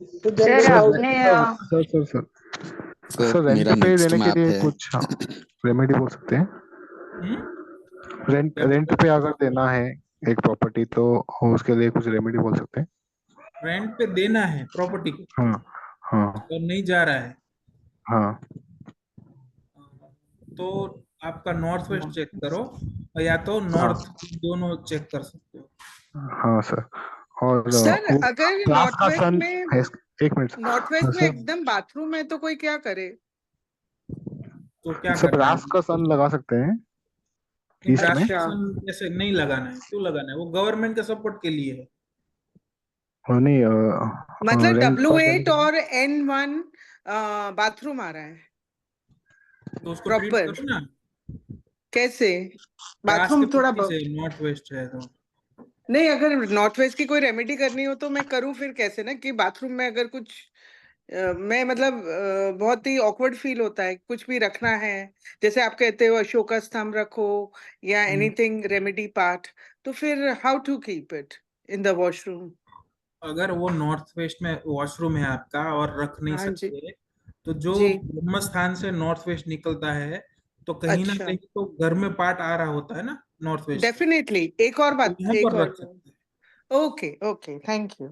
सर आपने सर रेंट पे देने के लिए कुछ रेमेडी बोल सकते हैं? रेंट पे अगर देना है एक प्रॉपर्टी तो उसके लिए कुछ रेमेडी बोल सकते हैं? रेंट पे देना है प्रॉपर्टी को, हाँ और नहीं जा रहा है, हाँ, तो आपका नॉर्थ वेस्ट चेक करो, या तो नॉर्थ, दोनों चेक कर सकते हो। हाँ सर। और सर अगर नॉर्थ वेस्ट में, एक मिनट नॉर्थ वेस्ट में एकदम बाथरूम है तो कोई क्या करे? तो क्या सर ब्रास का सन लगा सकते हैं ईस्ट में। ऐसे नहीं लगाना है, क्यों लगाना है? वो गवर्नमेंट के सपोर्ट के लिए है। नहीं मतलब W8 और N1 बाथरूम आ रहा है तो उसको ट्रीट करो ना। कैसे? बाथरूम थोड़ा नॉर्थ वेस्ट है तो नहीं, अगर नॉर्थ वेस्ट की कोई रेमेडी करनी हो तो मैं करूं फिर कैसे ना, कि बाथरूम में अगर कुछ मैं मतलब बहुत ही ऑकवर्ड फील होता है, कुछ भी रखना है, जैसे आप कहते हो अशोका स्तंभ रखो या एनीथिंग रेमेडी पार्ट, तो फिर how to keep it in the washroom? अगर वो नॉर्थ वेस्ट में वॉशरूम है आपका और रख नहीं सकते, तो जो ब्रह्म स्थान से नॉर्थ वेस्ट निकलता है तो कहीं ना कहीं तो घर में पार्ट आ रहा होता है ना, नॉर्थ वेस्ट। डेफिनेटली। एक और बात, यहाँ एक पर और रख सकते हैं। Okay okay, thank you.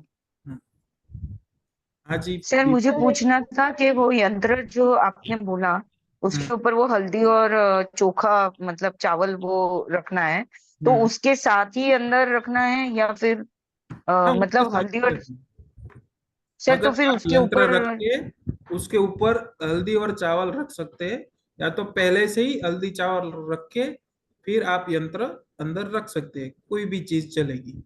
हाँ जी सर मुझे पूछना था कि वो यंत्र जो आपने बोला उसके ऊपर वो हल्दी और चोखा मतलब चावल वो रखना है, तो उसके साथ ही अंदर रखना है या फिर हाँ, उसके मतलब साथ हल्दी ही और रखना। सर तो अगर फिर आप उसके यंत्र ऊपर रख के उसके ऊपर हल्दी और चावल रख सकते हैं, या तो पहले से ही हल्दी चावल रख के फिर आप यंत्र अंदर रख सकते हैं, कोई भी चीज चलेगी।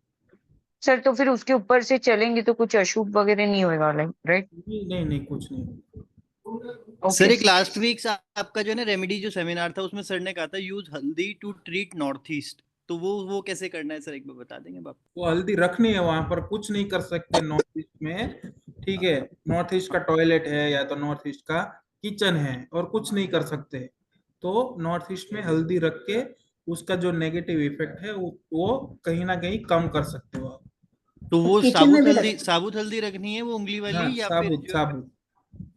सर तो फिर उसके ऊपर से चलेंगे तो कुछ अशुभ वगैरह नहीं होगा, राइट? नहीं नहीं, कुछ नहीं। सर एक लास्ट वीक आपका जो है ना रेमेडी जो सेमिनार था उसमें सर ने कहा था यूज हल्दी टू ट्रीट नॉर्थ ईस्ट, तो वो कैसे करना है सर, एक बार बता देंगे आप? वो हल्दी रखनी है वहां पर, कुछ नहीं कर सकते नॉर्थ ईस्ट में, ठीक है? नॉर्थ ईस्ट का टॉयलेट है या तो नॉर्थ ईस्ट का किचन है, और कुछ नहीं कर सकते। तो नॉर्थ ईस्ट में हल्दी रख के उसका जो नेगेटिव इफेक्ट है वो कहीं ना कहीं कम कर सकते हो आप। तो वो किचन में भी रख साबुत हल्दी रखनी है वो उंगली हाँ, वाली या फिर साबुत जो? साबुत।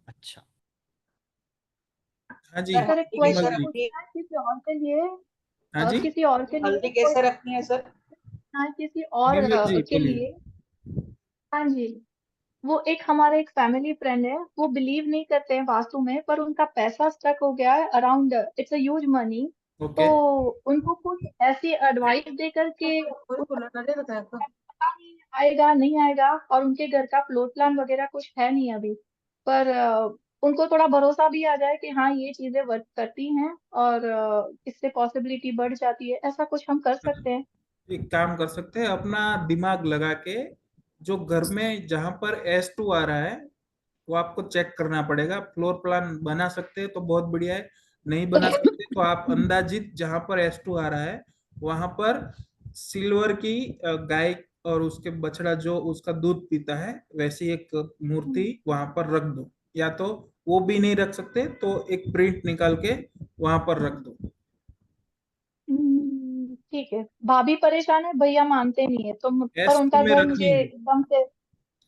अच्छा। हाँ जी, सर एक विमल क्वेश्चन जी। पूछना है किसी और के लिए, हाँ जी, किसी और के लिए हल्दी कैसे रखनी है सर? हाँ किसी और विमल जी के बोलिए। लिए। हाँ जी, वो एक हमारे एक फैमिली फ्रेंड है, वो बिलीव नहीं करते हैं वास्तु में, पर उनका पैसा स्टक हो गया है around, it's a huge money. तो ओके। उनको कुछ ऐसी एडवाइस दे करके आएगा नहीं आएगा, और उनके घर का फ्लोर प्लान वगैरह कुछ है नहीं अभी, पर उनको थोड़ा भरोसा भी आ जाए कि हाँ ये चीजें वर्क करती हैं और इससे पॉसिबिलिटी बढ़ जाती है, ऐसा कुछ हम कर सकते हैं। एक काम कर सकते हैं, अपना दिमाग लगा के जो घर में जहां पर S2 आ रहा है वो आपको चेक करना पड़ेगा। फ्लोर प्लान बना सकते हैं तो बहुत बढ़िया है, नहीं बना सकते तो आप अंदाजित जहां पर S2 आ रहा है वहां पर सिल्वर की गाय और उसके बछड़ा जो उसका दूध पीता है वैसी एक मूर्ति वहां पर रख दो, या तो वो भी नहीं रख सकते तो एक प्रिंट निकाल के वहां पर रख दो। ठीक है, भाभी परेशान है, भैया मानते नहीं है, तो पर S2 उनका में घर रखनी मुझे है एकदम से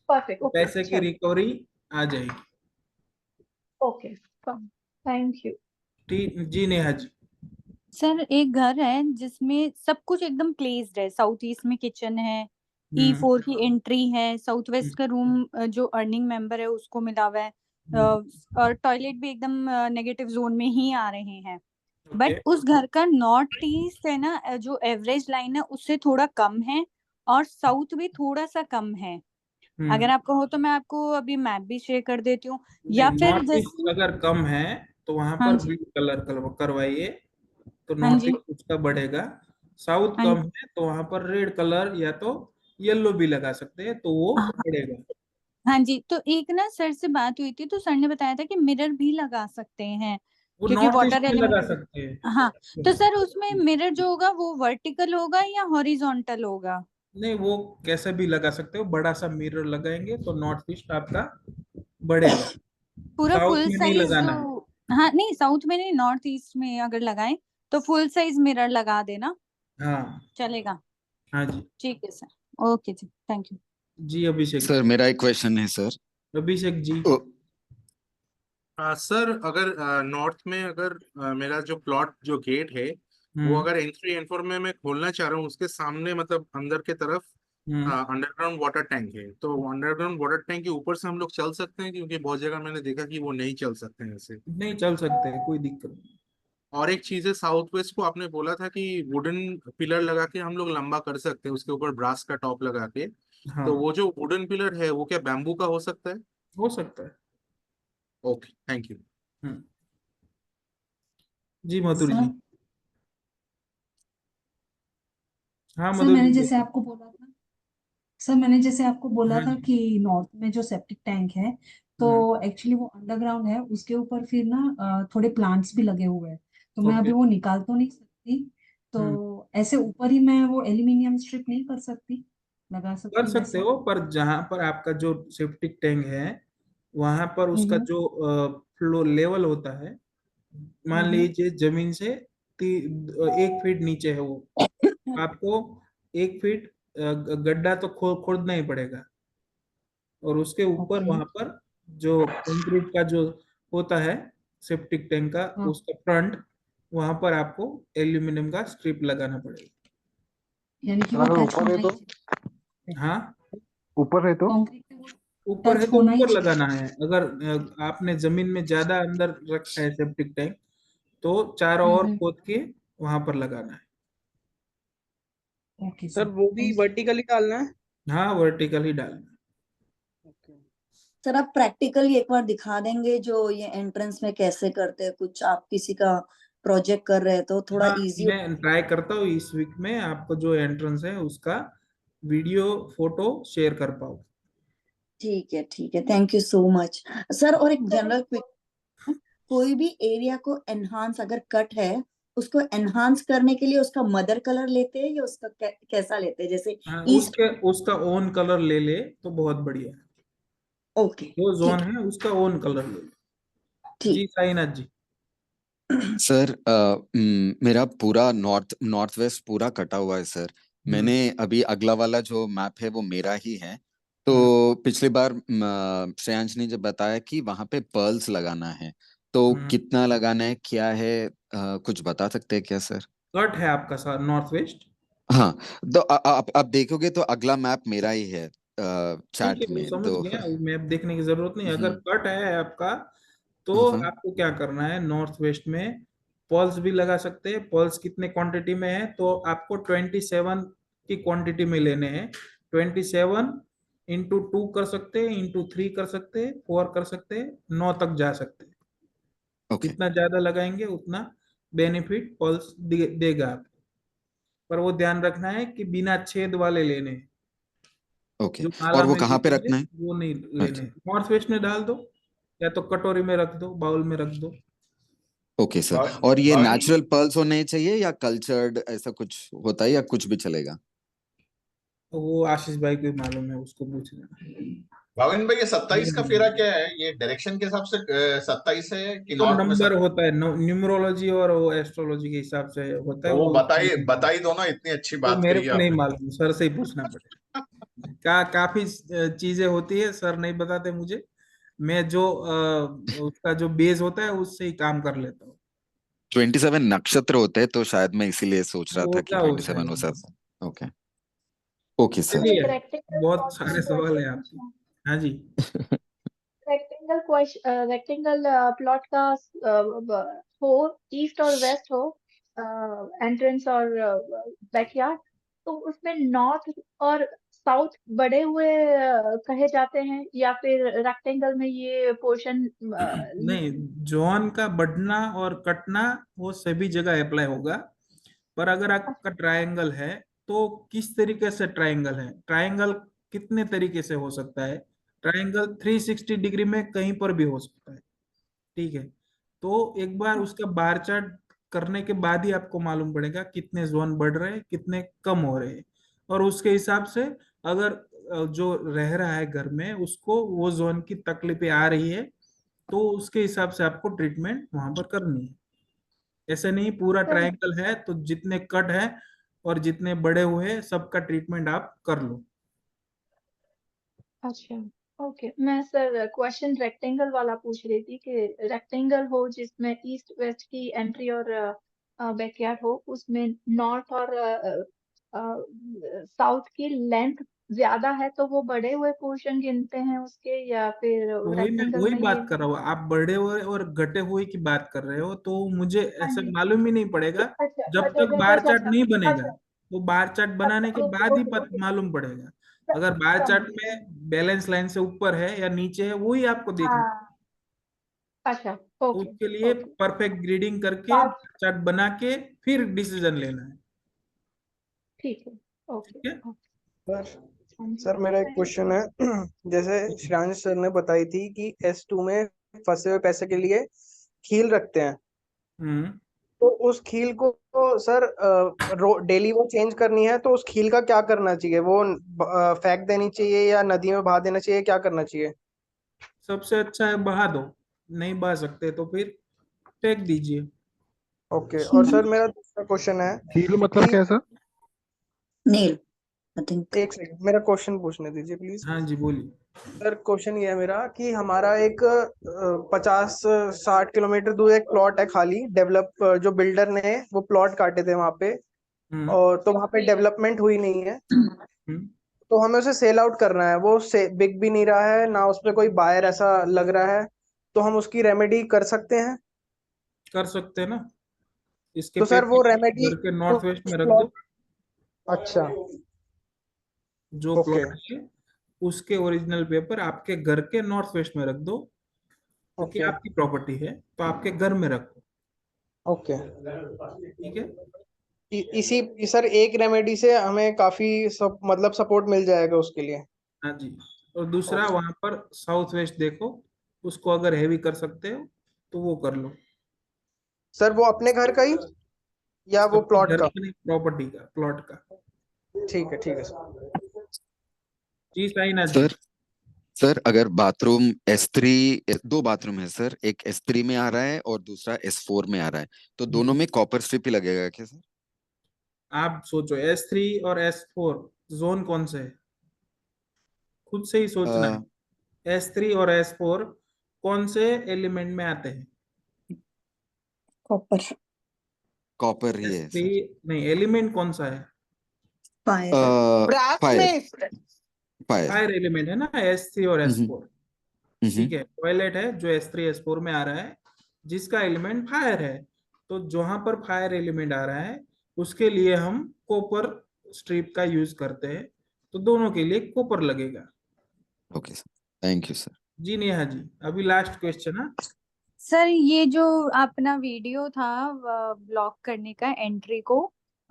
परफेक्ट। तो ओके पैसे की चलो, रिकवरी आ जाएगी। Okay thank you. ठीक जी, नेहा जी। सर एक घर है जिसमें सब कुछ एकदम प्लेस्ड है, साउथ ईस्ट में किचन है, E4 की एंट्री है, साउथ वेस्ट का रूम जो अर्निंग मेंबर है उसको मिला हुआ है, और टॉयलेट भी एकदम नेगेटिव जोन में ही आ रहे हैं। बट उस घर का नॉर्थ ईस्ट है ना, जो एवरेज लाइन है उससे थोड़ा कम है, और साउथ भी थोड़ा सा कम है। अगर आपको हो तो मैं आपको अभी मैप भी शेयर कर देती हूँ, या नहीं, फिर नॉर्थ ईस्ट जैसे अगर कम है तो वहां हाँ पर जी, ब्लू कलर करवाइए, तो हाँ नॉर्थ जी, ईस्ट उसका बढ़ेगा। साउथ हाँ कम है तो वहां पर रेड कलर या तो येलो भी लगा सकते हैं तो वो बढ़ेगा। हाँ जी। तो एक ना सर से बात हुई थी तो सर ने बताया था कि मिरर भी लगा सकते हैं, वो क्योंकि नॉर्थ ईस्ट वाटर में लगा एलिमेंट। सकते हाँ, तो हैं। सर उसमें मिरर जो होगा वो वर्टिकल होगा या हॉरिजॉन्टल होगा? नहीं, वो कैसे भी लगा सकते हो, बड़ा सा मिरर लगाएंगे तो नॉर्थ ईस्ट आपका बढ़ेगा। पूरा साउथ फुल में नहीं साइज जो, लगाना है। हाँ नहीं साउथ में नहीं, नॉर्थ ईस्ट में अगर लगाएं तो फुल साइज मिरर लगा देना, हाँ चलेगा? हाँ जी। ठीक है सर, ओके जी, थैंक यू। जी अभिषेक। सर मेरा एक क्वेश्चन है सर। अभिषेक जी। सर अगर नॉर्थ में अगर मेरा जो प्लॉट जो गेट है वो अगर एंट्री एंफोर में मैं खोलना चाह रहा हूँ, उसके सामने मतलब अंदर के तरफ अंडरग्राउंड वाटर टैंक है, तो अंडरग्राउंड वाटर टैंक के ऊपर से हम लोग चल सकते हैं? क्योंकि बहुत जगह मैंने देखा कि वो नहीं चल सकते हैं ऐसे। नहीं चल सकते हैं, कोई दिक्कत नहीं। और एक चीज है, साउथ वेस्ट को आपने बोला था कि वुडन पिलर लगा के हम लोग लंबा कर सकते हैं, उसके ऊपर ब्रास का टॉप लगा के, हाँ, तो वो जो वुडन पिलर है वो क्या बैम्बू का हो सकता है? हो सकता है। Okay, thank you. जी मधुर सर जी। हाँ सर मधुर जी मैंने जैसे बोलिए। आपको बोला था, सर मैंने जैसे आपको बोला हाँ था जी। कि नॉर्थ में जो सेप्टिक टैंक है तो एक्चुअली वो अंडरग्राउंड है, उसके ऊपर फिर ना थोड़े प्लांट्स भी लगे हुए हैं, तो मैं ओके। अभी वो निकाल तो नहीं सकती, तो ऐसे ऊपर ही मैं वो एल्यूमिनियम स्ट्रिप नहीं कर सकती, लगा कर सकती हूँ सकते वैसा? हो, पर जहां पर आपका जो सेप्टिक टैंक है वहां पर उसका हम्म जो फ्लो लेवल होता है, मान हम्म लीजिए जमीन से 1 फीट नीचे है वो, आपको 1 फीट गड्ढा तो खोदना ही पड़ेगा, और उसके ऊपर ओके। वहां पर जो कंक्रीट का जो होता है सेप्टिक टैंक का हाँ उसका फ्रंट, वहां पर आपको एल्यूमिनियम का स्ट्रिप लगाना पड़ेगा। यानी कि वो अगर टच ऊपर है होना तो ही हाँ, ऊपर है तो कंक्रीट पे वो ऊपर है टच तो होना ही ऊपर चाहिए। लगाना है। अगर आपने जमीन में ज्यादा अंदर रखा है सेप्टिक टैंक, तो चारों ओर हम्म। खोद के वहां पर लगाना है। ओके सर सर, वो भी थैंक यू। वर्टिकली डालना है? हाँ, वर्टिकल ही डालना है। सर आप प्रैक्टिकली एक बार दिखा देंगे जो ये एंट्रेंस में कैसे करते हैं, कुछ आप किसी का प्रोजेक्ट कर रहे हैं तो थोड़ा हाँ, इजी। मैं ट्राई करता हूँ इस वीक में आपको जो एंट्रेंस है उसका वीडियो फोटो शेयर कर पाऊँ। ठीक है, thank you so much sir. और एक जनरल क्विक, कोई भी एरिया को एनहांस अगर कट है, उसको एनहांस करने के लिए उसका मदर कलर लेते हैं या उसका कैसा लेते हैं, जैसे हाँ, ईस्ट? उसका ओन कलर ले ले तो बहुत बढ़िया है। ओके, जो जोन ठीक है उसका ओन कलर ले ले। ठीक। जी साईनाथ जी। सर मेरा पूरा नॉर्थ वेस्ट पूरा कटा हुआ है सर। मैंने अभी अगला वाला जो मैप है वो मेरा ही है। तो पिछली बार श्रेयांश ने जब बताया कि वहां पे पर्ल्स लगाना है, तो कितना लगाना है, क्या है, कुछ बता सकते हैं क्या सर? कट है आपका सर नॉर्थ वेस्ट। हाँ, तो आप देखोगे तो अगला मैप मेरा ही है ठीक है, चैट वो में समझ तो। गया, वो मैप देखने की जरूरत नहीं। अगर कट है आपका तो हम्म, आपको क्या करना है, नॉर्थ वेस्ट में पल्स भी लगा सकते हैं। पल्स कितने क्वांटिटी में है, तो आपको 27 की क्वांटिटी में लेने हैं। 27 इंटू 2 कर सकते हैं, इंटू 3 कर सकते हैं, 4 कर सकते हैं, 9 तक जा सकते हैं। ओके जितना ज्यादा लगाएंगे उतना बेनिफिट पल्स देगा आपको। पर वो ध्यान रखना है कि बिना छेद वाले लेने हैं। ओके। जो माला और वो में कहाँ पे लिखेंगे रखना है? वो नहीं लेने। अच्छा, नॉर्थ वेस्ट में डाल दो, या तो कटोरी में रख दो, बाउल में रख दो। Okay sir. भाव और ये भाविन नेचुरल पर्ल्स होने चाहिए या कल्चर्ड, ऐसा कुछ होता है या कुछ भी चलेगा? तो वो आशीष भाई को ही मालूम है, उसको पूछ भाविन भाई, ये 27 का फेरा लेना। क्या है? ये डायरेक्शन के हिसाब से 27 है कि तो नॉर्थ में नंबर 27? होता है, न्यूमरोलॉजी और वो एस्ट्रोलॉजी के हिसाब से होता है तो वो वो। बताई दो ना, इतनी अच्छी वो बात मेरे करी को नहीं आपने। मालूम, सर से ही पूछना पड़ेगा। काफी चीजें होती है, सर नहीं बताते मुझे। मैं जो उसका जो बेस होता है उससे ही काम कर लेता हूँ। 27 नक्षत्र होते हैं, तो शायद मैं इसीलिए सोच रहा था कि होता 27 हो है। सकता। Okay okay sir. चलिए, रेक्टेंगल बहुत प्लॉट का सारे सवाल है क्वेश्चन आपके। पूछना हाँ जी। रेक्टेंगल प्लॉट का हो, ईस्ट और वेस्ट हो, एंट्रेंस और बैकयार्ड, तो उसमें नॉर्थ और साउथ बड़े हुए कहे जाते हैं, या फिर रेक्टेंगल में ये पोर्शन नहीं, जोन का बढ़ना और कटना वो सभी जगह अप्लाई होगा। पर अगर आपका ट्रायंगल है तो किस तरीके से ट्रायंगल है, ट्रायंगल कितने तरीके से हो सकता है। ट्रायंगल 360 डिग्री में कहीं पर भी हो सकता है। ठीक है, तो एक बार उसका बार चार्ट करने के बाद ही आपको मालूम पड़ेगा कितने जोन बढ़ रहे हैं, कितने कम हो रहे हैं। और उसके हिसाब से अगर जो रह रहा है घर में उसको वो जोन की तकलीफें आ रही है, तो उसके हिसाब से आपको ट्रीटमेंट वहां पर करनी है। ऐसे नहीं पूरा सर, ट्रायंगल है तो जितने कट है और जितने बड़े हुए हैं सबका ट्रीटमेंट आप कर लो। अच्छा, ओके। मैं सर क्वेश्चन रेक्टेंगल वाला पूछ रही थी कि रेक्टेंगल हो जिसमें ईस्ट वेस्ट की एंट्री और बैकयार्ड हो, उसमें नॉर्थ और साउथ की लेंथ ज्यादा है तो वो बड़े हुए पोर्शन गिनते हैं उसके, या फिर मैं रेक्टेंगल वही में ये? बात कर रहा हूँ, आप बढ़े हुए और घटे हुए की बात कर रहे हो, तो मुझे हाँ ऐसा जी। मालूम ही नहीं पड़ेगा अच्छा जब अच्छा तक अच्छा बार अच्छा चार्ट अच्छा नहीं बनेगा। अच्छा वो बार चार्ट बनाने के अच्छा, ओके बाद ही ओके ओके, मालूम पड़ेगा। अगर बार चार्ट समझ गई। में बैलेंस लाइन से ऊपर है या नीचे है वही आपको देखना है। हाँ, अच्छा, तो ओके उसके लिए ओके। परफेक्ट ग्रीडिंग करके साउथ, चार्ट बना के फिर डिसीजन लेना है। ठीक है, ओके ठीक है। सर हाँ जी, सर मेरा एक थैंक क्वेश्चन यू। है। जैसे श्रेयांश सर ने बताई थी कि S2 में फंसे हुए पैसे के लिए खील रखते हैं, हम्म तो उस खील को सर डेली वो चेंज करनी है, तो उस खील का क्या करना चाहिए? वो फेंक देनी चाहिए या नदी में बहा देना चाहिए, क्या करना चाहिए? सबसे अच्छा है बहा दो, नहीं बहा सकते तो फिर फेंक दीजिए। ओके। और सर मेरा दूसरा क्वेश्चन है हील मतलब कि कैसा? नील। I think. एक सेकंड, मेरा क्वेश्चन पूछने दीजिए प्लीज। हाँ जी बोलिए। सर क्वेश्चन ये है मेरा कि हमारा एक 50-60 किलोमीटर दूर एक प्लॉट है खाली डेवलप, जो बिल्डर ने वो प्लॉट काटे थे वहां पे, और तो वहां पे डेवलपमेंट हुई नहीं है, तो हमें उसे सेल आउट करना है। वो बिक भी नहीं रहा है ना, उस पे कोई बायर ऐसा लग रहा है, तो हम उसकी रेमेडी कर सकते हैं? कर सकते हैं ना। इसके तो सर वो पेपर रेमेडी घर के नॉर्थ वेस्ट में रख दो। अच्छा, जो ओके प्लॉट है उसके ओरिजिनल पेपर आपके घर के नॉर्थ वेस्ट में रख दो, क्योंकि ओके आपकी प्रॉपर्टी है तो आपके घर में रखो। ओके, ठीक है। इसी सर एक रेमेडी से हमें काफी मतलब सपोर्ट मिल जाएगा उसके लिए। हाँ जी। और दूसरा वहां पर साउथ वेस्ट देखो, उसको अगर हैवी कर सकते हो तो वो कर लो। सर वो अपने घर का ही या वो अपने प्लॉट घर का? का नहीं, प्रॉपर्टी का, प्लॉट का। ठीक है सर। जी साईनाथ जी। सर अगर बाथरूम S3, 2 बाथरूम है सर, एक S3 में आ रहा है और दूसरा S4 में आ रहा है, तो दोनों में कॉपर स्ट्रिप ही लगेगा क्या सर? आप सोचो S3 और S4 जोन कौन से है, खुद से ही सोचना है। S3 और S4 कौन से एलिमेंट में आते हैं? कॉपर। कॉपर ही है S3 सर। नहीं, एलिमेंट कौन सा है? ब्रास फायर में फायर। फायर एलिमेंट है ना S3 और S4। ठीक है, टॉयलेट है जो S3 S4 में आ रहा है, जिसका एलिमेंट फायर है, तो जहां पर फायर एलिमेंट आ रहा है उसके लिए हम कॉपर स्ट्रिप का यूज करते हैं, तो दोनों के लिए कॉपर लगेगा। Okay sir, thank you sir. जी नेहा जी, अभी लास्ट क्वेश्चन है। सर ये जो अपना वीडियो था ब्लॉक करने का एंट्री को,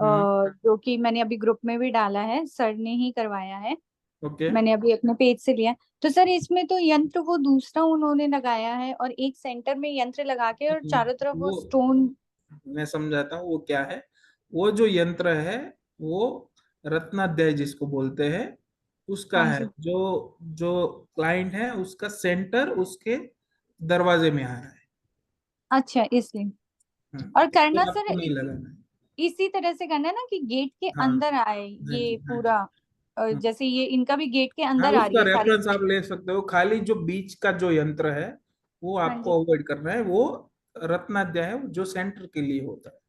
जो कि मैंने अभी ग्रुप में भी डाला है, सर ने ही करवाया है, ओके। मैंने अभी अपने पेज से लिया। तो सर इसमें तो यंत्र वो दूसरा उन्होंने लगाया है और एक सेंटर में यंत्र लगा के और चारों तरफ वो स्टोन। मैं समझाता हूँ वो क्या है। वो जो यंत्र है वो रत्नाध्याय जिसको बोलते हैं उसका हाँ है। जी। जो जो क्लाइंट है उसका सेंटर उसके दरवाजे में आ रहा है। अच्छा, इसलिए। और करना तो सर आपको नहीं लगाना है। इसी तरह से करना है ना कि गेट के हाँ अंदर आए हाँ ये जी हाँ जी। पूरा, हाँ। जैसे ये इनका भी गेट के हाँ, अंदर आ रही उसका है सारी। रेफरेंस आप ले सकते हो। खाली जो बीच का जो यंत्र है वो हाँ आपको जी। अवॉइड करना है। वो रत्नाध्याय है जो सेंटर के लिए होता है।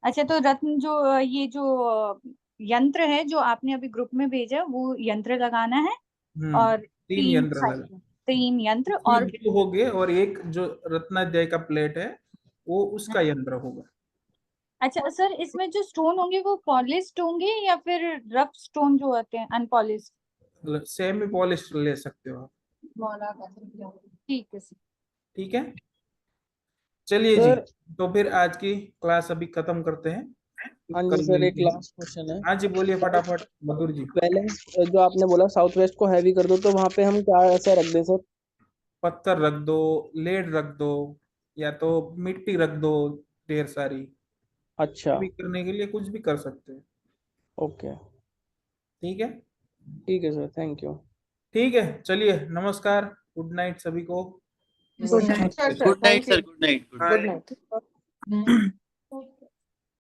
अच्छा, तो रत्न जो ये जो यंत्र है जो आपने अभी ग्रुप में भेजा वो यंत्र लगाना है, और 3 तीन यंत्र साइड लगा। में 3 यंत्र, कुल और 2 हो गए और एक जो रत्नाध्याय का प्लेट है वो उसका यंत्र होगा। अच्छा सर इसमें जो स्टोन होंगे वो पॉलिश्ड होंगे या फिर रफ स्टोन जो होते हैं अनपॉलिश्ड? मतलब सेमी पॉलिश ले सकते हो आप। ठीक है सर। ठीक है, चलिए जी। सर तो फिर आज की क्लास अभी खत्म करते हैं, हाँ जी कल सर, एक मिलते हैं। लास्ट क्वेश्चन है। हाँ जी बोलिए फटाफट मधुर जी। पहले जो आपने बोला साउथ वेस्ट को हैवी कर दो, तो वहां पे हम क्या ऐसा रख दें सर? पत्थर रख दो, लेड रख दो, या तो मिट्टी रख दो ढेर सारी। अच्छा, भी करने के लिए कुछ भी कर सकते हैं। ओके ठीक है। ठीक है सर, थैंक यू। ठीक है, चलिए नमस्कार, गुड नाइट सभी को। Good night. Sir good night thank you. Sir, good night. Good night.